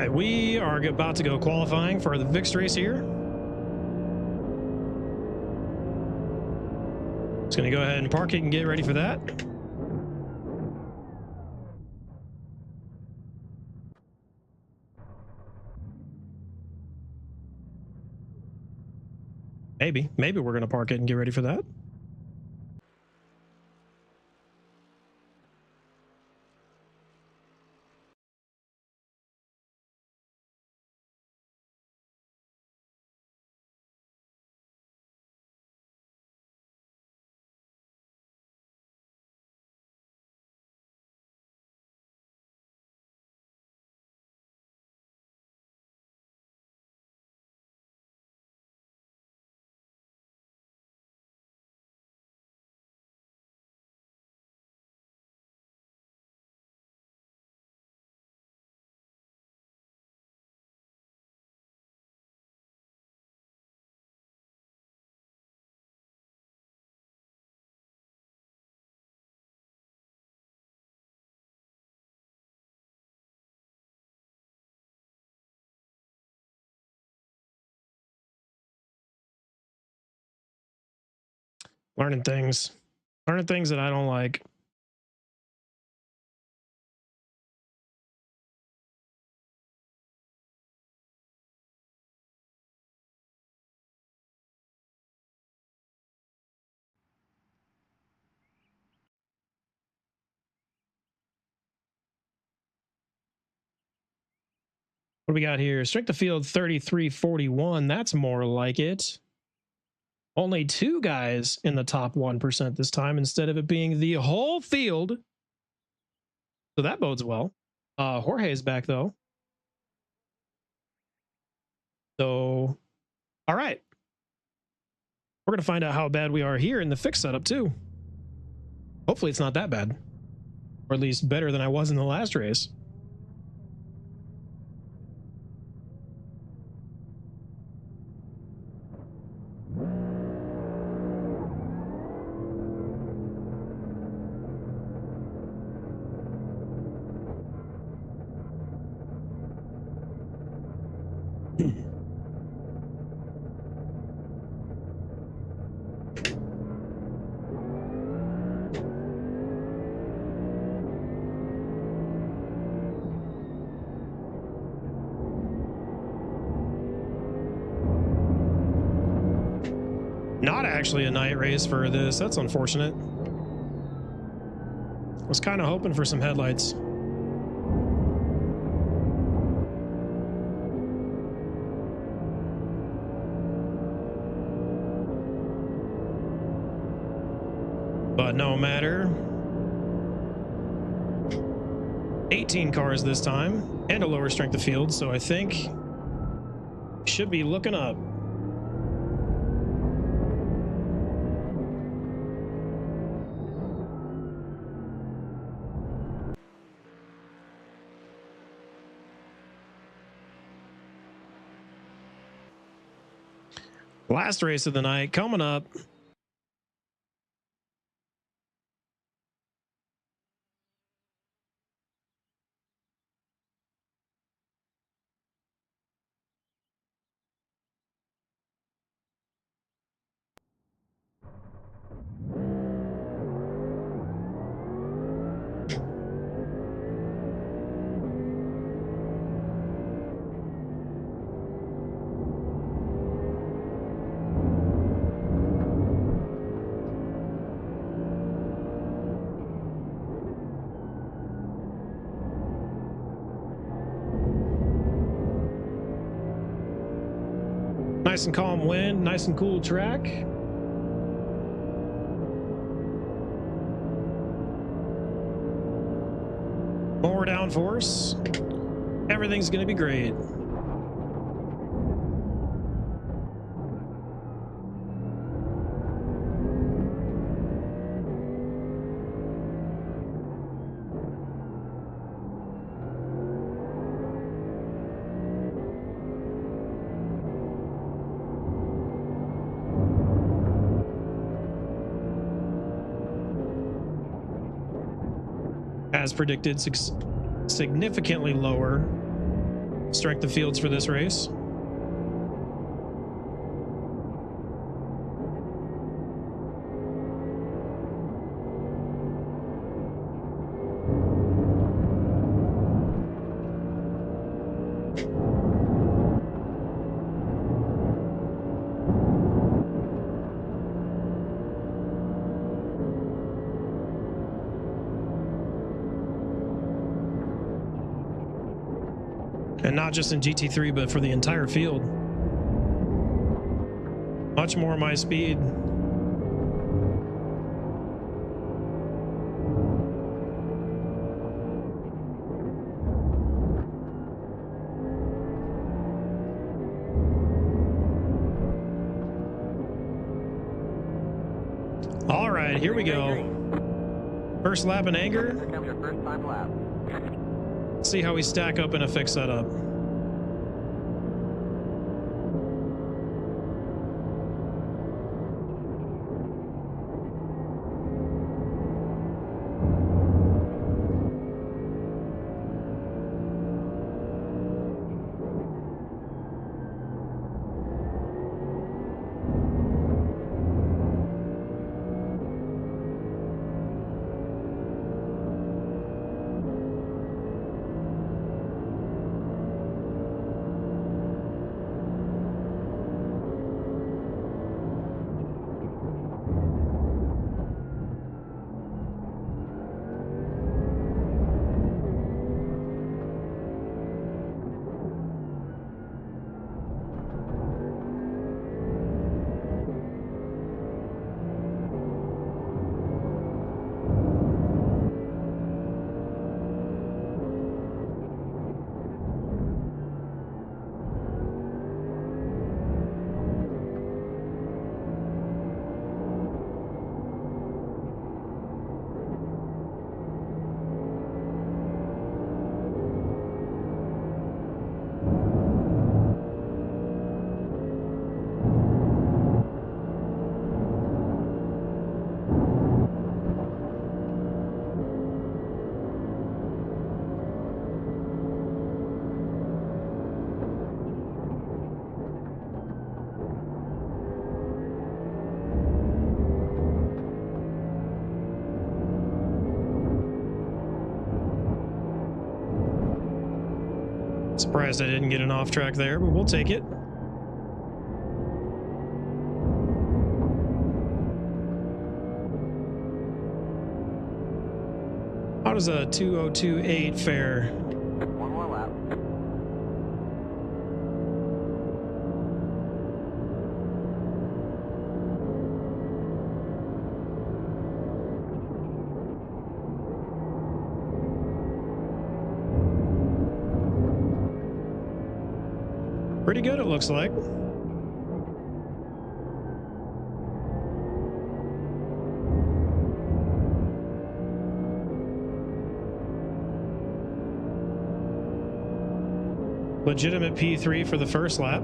right, we are about to go qualifying for the fixed race here. Just gonna go ahead and park it and get ready for that. Maybe we're gonna park it and get ready for that. Learning things that I don't like. What do we got here? Strength of field 3341. That's more like it. Only 2 guys in the top 1% this time instead of it being the whole field. So that bodes well. Jorge's back though. So, all right. We're going to find out how bad we are here in the fixed setup too. Hopefully it's not that bad. Or at least better than I was in the last race. Not actually a night race for this. That's unfortunate. I was kind of hoping for some headlights. But no matter. 18 cars this time and a lower strength of field, so I think should be looking up. Last race of the night coming up. Nice and calm wind, nice and cool track. More downforce. Everything's going to be great. As predicted, significantly lower strength of fields for this race. And not just in GT3, but for the entire field. Much more my speed. All right, here we go. First lap in anger. Here comes your first time lap. See how we stack up in a fixed setup. Surprised I didn't get an off track there, but we'll take it. How does a 2028 fare? One more lap. Pretty good, it looks like. Legitimate P3 for the first lap.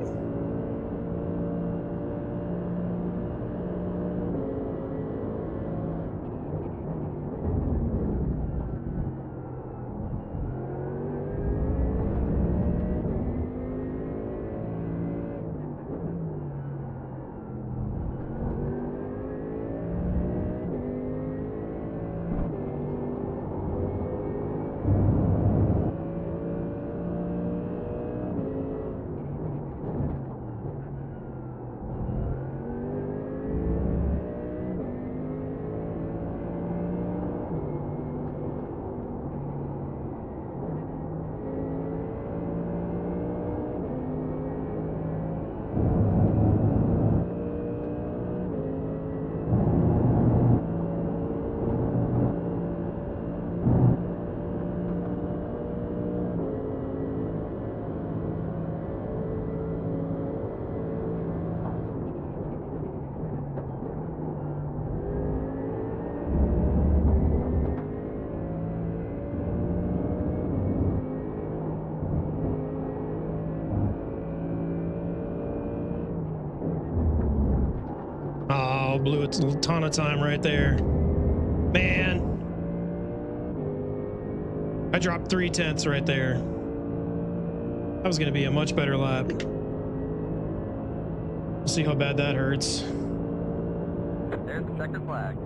Oh, blew a ton of time right there. Man. I dropped 3/10 right there. That was going to be a much better lap. We'll see how bad that hurts. There's the checkered flag.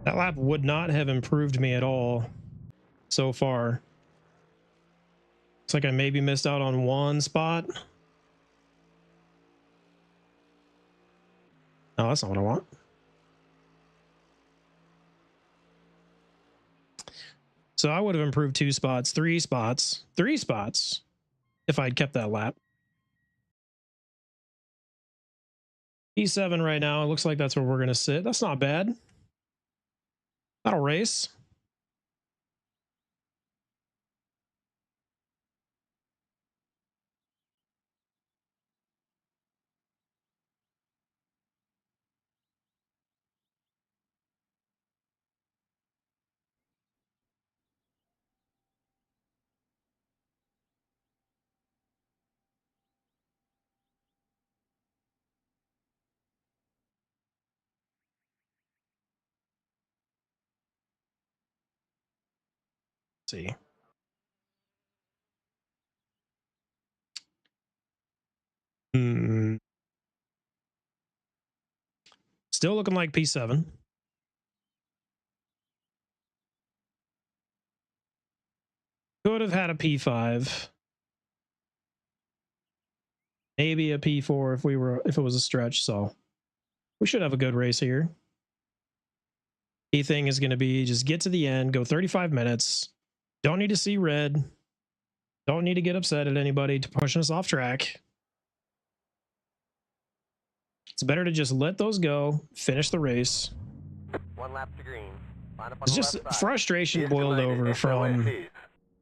That lap would not have improved me at all so far. Looks like I maybe missed out on one spot. No, that's not what I want. So I would have improved 2 spots, 3 spots, 3 spots if I'd kept that lap. P7 right now. It looks like that's where we're going to sit. That's not bad. That'll race. See. Still looking like P7. Could have had a P5. Maybe a P4 if it was a stretch, so we should have a good race here. Key thing is going to be just get to the end, go 35 minutes. Don't need to see red. Don't need to get upset at anybody to pushing us off track. It's better to just let those go, finish the race. 1 lap to green. Line up on It's the just left side. frustration boiled over from the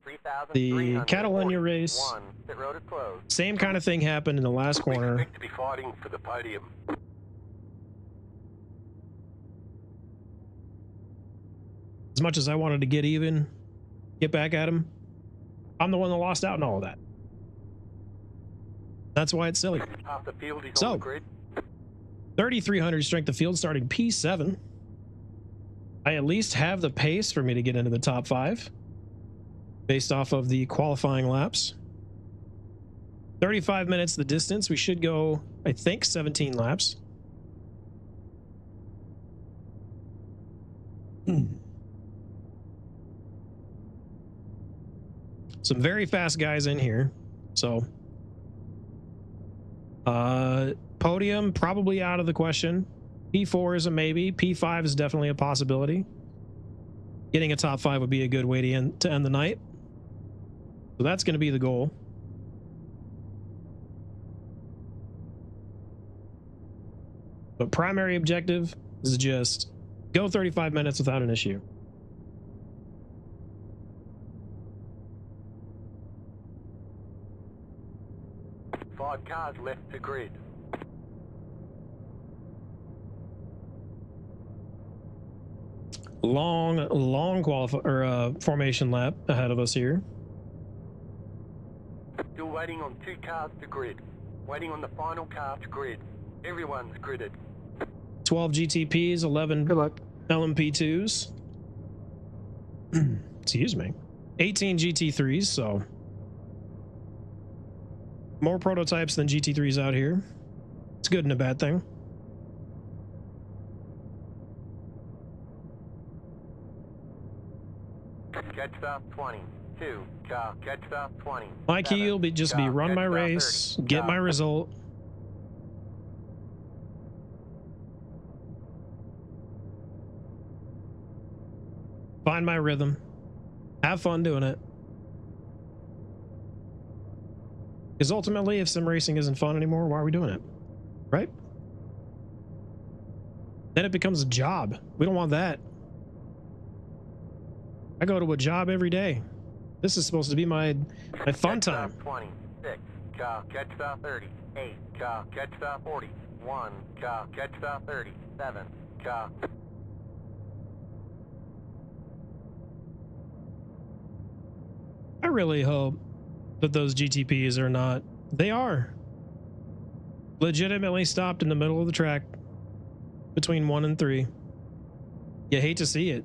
3,340. Catalunya race. 1. Pit road is closed. Same kind of thing happened in the last We corner. expect to be fighting for the podium. As much as I wanted to get even, get back at him, I'm the one that lost out in all of that. That's why it's silly. Half the field is So, on the grid. 3,300 strength of field starting P7. I at least have the pace for me to get into the top 5 based off of the qualifying laps. 35 minutes the distance. We should go, I think, 17 laps. Some very fast guys in here. So podium probably out of the question. P4 is a maybe. P5 is definitely a possibility. Getting a top 5 would be a good way to end the night. So that's going to be the goal. But primary objective is just go 35 minutes without an issue. Five cars left to grid. Long formation lap ahead of us here. Still waiting on 2 cars to grid. Waiting on the final car to grid. Everyone's gridded. 12 GTPs, 11 Good luck. LMP2s. Excuse me. 18 GT3s, so more prototypes than GT3s out here. It's good and a bad thing. Catch stop 20. 2 car. Catch stop 20. My key 7 will be just be car. run Catch my stop race, 30 get car. my result. Find my rhythm. Have fun doing it. Because ultimately, if sim racing isn't fun anymore, why are we doing it? Right? Then it becomes a job. We don't want that. I go to a job every day. This is supposed to be my fun Catch time. stop 20. 6 car. Catch stop 30. 8 car. Catch stop 40. 1 car. Catch stop 30. 7 car. I really hope that those GTPs are not. They are legitimately stopped in the middle of the track between 1 and 3. You hate to see it.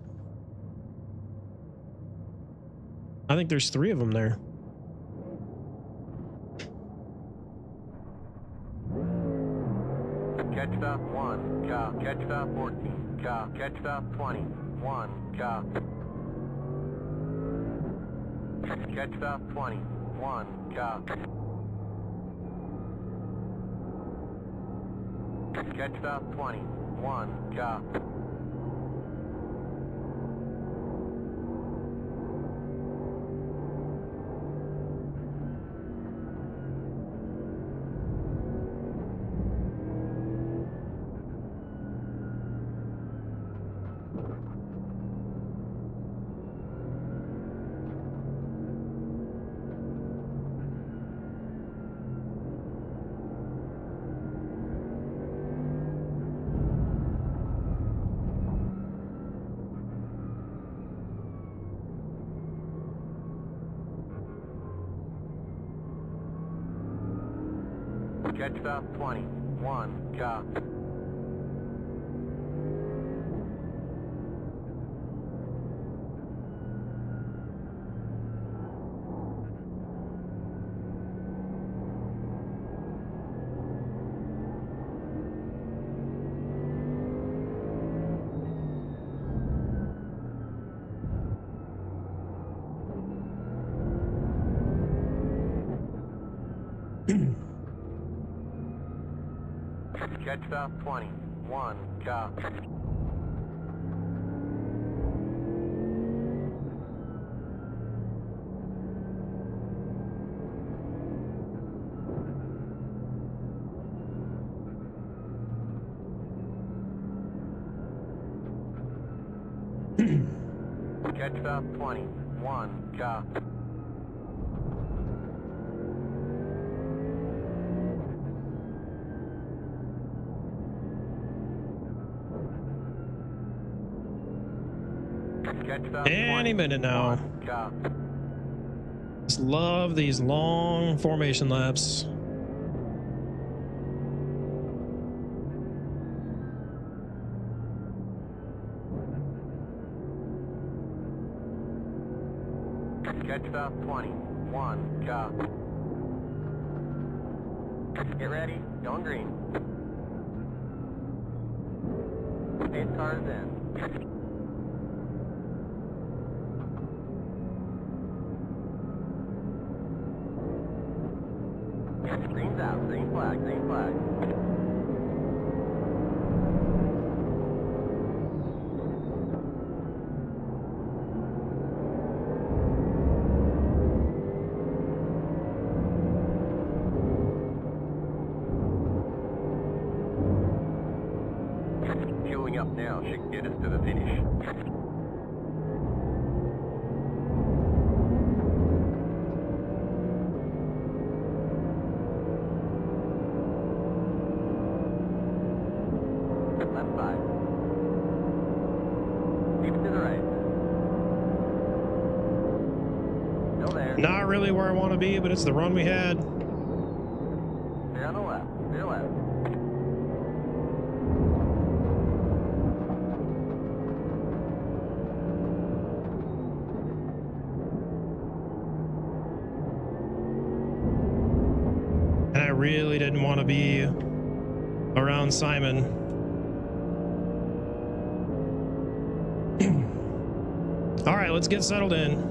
I think there's 3 of them there. Catch stop 1, car. Catch stop 14, car. Catch stop 20, 1, car. Catch stop 20, 1, car. Catch stop 20, 1, car. Catch stop 20, 1, car. Catch stop 20, 1, car. Catch stop 20, 1, car. Catch stop Any 20, minute now. 1, car. Just love these long formation laps. Catch stop 20, 1, car. Get ready, going green. 8 cars in. Green's out, green flag, green flag. Queuing up now should get us to the finish. Left side. Keep it to the right. Still there. Not really where I want to be, but it's the run we had. Stay on the left. Stay left. And I really didn't want to be around Simon. All right, let's get settled in.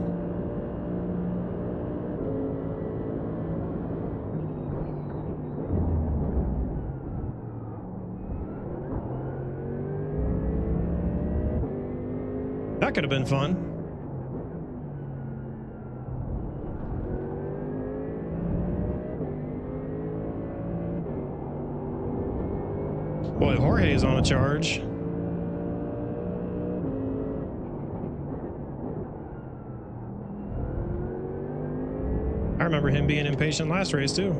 That could have been fun. Boy, Jorge is on a charge. I remember him being impatient last race too.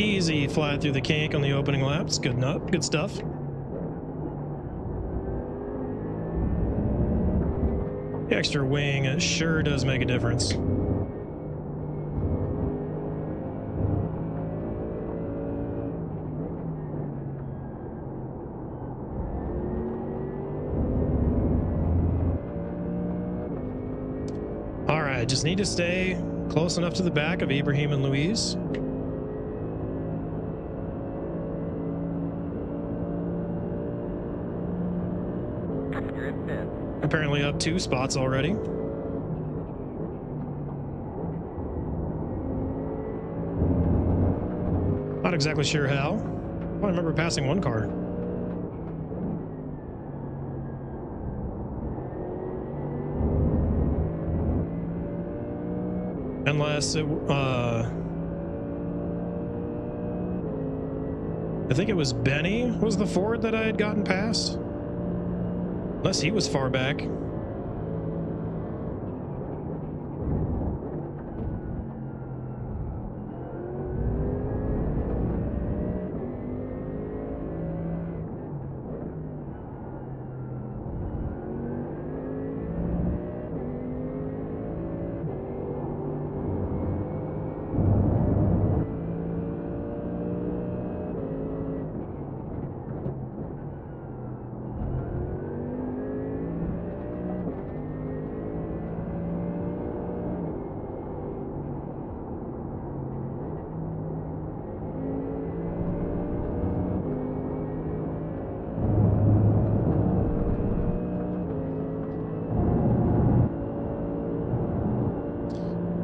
Easy fly through the kink on the opening lap. It's good enough. Good stuff. The extra wing sure does make a difference. All right, just need to stay close enough to the back of Ibrahim and Louise. You're in fifth. Apparently up 2 spots already. Not exactly sure how. I remember passing 1 car. Unless it, I think it was Benny was the Ford that I had gotten past. Unless he was far back.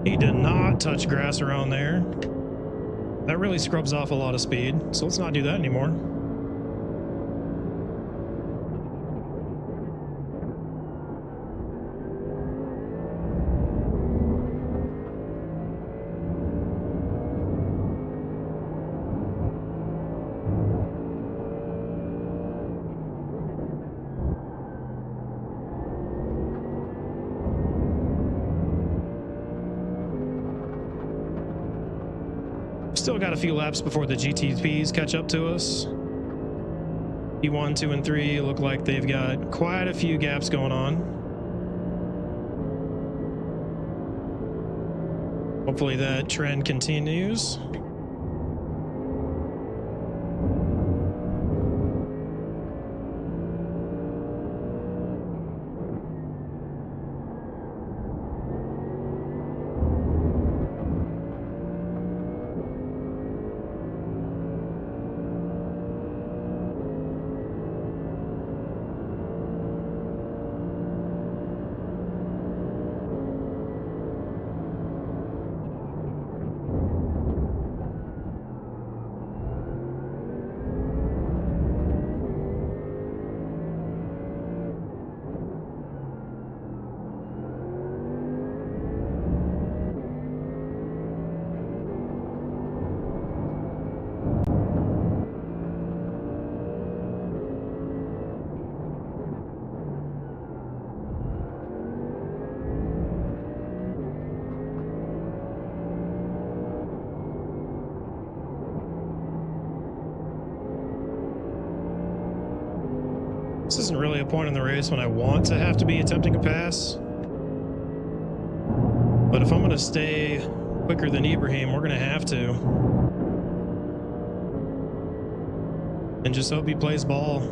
He did not touch grass around there. That really scrubs off a lot of speed, so let's not do that anymore. Still got a few laps before the GTPs catch up to us. P1, 2, and 3 look like they've got quite a few gaps going on. Hopefully that trend continues. This isn't really a point in the race when I want to have to be attempting a pass. But if I'm going to stay quicker than Ibrahim, we're going to have to. And just hope he plays ball.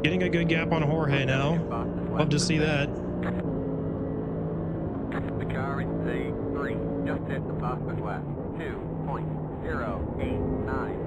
Getting a good gap on Jorge now. Love to see that. The car in C3 just hit the fastest lap. 2.089.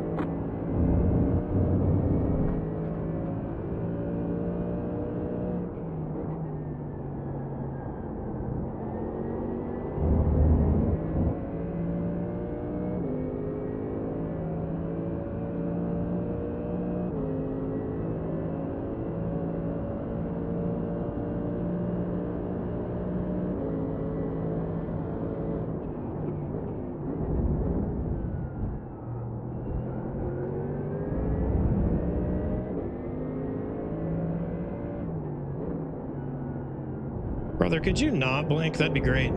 Brother, could you not blink? That'd be great.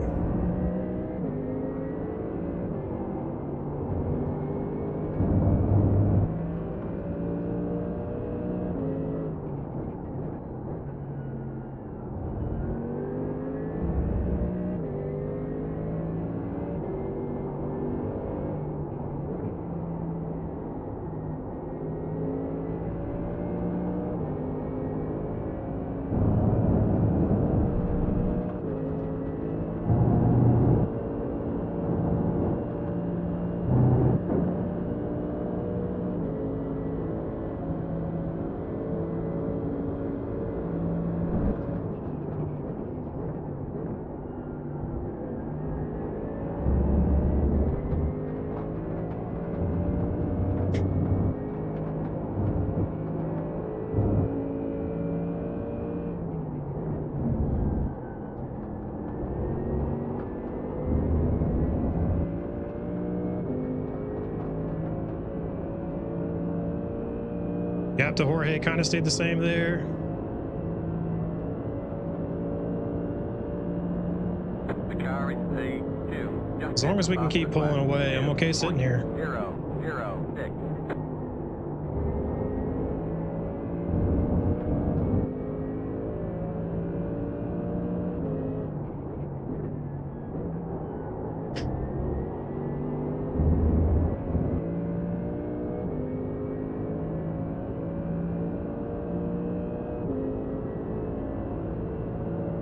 Gap to Jorge kind of stayed the same there. The car in P2. As long as we can keep pulling away, I'm okay sitting here. 006.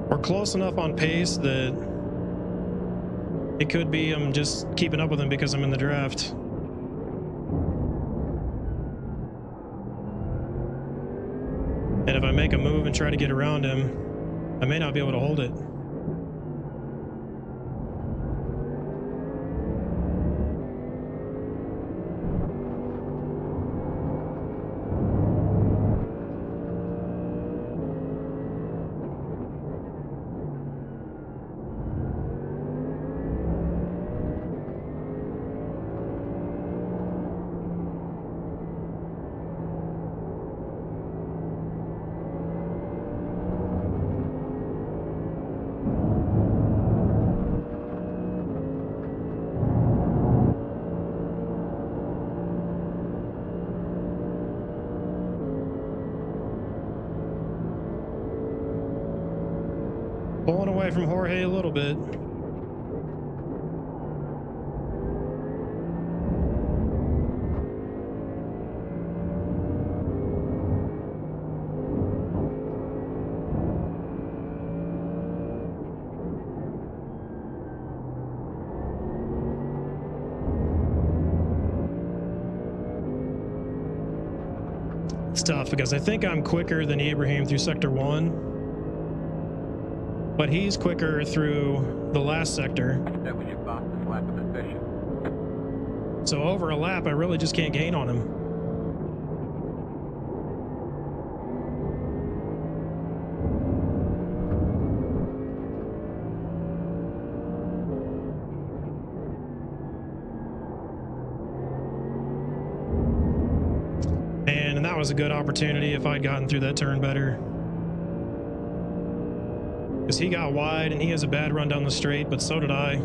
We're close enough on pace that it could be I'm just keeping up with him because I'm in the draft. And if I make a move and try to get around him, I may not be able to hold it. Pulling away from Jorge a little bit. It's tough because I think I'm quicker than Ibrahim through sector 1. But he's quicker through the last sector. That was your fastest lap of the session. So over a lap, I really just can't gain on him. And that was a good opportunity if I'd gotten through that turn better. Because he got wide and he has a bad run down the straight, but so did I.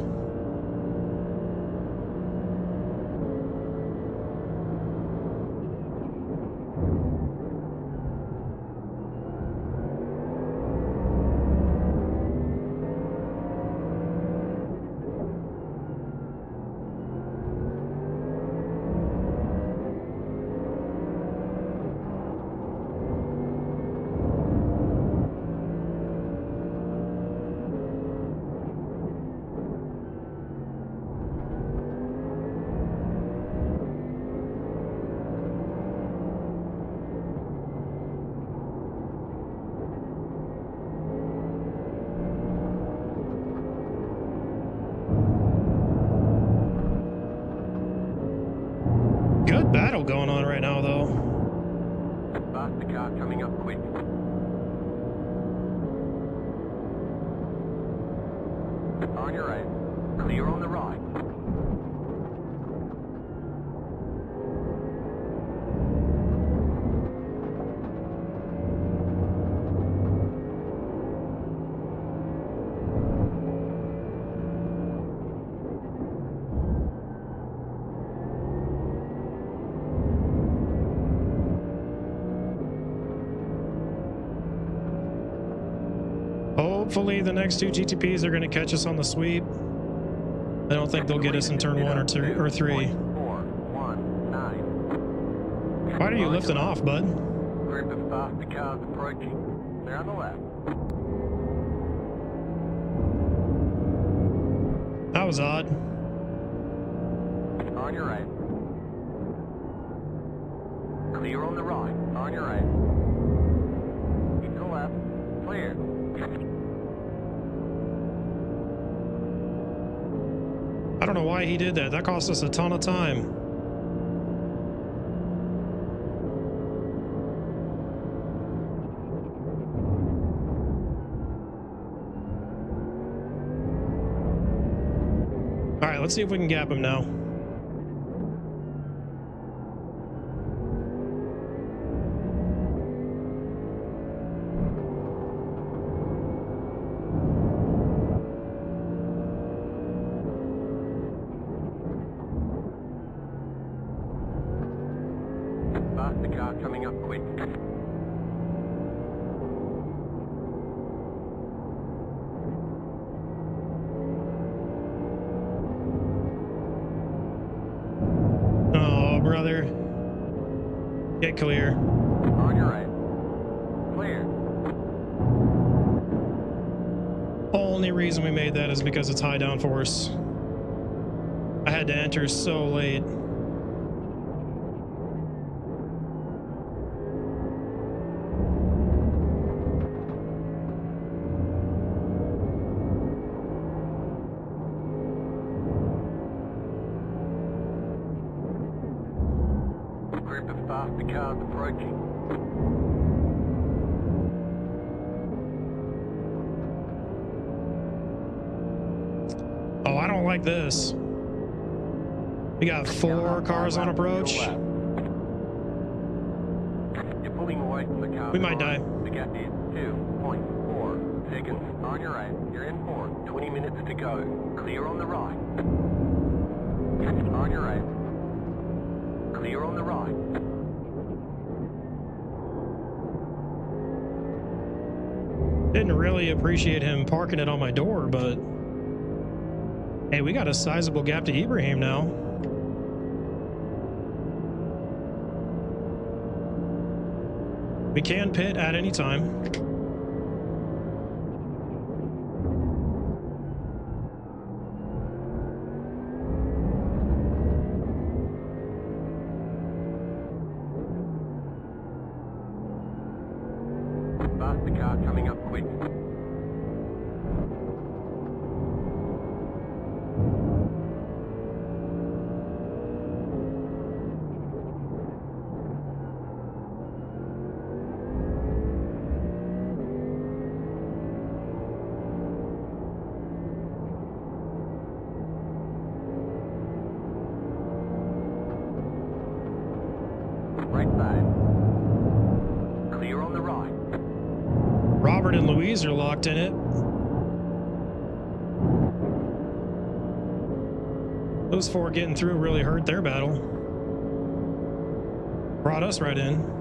Good battle going on right now, though. Faster car coming up quick. On your right. Clear on the right. Hopefully the next two GTPs are going to catch us on the sweep. I don't think they'll get us in turn 1 or 2 or 3. 419. Why are you lifting off, bud? Group of faster cars approaching. They're on the left. That was odd. On your right. Clear on the right. On your right. Keep to the left. Clear. I don't know why he did that. That cost us a ton of time. All right, let's see if we can gap him now. Faster car coming up quick. Oh, brother. Get clear. On your right. Clear. Only reason we made that is because it's high downforce. I had to enter so late. Group of faster cars approaching. Oh, I don't like this. We got 4 cars on approach. You're pulling away from the car. We might die. The gap is 2.4 seconds. On your right. You're in 4. 20 minutes to go. Clear on the right. On your right. Clear on the right. Didn't really appreciate him parking it on my door, but hey, we got a sizable gap to Ibrahim now. We can pit at any time. Faster car coming up quick. Right side. Clear on the right. Robert and Louise are locked in it. Those 4 getting through really hurt their battle. Brought us right in.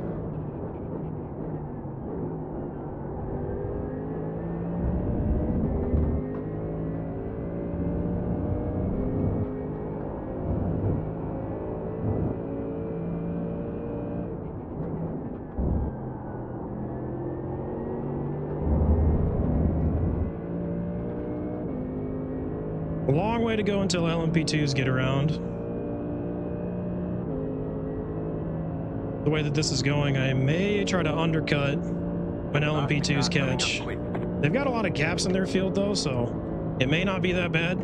A long way to go until LMP2s get around. The way that this is going, I may try to undercut when LMP2s catch. They've got a lot of gaps in their field though, so it may not be that bad.